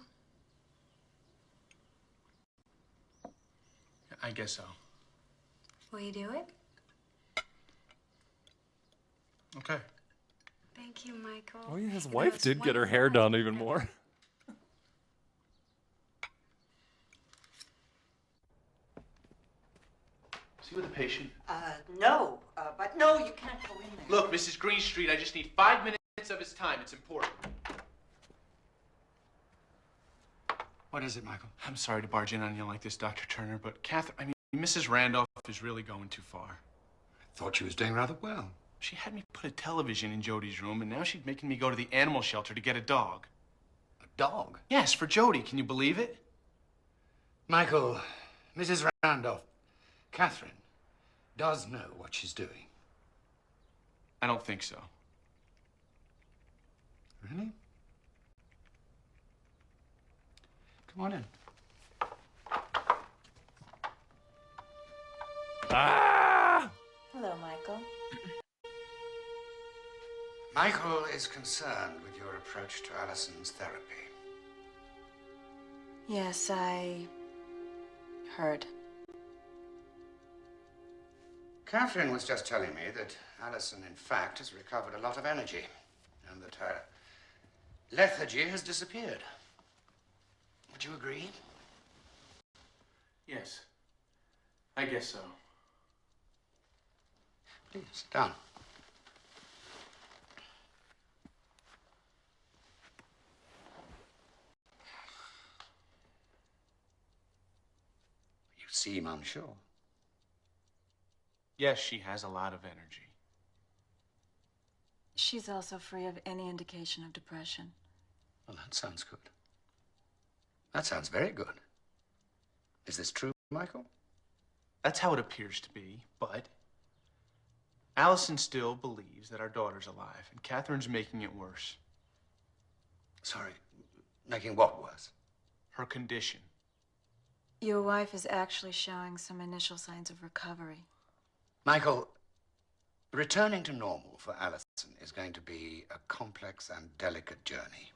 I guess so. Will you do it? Okay. Thank you, Michael. Oh yeah, his You know, wife it's did get her wonderful. hair done even more. See with the patient? No, but no, you can't go in there. Look, Mrs. Greenstreet, I just need 5 minutes of his time. It's important. What is it, Michael? I'm sorry to barge in on you like this, Dr. Turner, but Mrs. Randolph is really going too far. I thought she was doing rather well. She had me put a television in Jody's room, and now she's making me go to the animal shelter to get a dog. A dog? Yes, for Jody. Can you believe it? Michael, Mrs. Randolph, Catherine does know what she's doing. I don't think so. Really? Come on in. Ah! Hello, Michael. Michael is concerned with your approach to Allison's therapy. Yes, I heard. Catherine was just telling me that Allison, in fact, has recovered a lot of energy and that her lethargy has disappeared. Would you agree? Yes. I guess so. Please, sit down. You seem unsure. Yes, she has a lot of energy. She's also free of any indication of depression. Well, that sounds good. That sounds very good. Is this true, Michael? That's how it appears to be, but Allison still believes that our daughter's alive, and Catherine's making it worse. Sorry, making what worse? Her condition. Your wife is actually showing some initial signs of recovery. Michael, returning to normal for Allison is going to be a complex and delicate journey.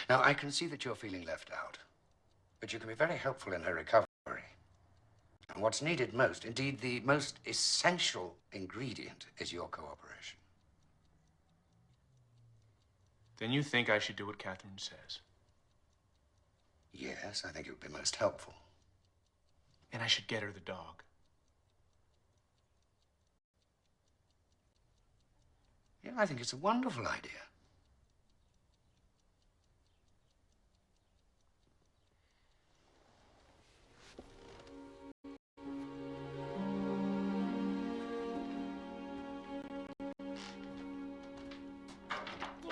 Now, I can see that you're feeling left out, but you can be very helpful in her recovery. And what's needed most, indeed the most essential ingredient, is your cooperation. Then you think I should do what Catherine says? Yes, I think it would be most helpful. And I should get her the dog. Yeah, I think it's a wonderful idea.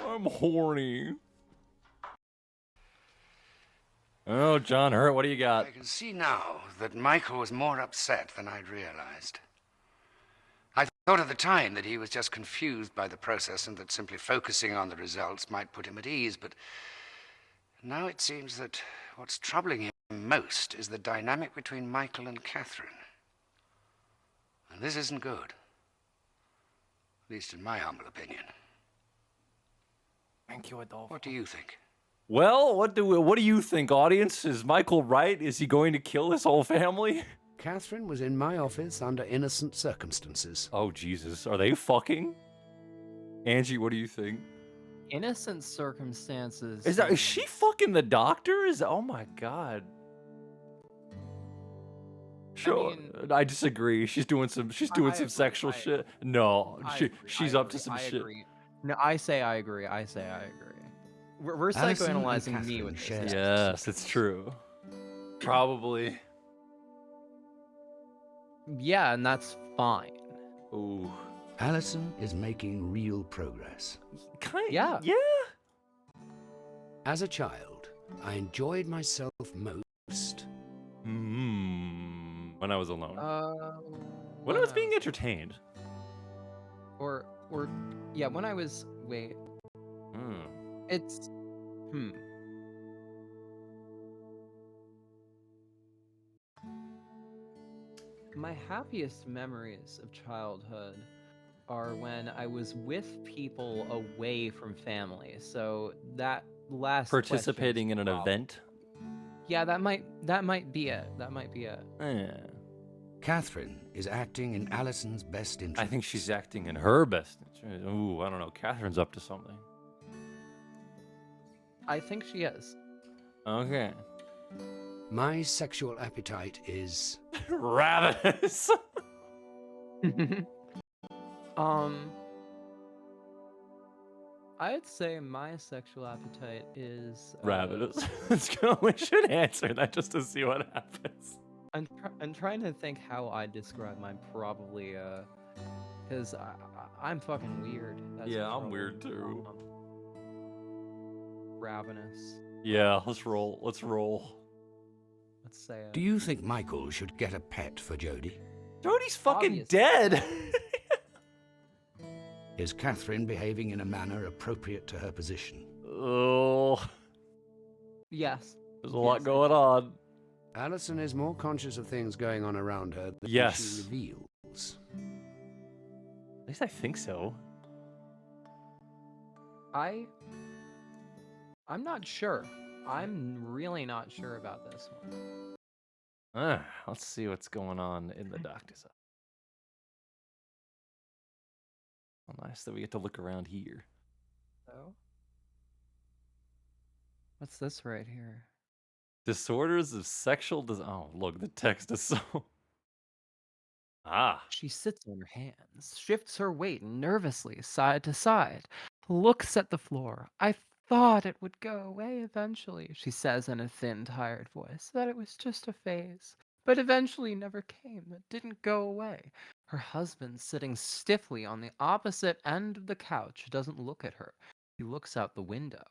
I'm horny. Oh, John Hurt, what do you got? I can see now that Michael was more upset than I'd realized. I thought at the time that he was just confused by the process and that simply focusing on the results might put him at ease, but now it seems that what's troubling him most is the dynamic between Michael and Catherine. And this isn't good. At least in my humble opinion. Thank you, Adolfo. What do you think? Well, what do you think, audience? Is Michael right? Is he going to kill his whole family? Catherine was in my office under innocent circumstances. Oh, Jesus. Are they fucking? Angie, what do you think? Innocent circumstances. Is she fucking the doctor? Oh my god. Sure. I disagree. She's doing some sexual shit. No, she's up to some shit. Agree. No, I say I agree. We're psychoanalyzing me with this. Yes, it's true. Probably. Yeah, and that's fine. Ooh. Allison is making real progress. Yeah. Yeah. As a child, I enjoyed myself most. When I was alone. When I was being entertained. Or yeah, when I was It's My happiest memories of childhood are when I was with people away from family. So that last Participating in an event? Yeah, that might be it. Yeah. Catherine is acting in Allison's best interest. I think she's acting in her best interest. Ooh, I don't know. Catherine's up to something. I think she is. Okay. My sexual appetite is ravenous. I'd say my sexual appetite is ravenous. Let's go. We should answer that just to see what happens. I'm trying to think how I describe mine. Probably because I'm fucking weird. Yeah, I'm weird too. Ravenous. Yeah, let's roll. Let's say it. Do you think Michael should get a pet for Jody? Jody's fucking dead. Is Catherine behaving in a manner appropriate to her position? Oh. Yes. There's a lot going on. Allison is more conscious of things going on around her than she reveals. At least I think so. I'm not sure. I'm really not sure about this one. Let's see what's going on in the doctor's office. Oh, nice that we get to look around here. So, what's this right here? Disorders of sexual oh, look, the text is so... She sits on her hands, shifts her weight nervously side to side, looks at the floor. I thought it would go away eventually, she says in a thin, tired voice, that it was just a phase. But eventually never came. It didn't go away. Her husband, sitting stiffly on the opposite end of the couch, doesn't look at her. He looks out the window.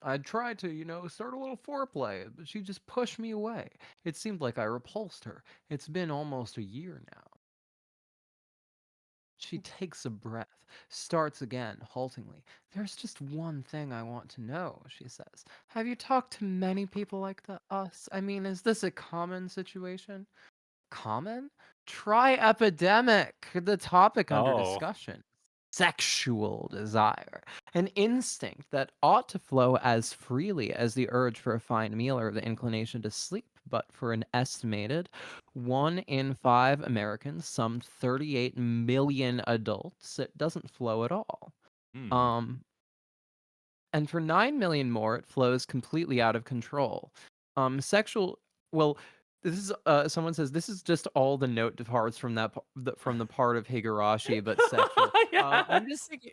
I'd try to, start a little foreplay, but she just pushed me away. It seemed like I repulsed her. It's been almost a year now. She takes a breath, starts again, haltingly. There's just one thing I want to know, she says. Have you talked to many people like us? I mean, is this a common situation? Common? Try epidemic, the topic under Oh. discussion. Sexual desire, an instinct that ought to flow as freely as the urge for a fine meal or the inclination to sleep. But for an estimated 1 in 5 Americans, some 38 million adults, it doesn't flow at all. Hmm. Um, and for 9 million more, it flows completely out of control. Sexual, well, this is someone says this is just all the note departs from from the part of Higurashi, but sexual. I'm just Yes. thinking.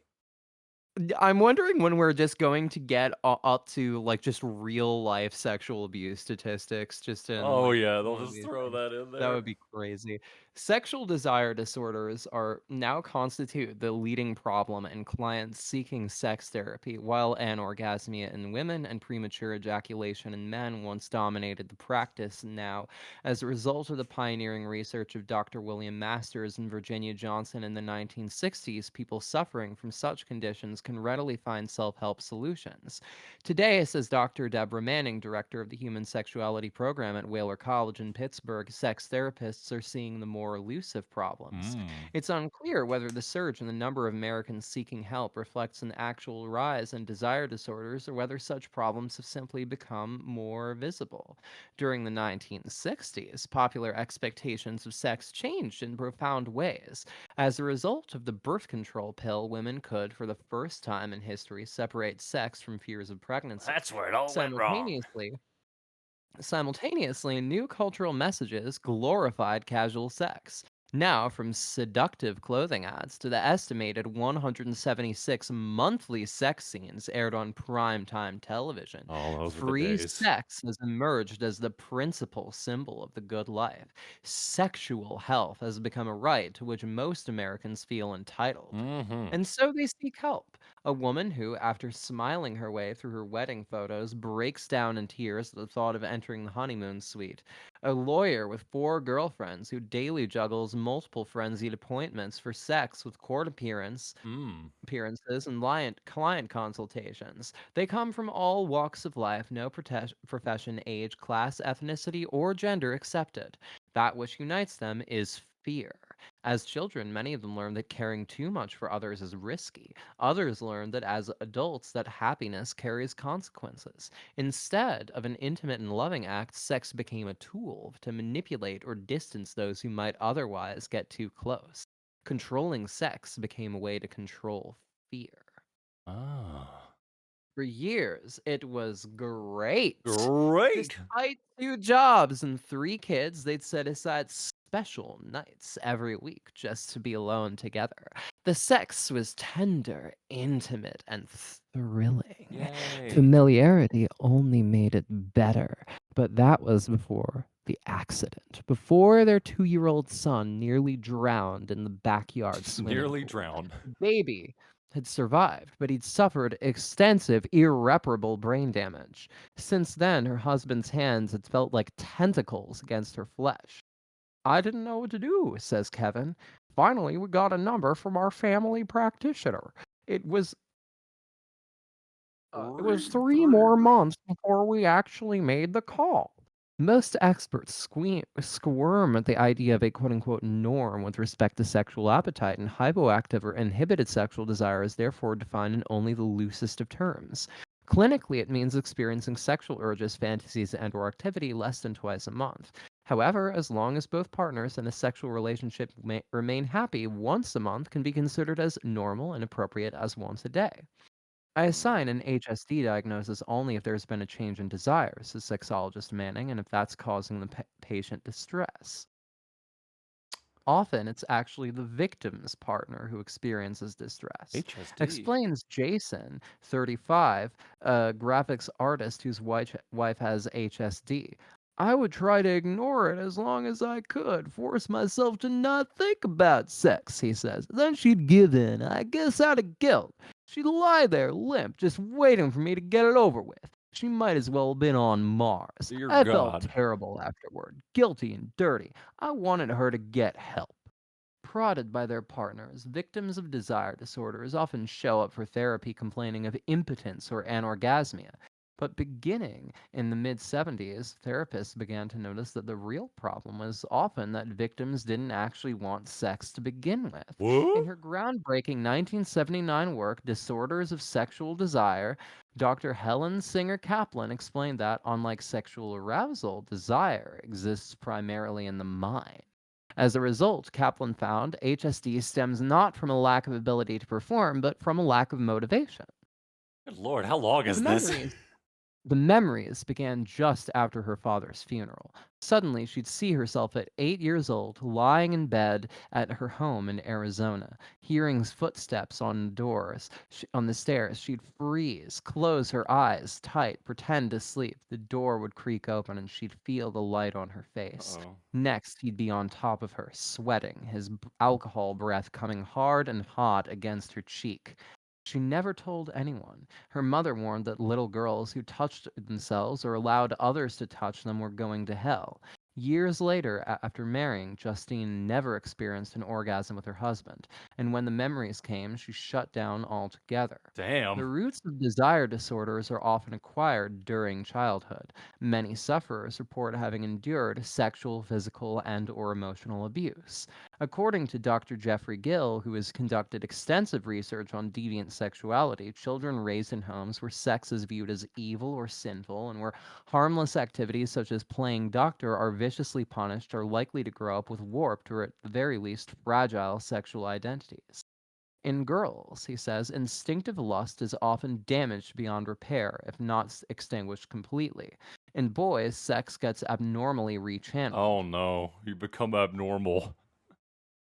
I'm wondering when we're just going to get up to like just real life sexual abuse statistics, just in Oh, like yeah, they'll one of just these throw things. that in That there. would be crazy. Sexual desire disorders are now constitute the leading problem in clients seeking sex therapy, while anorgasmia in women and premature ejaculation in men once dominated the practice. Now, as a result of the pioneering research of Dr. William Masters and Virginia Johnson in the 1960s, people suffering from such conditions can readily find self-help solutions. Today, says Dr. Deborah Manning, director of the Human Sexuality Program at Whaler College in Pittsburgh, sex therapists are seeing the more elusive problems. Mm. It's unclear whether the surge in the number of Americans seeking help reflects an actual rise in desire disorders or whether such problems have simply become more visible. During the 1960s, popular expectations of sex changed in profound ways. As a result of the birth control pill, women could, for the first time in history, separate sex from fears of pregnancy. That's where it all went wrong. Simultaneously, new cultural messages glorified casual sex. Now, from seductive clothing ads to the estimated 176 monthly sex scenes aired on primetime television, Oh, those were the free days. sex has emerged as the principal symbol of the good life. Sexual health has become a right to which most Americans feel entitled. Mhm. And so they seek help. A woman who, after smiling her way through her wedding photos, breaks down in tears at the thought of entering the honeymoon suite. A lawyer with 4 girlfriends who daily juggles multiple frenzied appointments for sex with Mm. appearances and client consultations. They come from all walks of life, no profession, age, class, ethnicity, or gender accepted. That which unites them is fear. As children, many of them learn that caring too much for others is risky. Others learn that as adults that happiness carries consequences. Instead of an intimate and loving act, sex became a tool to manipulate or distance those who might otherwise get too close. Controlling sex became a way to control fear. Ah. For years, it was great. Great. Despite 2 jobs and 3 kids, they'd set aside special nights every week just to be alone together. The sex was tender, intimate, and thrilling. Yay. Familiarity only made it better, but that was before the accident, before their 2-year-old son nearly drowned in the backyard swimming Nearly pool. drowned. The baby had survived, but he'd suffered extensive, irreparable brain damage. Since then, her husband's hands had felt like tentacles against her flesh. I didn't know what to do, says Kevin. Finally, we got a number from our family practitioner. It was it was 3 more months before we actually made the call. Most experts squirm at the idea of a quote unquote norm with respect to sexual appetite, and hypoactive or inhibited sexual desire is therefore defined in only the loosest of terms. Clinically, it means experiencing sexual urges, fantasies, and/or activity less than twice a month. However, as long as both partners in a sexual relationship remain happy, once a month can be considered as normal and appropriate as once a day. I assign an HSD diagnosis only if there's been a change in desire, says sexologist Manning, and if that's causing the patient distress. Often, it's actually the victim's partner who experiences distress. HSD. Explains Jason, 35, a graphics artist whose wife has HSD. I would try to ignore it as long as I could, force myself to not think about sex, he says. Then she'd give in, I guess out of guilt. She'd lie there limp, just waiting for me to get it over with. She might as well have been on Mars. Dear I felt God. terrible afterward, guilty and dirty. I wanted her to get help. Prodded by their partners, victims of desire disorders often show up for therapy complaining of impotence or anorgasmia. But beginning in the mid 70s, therapists began to notice that the real problem was often that victims didn't actually want sex to begin with. In What? her groundbreaking 1979 work, Disorders of Sexual Desire, Dr. Helen Singer Kaplan explained that, unlike sexual arousal, desire exists primarily in the mind. As a result, Kaplan found HSD stems not from a lack of ability to perform, but from a lack of motivation. Good Lord, how long The is this? memories the memories began just after her father's funeral. Suddenly, she'd see herself at 8 years old, lying in bed at her home in Arizona, hearing footsteps on doors, on the stairs. She'd freeze, close her eyes tight, pretend to sleep. The door would creak open, and she'd feel the light on her face. Uh-oh. Next, he'd be on top of her, sweating, his alcohol breath coming hard and hot against her cheek. She never told anyone. Her mother warned that little girls who touched themselves or allowed others to touch them were going to hell. Years later, after marrying, Justine never experienced an orgasm with her husband, and when the memories came, she shut down altogether. Damn. The roots of desire disorders are often acquired during childhood. Many sufferers report having endured sexual, physical, and/or emotional abuse. According to Dr. Jeffrey Gill, who has conducted extensive research on deviant sexuality, children raised in homes where sex is viewed as evil or sinful and where harmless activities such as playing doctor are viciously punished are likely to grow up with warped or at the very least fragile sexual identities. In girls, he says, instinctive lust is often damaged beyond repair, if not extinguished completely. In boys, sex gets abnormally rechanneled. Oh no, you become abnormal.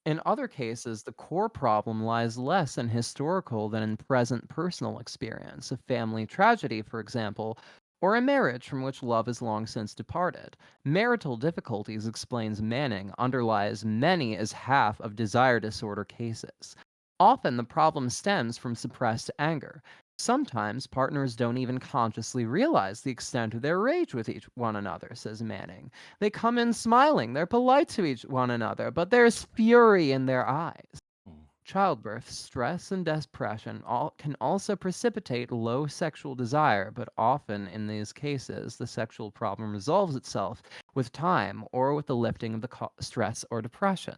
In other cases, the core problem lies less in historical than in present personal experience, a family tragedy, for example, or a marriage from which love has long since departed. Marital difficulties, explains Manning, underlies many as half of desire disorder cases. Often the problem stems from suppressed anger. Sometimes partners don't even consciously realize the extent of their rage with one another, says Manning. They come in smiling, they're polite to one another, but there's fury in their eyes. Childbirth, stress, and depression can also precipitate low sexual desire, but often in these cases, the sexual problem resolves itself with time or with the lifting of the stress or depression.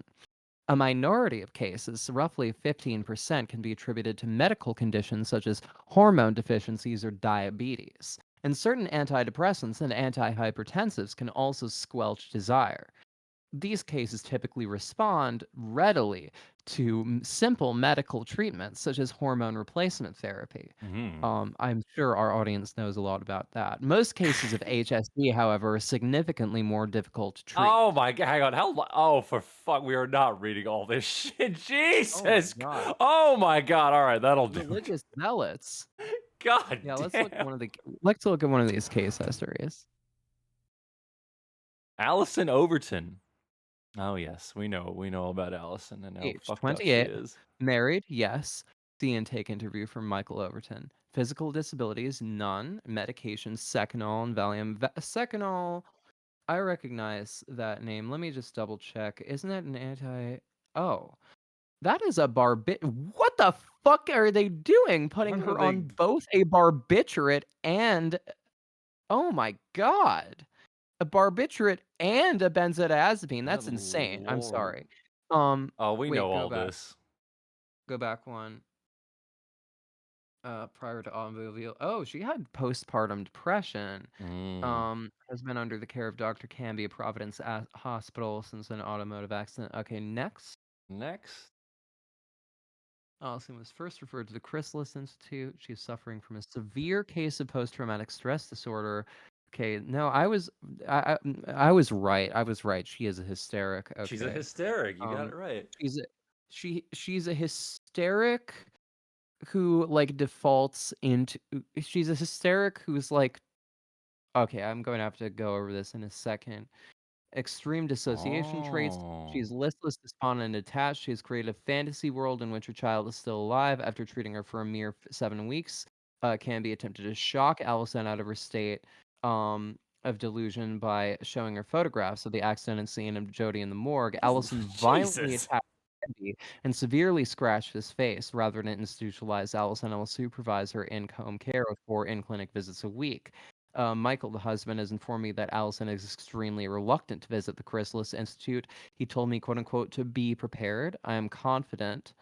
A minority of cases, roughly 15%, can be attributed to medical conditions such as hormone deficiencies or diabetes. And certain antidepressants and antihypertensives can also squelch desire. These cases typically respond readily to simple medical treatments such as hormone replacement therapy. I'm sure our audience knows a lot about that. Most cases of HSD, however, are significantly more difficult to treat. Oh my god, hang on. Oh, for fuck, we are not reading all this shit. Jesus. God. Oh my god. All right, that'll do. Religious zealots. God Yeah, damn. let's look at one of these case histories. Allison Overton. Oh yes, we know about Allison and how Age fucked up she 28, is. married, yes. See intake interview from Michael Overton. Physical disabilities, none. Medications, Seconal and Valium. Seconal, I recognize that name. Let me just double check. Isn't that an Oh, that is a What the fuck are they doing? Putting What are her they- on both a barbiturate and, oh my god, a barbiturate and a benzodiazepine. That's Good insane. I'm lord. sorry. Oh, we Wait, know go all back. this. Go back one. Prior to automobile. Oh, she had postpartum depression. Has been under the care of Dr. Canby at Providence Hospital since an automotive accident. Okay, next. Allison was first referred to the Chrysalis Institute. She's suffering from a severe case of post-traumatic stress disorder. Okay, no, I was right. I was right. She is a hysteric. Okay. She's a hysteric. You got it right. She's a hysteric who like defaults into. She's a hysteric who's like. Okay, I'm going to have to go over this in a second. extreme dissociation traits. She's listless, despondent, and detached. She has created a fantasy world in which her child is still alive after treating her for a mere 7 weeks. Can be attempted to shock Allison out of her state of delusion by showing her photographs of the accident scene of Jody in the morgue. Allison violently Jesus. attacked Andy and severely scratched his face. Rather than institutionalize Allison, will supervise her in home care with 4 in-clinic visits a week. Michael, the husband, has informed me that Allison is extremely reluctant to visit the Chrysalis Institute. He told me, quote unquote, to be prepared. I am confident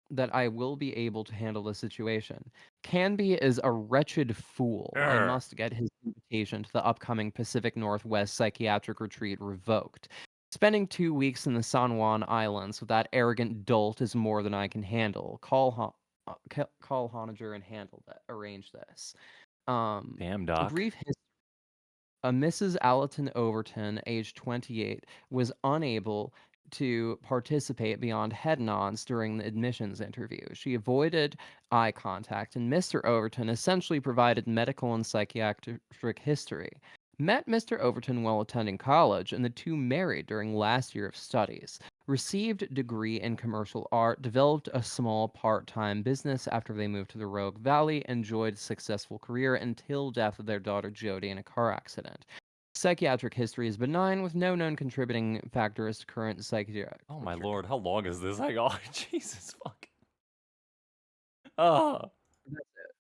that I will be able to handle the situation. Canby is a wretched fool. I must get his invitation to the upcoming Pacific Northwest psychiatric retreat revoked. Spending 2 weeks in the San Juan Islands with that arrogant dolt is more than I can handle. Call Honager and arrange this. Damn, A Doc. brief history. Mrs. Allerton Overton, age 28, was unable to participate beyond head nods during the admissions interview. She avoided eye contact, and Mr. Overton essentially provided medical and psychiatric history. Met Mr. Overton while attending college, and the two married during last year of studies. Received degree in commercial art, developed a small part-time business after they moved to the Rogue Valley, enjoyed a successful career until death of their daughter Jody in a car accident. Psychiatric history is benign, with no known contributing factors to current psychiatric. Oh my lord, how long is this? Hang on. Jesus fuck. Oh. That's it.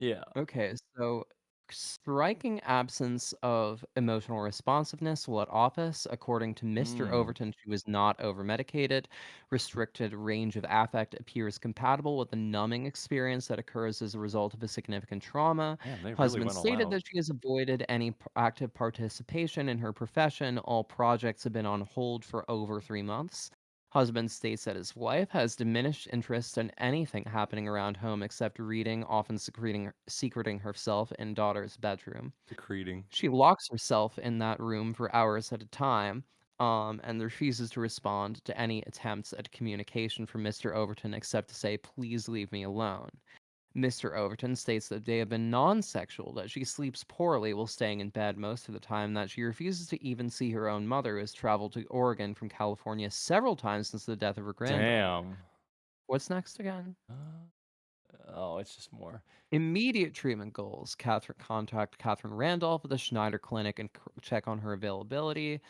Yeah. Okay, so striking absence of emotional responsiveness while at office. According to Mr. Overton, she was not over-medicated. Restricted range of affect appears compatible with the numbing experience that occurs as a result of a significant trauma. Damn, they really Husband went all stated out. that she has avoided any active participation in her profession. All projects have been on hold for over 3 months. Husband states that his wife has diminished interest in anything happening around home except reading, often secreting herself in daughter's bedroom. Secreting. She locks herself in that room for hours at a time, and refuses to respond to any attempts at communication from Mr. Overton except to say, "Please leave me alone." Mr. Overton states that they have been non-sexual, that she sleeps poorly while staying in bed most of the time, that she refuses to even see her own mother, who has traveled to Oregon from California several times since the death of her granddaughter. Damn. What's next again? Oh, it's just more. Immediate treatment goals. Contact Catherine Randolph at the Schneider Clinic and check on her availability.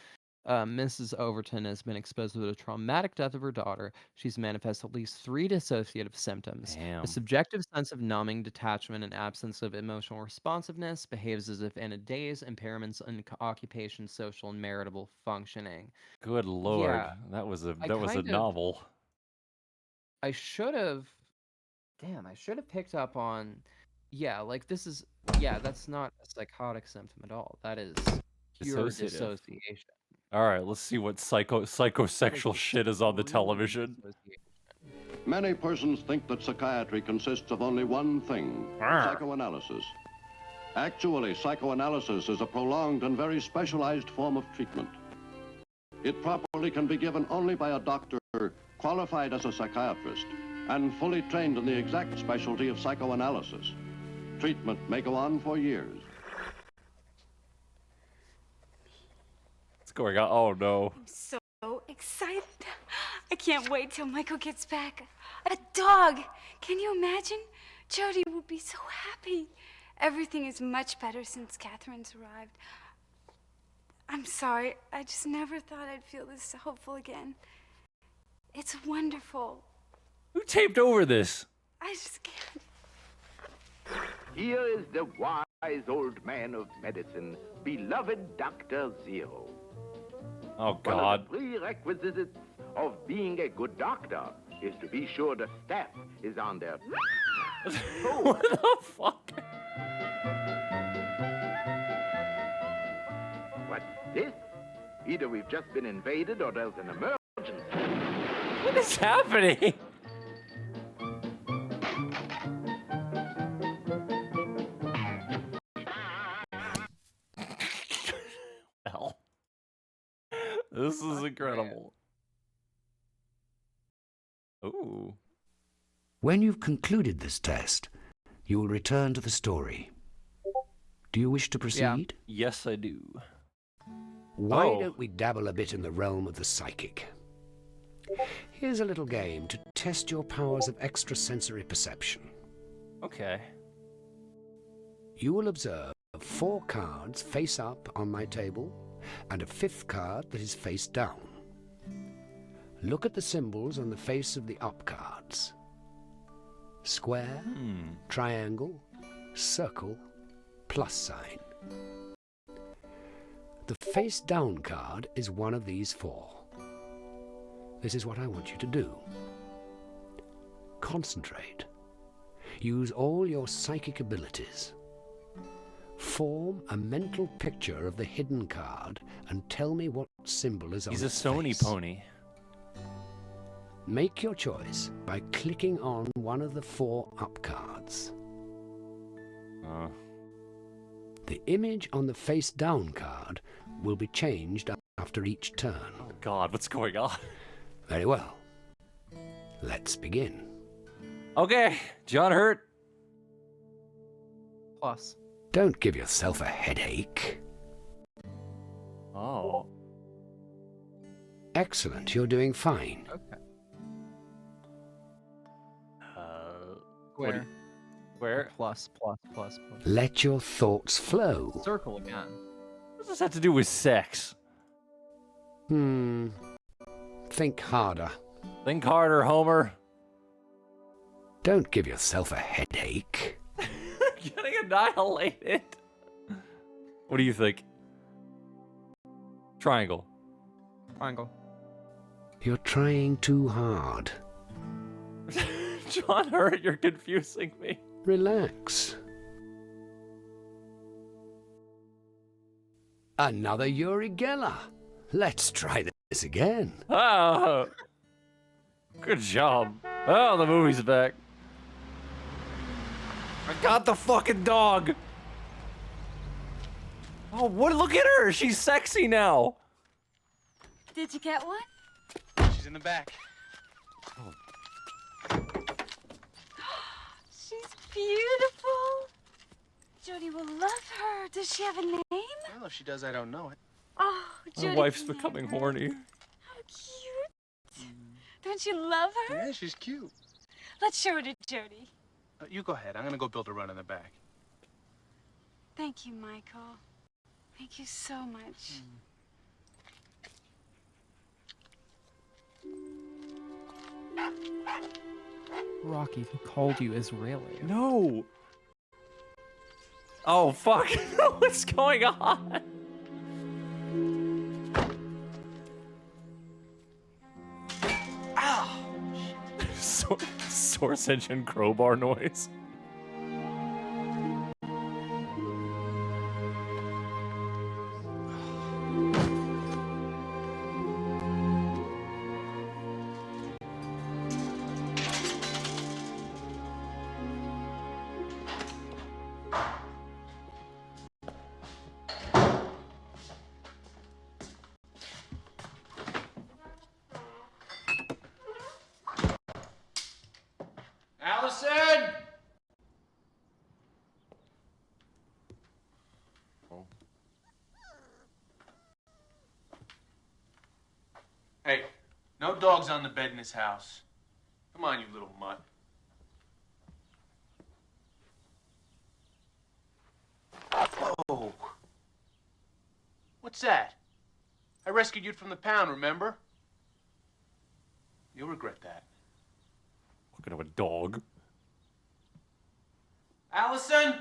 Mrs. Overton has been exposed to the traumatic death of her daughter. She's manifested at least 3 dissociative symptoms. Damn. A subjective sense of numbing, detachment, and absence of emotional responsiveness. Behaves as if in a daze. Impairments in occupation, social, and marital functioning. Good lord. Yeah, That was a I novel. I should have. Damn, I should have picked up on. Yeah, like this is. Yeah, that's not a psychotic symptom at all. That is pure Dissociative. dissociation. All right, let's see what psychosexual shit is on the television. Many persons think that psychiatry consists of only one thing, psychoanalysis. Actually, psychoanalysis is a prolonged and very specialized form of treatment. It properly can be given only by a doctor qualified as a psychiatrist and fully trained in the exact specialty of psychoanalysis. Treatment may go on for years. What's going on? Oh no. I'm so excited. I can't wait till Michael gets back. A dog! Can you imagine? Jody will be so happy. Everything is much better since Catherine's arrived. I'm sorry. I just never thought I'd feel this hopeful again. It's wonderful. Who taped over this? I just can't. Here is the wise old man of medicine, beloved Dr. Zero. Oh, One God. of the prerequisites of being a good doctor is to be sure the staff is on their... What the fuck? What's this? Either we've just been invaded or there's an emergency. What is happening? Hell. This is incredible. Ooh. When you've concluded this test, you will return to the story. Do you wish to proceed? Yes, I do. Why Oh. don't we dabble a bit in the realm of the psychic? Here's a little game to test your powers of extrasensory perception. Okay. You will observe 4 cards face up on my table and a 5th card that is face down. Look at the symbols on the face of the up cards. Square, triangle, circle, plus sign. The face down card is one of these 4. This is what I want you to do. Concentrate. Use all your psychic abilities. Form a mental picture of the hidden card and tell me what symbol is on He's a its Sony face. pony. Make your choice by clicking on one of the 4 up cards. The image on the face down card will be changed after each turn. Oh God, what's going on? Very well. Let's begin. Okay, John Hurt. Plus. Don't give yourself a headache. Oh. Excellent, you're doing fine. Okay. Where? Where? Plus. Let your thoughts flow. Circle again. What does this have to do with sex? Think harder. Think harder, Homer. Don't give yourself a headache. Getting annihilated. What do you think? Triangle. Triangle. You're trying too hard. John Hurt, you're confusing me. Relax. Another Uri Geller. Let's try this again. Oh. Good job. Oh, the movie's back. I got the fucking dog. Oh, what? Look at her. She's sexy now. Did you get one? She's in the back. She's beautiful. Jody will love her. Does she have a name? Well, if she does, I don't know it. Oh, Jody. My wife's becoming horny. How cute. Don't you love her? Yeah, she's cute. Let's show her to Jody. You go ahead. I'm gonna go build a run in the back. Thank you, Michael. Thank you so much. Rocky, who called you Israeli? No. Oh, fuck. What's going on? Ow! Source engine crowbar noise. Allison! Hey, no dogs on the bed in this house. Come on, you little mutt. Whoa. What's that? I rescued you from the pound, remember? You'll regret that. Looking at a dog. Allison?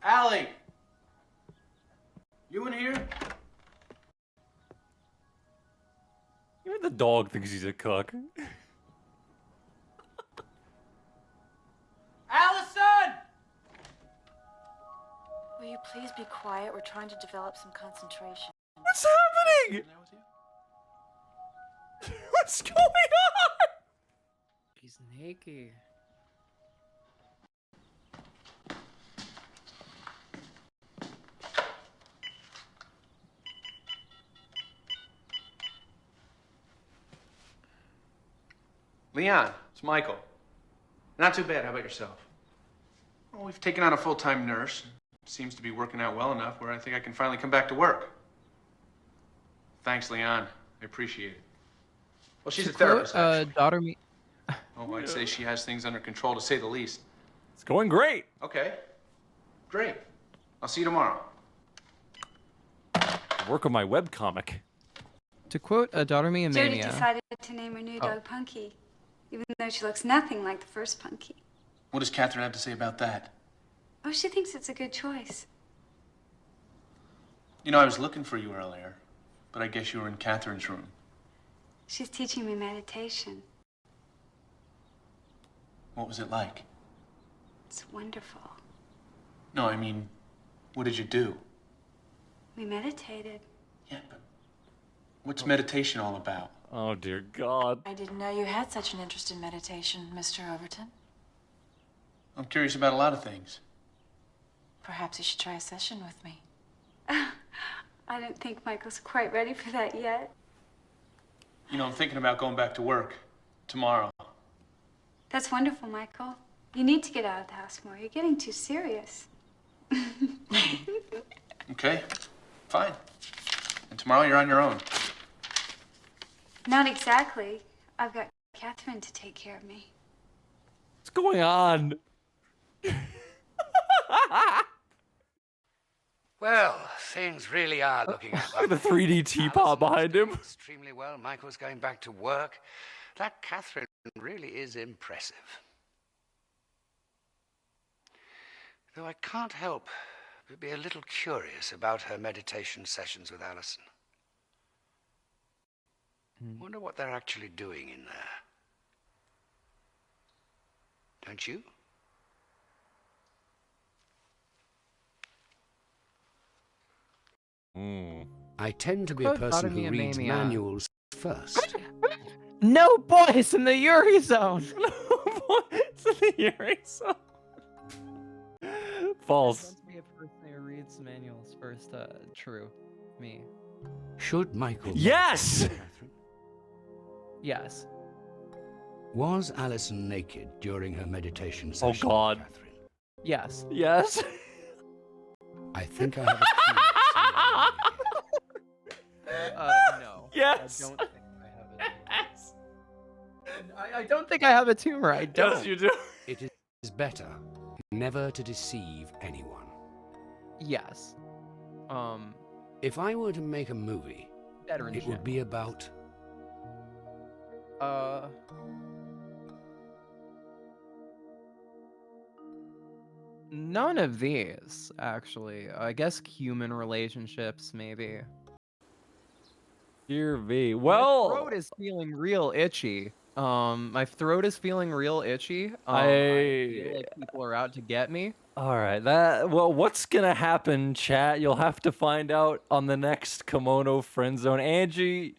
Allie? You in here? Even the dog thinks he's a cuck. Allison! Will you please be quiet? We're trying to develop some concentration. What's happening? What's going on? He's naked. Leon, it's Michael. Not too bad. How about yourself? Well, we've taken on a full-time nurse. Seems to be working out well enough where I think I can finally come back to work. Thanks, Leon. I appreciate it. Well, she's a therapist, actually. daughter me. Oh, I'd say she has things under control, to say the least. It's going great. Okay. Great. I'll see you tomorrow. Work on my webcomic. To quote a daughter me and Jody Mania. decided to name her new dog Punky, even though she looks nothing like the first Punky. What does Catherine have to say about that? Oh, she thinks it's a good choice. You know, I was looking for you earlier, but I guess you were in Catherine's room. She's teaching me meditation. What was it like? It's wonderful. No, I mean, what did you do? We meditated. What's meditation all about? Oh, dear God. I didn't know you had such an interest in meditation, Mr. Overton. I'm curious about a lot of things. Perhaps you should try a session with me. I don't think Michael's quite ready for that yet. You know, I'm thinking about going back to work tomorrow. That's wonderful, Michael. You need to get out of the house more. You're getting too serious. Okay, fine. And tomorrow you're on your own. Not exactly. I've got Catherine to take care of me. What's going on? Well, things really are looking up. The 3D teapot behind him. Extremely well. Michael's going back to work. That Catherine really is impressive. Though I can't help but be a little curious about her meditation sessions with Alison. Wonder what they're actually doing in there. Don't you? I tend to be a Quote person Daughter who Me reads Mania. manuals first. No boys in the Yuri zone. It's in the Yuri zone. False. To be a person who reads manuals first. True. Me. Should Michael... Yes! Yes. Was Alison naked during her meditation Oh, session? God. Yes. Yes. I think I have a No. Yes. I don't think I have it. I don't think I have a tumor. I don't. Yes, you do. It is better never to deceive anyone. Yes. If I were to make a movie, Better in it would be about... None of these, actually. I guess human relationships, maybe. Dear V. My Well, throat is feeling real itchy. My throat is feeling real itchy. I feel like people are out to get me. All right, well, what's gonna happen, chat? You'll have to find out on the next Kimono Friend Zone. Angie,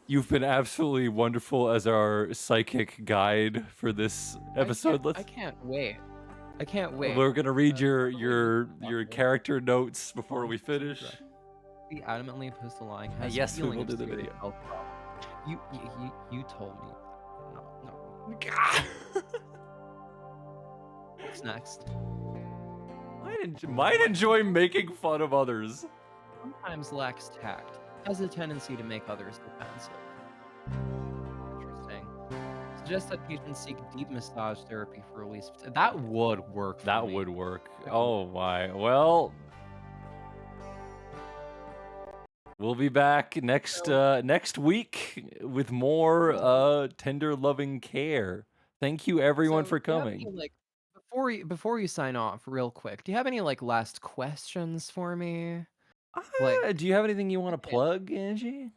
you've been absolutely wonderful as our psychic guide for this episode. I can't wait. I can't wait. We're gonna read your character notes before we finish. He adamantly opposed to lying. Has Yes, we feeling will of do the serious video. health problems. You told me. No. What's next? Might enjoy making fun of others. Sometimes lacks tact. Has a tendency to make others defensive. Interesting. Suggests that patients seek deep massage therapy for release. That would work. For That me. would work. Oh my. Well, we'll be back next week with more tender loving care. Thank you everyone for do you have coming. any, like, before you sign off, real quick, do you have any like last questions for me? Do you have anything you want to plug, Angie?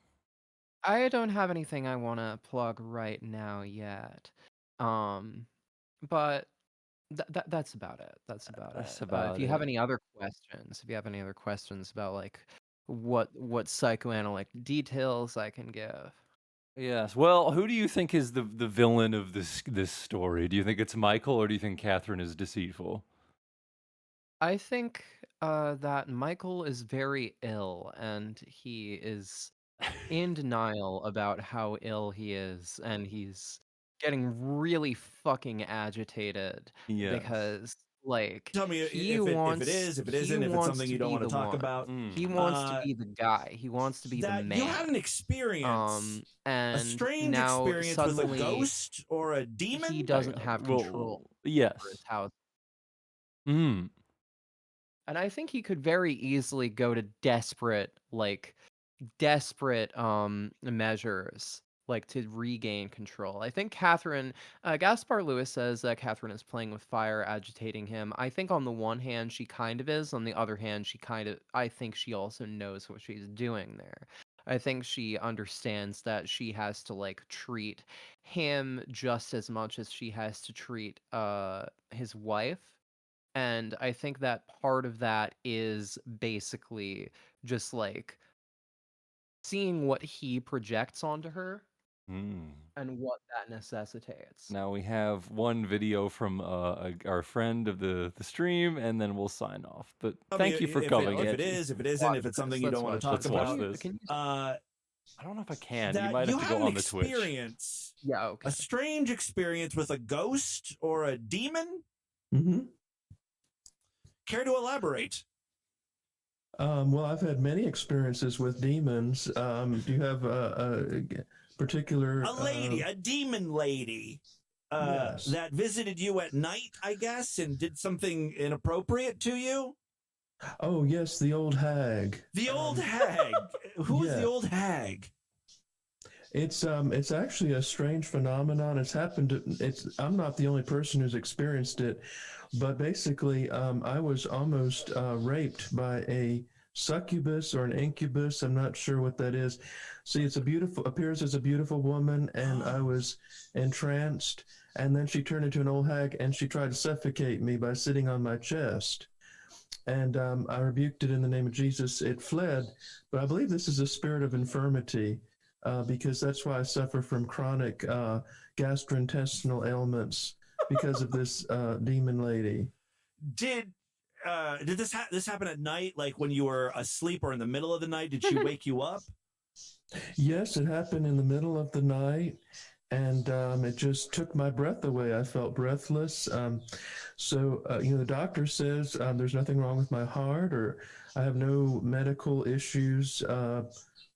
I don't have anything I want to plug right now yet. But that's about it. That's about it. That's about If you have it. any other questions about like what psychoanalytic details I can give. Yes. Well, who do you think is the villain of this story? Do you think it's Michael, or do you think Catherine is deceitful? I think that Michael is very ill, and he is in denial about how ill he is, and he's getting really fucking agitated Yes. because, Like, Tell me he if wants it is, if it he isn't, if it's wants something to you don't be want to the talk one. about. He wants to be the guy. He wants to be the That man. you had an experience, a And strange now experience with a suddenly ghost or a demon. he doesn't have control over Yes. his house. Mm. And I think he could very easily go to desperate measures, like, to regain control. I think Gaspar Lewis says that Catherine is playing with fire, agitating him. I think on the one hand she kind of is, on the other hand I think she also knows what she's doing there. I think she understands that she has to, like, treat him just as much as she has to treat his wife. And I think that part of that is basically just, like, seeing what he projects onto her Mm. and what that necessitates. Now we have one video from our friend of the stream, and then we'll sign off. But Tell thank me you for if coming. if it is, if it isn't, if it's something you don't want to talk Let's watch about. this. I don't know if I can. You That might have to had go an on the Twitch. experience, Yeah, okay. a strange experience with a ghost or a demon. Mm-hmm. Care to elaborate? Well, I've had many experiences with demons. Do you have a particular... A lady, a demon lady, Yes. that visited you at night, I guess, and did something inappropriate to you? Oh, yes, the old hag. The old hag. Who's yeah. the old hag? It's actually a strange phenomenon. It's happened. I'm not the only person who's experienced it, but basically, I was almost raped by a succubus or an incubus. I'm not sure what that is. See, appears as a beautiful woman, and I was entranced. And then she turned into an old hag, and she tried to suffocate me by sitting on my chest. And I rebuked it in the name of Jesus. It fled, but I believe this is a spirit of infirmity. Because that's why I suffer from chronic gastrointestinal ailments because of this demon lady. Did this happen at night, like when you were asleep or in the middle of the night? Did she wake you up? Yes, it happened in the middle of the night, and it just took my breath away. I felt breathless. The doctor says there's nothing wrong with my heart, or I have no medical issues.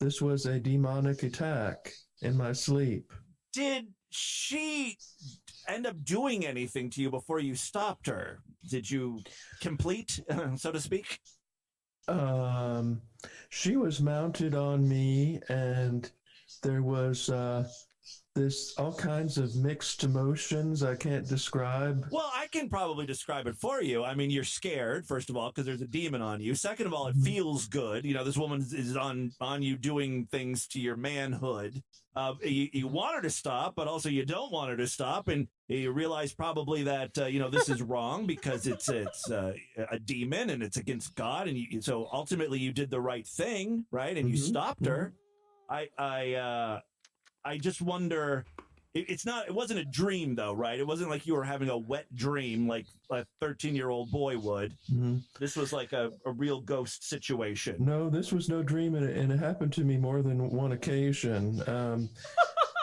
This was a demonic attack in my sleep. Did she end up doing anything to you before you stopped her? Did you complete, so to speak? She was mounted on me, and there was all kinds of mixed emotions I can't describe. Well, I can probably describe it for you. I mean, you're scared, first of all, because there's a demon on you. Second of all, it feels good. You know, this woman is on you doing things to your manhood. You want her to stop, but also you don't want her to stop. And you realize probably that, this is wrong because it's a demon and it's against God. And so ultimately you did the right thing, right? And you stopped her. I just wonder, it wasn't a dream though, right? It wasn't like you were having a wet dream like a 13-year-old boy would. This was like a real ghost situation. No, this was no dream, and it happened to me more than one occasion. And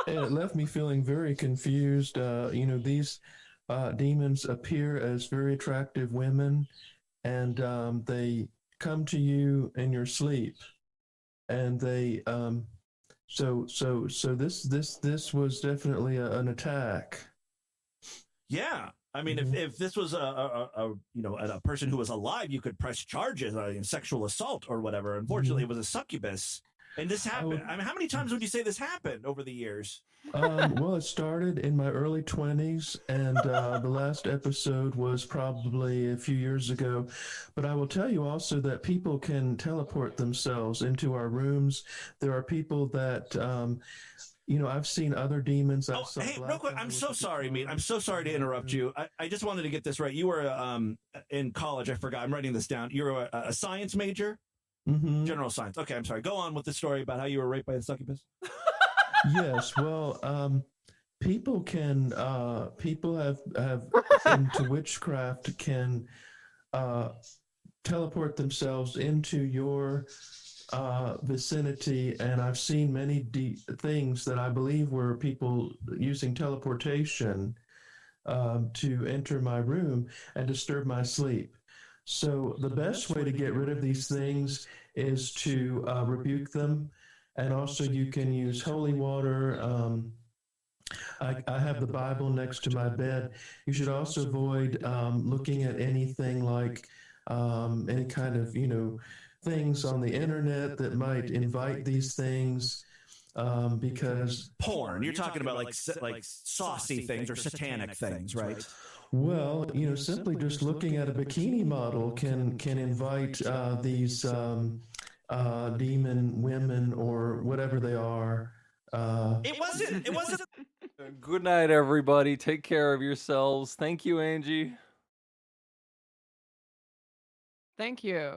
it left me feeling very confused. These demons appear as very attractive women, and they come to you in your sleep, and they So this was definitely an attack. Yeah, I mean, if this was a person who was alive, you could press charges on sexual assault or whatever. Unfortunately, it was a succubus, and this happened. I mean, how many times would you say this happened over the years? Well, it started in my early 20s, and the last episode was probably a few years ago. But I will tell you also that people can teleport themselves into our rooms. There are people that, I've seen other demons. Hey, real quick, I'm so sorry, Meat. I'm so sorry to interrupt you. I just wanted to get this right. You were in college. I forgot. I'm writing this down. You're a science major? General science. Okay, I'm sorry. Go on with the story about how you were raped by a succubus. Yes, well, people have into witchcraft can teleport themselves into your vicinity, and I've seen many things that I believe were people using teleportation. to enter my room and disturb my sleep. So the best way to get rid of these things is to rebuke them. And also you can use holy water. I have the Bible next to my bed. You should also avoid looking at anything like any kind of, things on the internet that might invite these things. Because porn. You're talking about like saucy things or satanic things, right? Well, simply just looking at a bikini model can invite these demon women or whatever they are. It wasn't. Good night, everybody. Take care of yourselves. Thank you, Angie. Thank you.